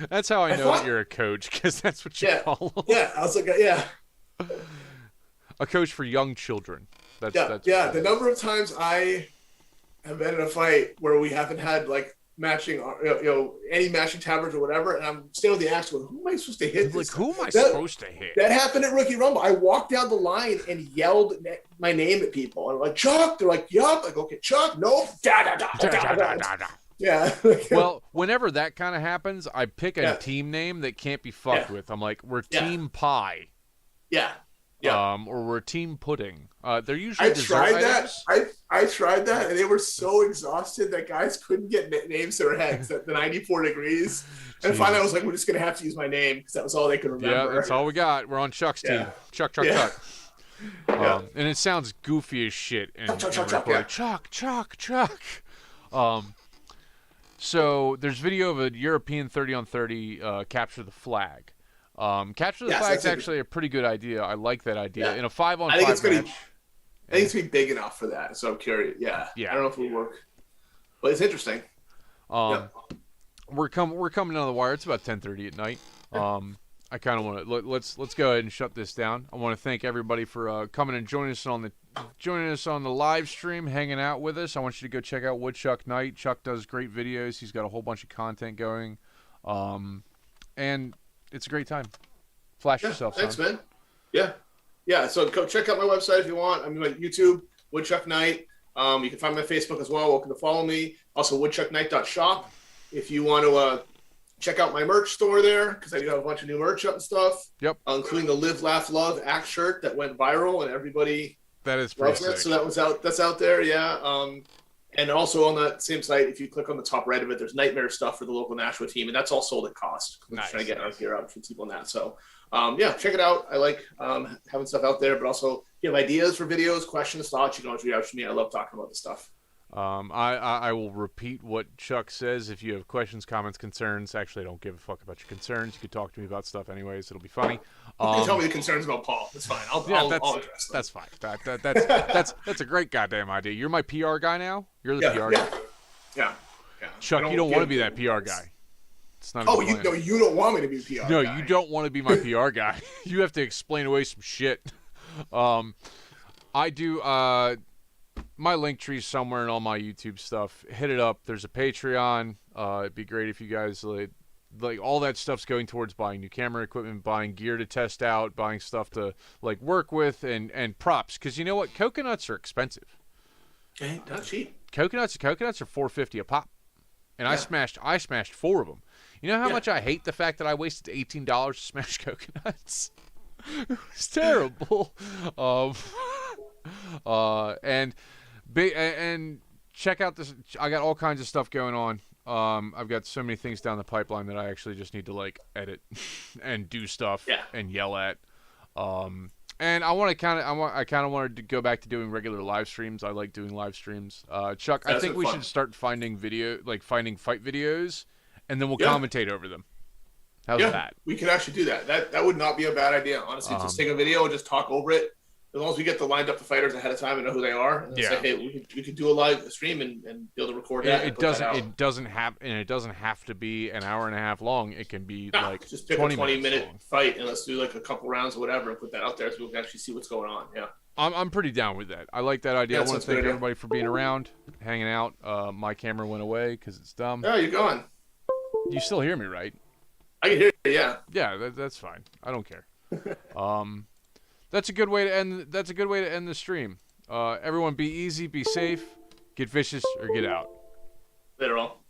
That's how I know that you're a coach because that's what you call them. Yeah, I was like, a coach for young children. That's The number of times I have been in a fight where we haven't had like matching, any matching tabards or whatever, and I'm standing with the axe going, who am I supposed to hit? Like, who am I supposed to hit? That happened at Rookie Rumble. I walked down the line and yelled my name at people. And I'm like, Chuck. They're like, yup. Like, okay, Chuck. Nope. Yeah. Well, whenever that kind of happens, I pick a team name that can't be fucked with. I'm like, we're Team Pie. Yeah. Or we're Team Pudding. They're usually I tried that. I tried that, and they were so exhausted that guys couldn't get names to their heads at the 94 degrees. And finally, I was like, we're just going to have to use my name because that was all they could remember. Yeah, that's all we got. We're on Chuck's team. Chuck. And it sounds goofy as shit. Chuck. So there's video of a European 30-on-30 capture the flag. Capture the flag is actually a pretty good idea. I like that idea. In a 5-on-5 match. I think it's going to be big enough for that. So I'm curious. Yeah. I don't know if it will work. But it's interesting. We're coming down the wire. It's about 10:30 at night. I kind of want to let's go ahead and shut this down. I want to thank everybody for coming and joining us on the live stream, hanging out with us. I want you to go check out Woodchuck Night. Chuck does great videos. He's got a whole bunch of content going, and it's a great time. Flash yourself. Thanks, son. man. Yeah. So go check out my website if you want. I'm on YouTube, Woodchuck Night. You can find my Facebook as well. Welcome to follow me. Also, woodchucknight.shop. If you want to check out my merch store there, because I do have a bunch of new merch up and stuff. Yep. Including the Live, Laugh, Love Act shirt that went viral and everybody loves it. So that's out there. Yeah. And also on that same site, if you click on the top right of it, there's nightmare stuff for the local Nashua team, and that's all sold at cost. I'm trying to get our gear out for people on that. So, check it out. I like having stuff out there, but also if you have ideas for videos, questions, thoughts, you can always reach out to me. I love talking about this stuff. I will repeat what Chuck says. If you have questions, comments, concerns, actually I don't give a fuck about your concerns. You can talk to me about stuff anyways. It'll be funny. You can tell me the concerns about Paul. That's fine. I'll address them. That's fine. That's a great goddamn idea. You're my PR guy now? You're the PR guy? Yeah. Chuck, you don't want to be that PR guy. It's not you don't want me to be the PR guy. No, you don't want to be my PR guy. You have to explain away some shit. I do... my link tree's somewhere in all my YouTube stuff. Hit it up. There's a Patreon. It'd be great if you guys like all that stuff's going towards buying new camera equipment, buying gear to test out, buying stuff to like work with, and props. Because you know what, coconuts are expensive. Okay, not cheap. Coconuts are $4.50 a pop, and I smashed 4 of them. You know how much I hate the fact that I wasted $18 to smash coconuts. It was terrible. And check out this. I got all kinds of stuff going on. I've got so many things down the pipeline that I actually just need to like edit and do stuff and yell at. And I kind of wanted to go back to doing regular live streams. I like doing live streams. Chuck, I think we should start finding finding fight videos, and then we'll commentate over them. How's that? We could actually do that. That would not be a bad idea, honestly. Just take a video and just talk over it. As long as we get lined up the fighters ahead of time and know who they are, and say, hey, we could do a live stream and be able to record that. It doesn't have to be an hour and a half long. It can be like just pick 20-minute fight and let's do like a couple rounds or whatever and put that out there so we can actually see what's going on. Yeah, I'm pretty down with that. I like that idea. I want to thank everybody for being around, hanging out. My camera went away because it's dumb. Oh, you're gone. You still hear me, right? I can hear you. Yeah. Yeah, that's fine. I don't care. That's a good way to end. That's a good way to end the stream. Everyone, be easy, be safe, get vicious, or get out. Later all.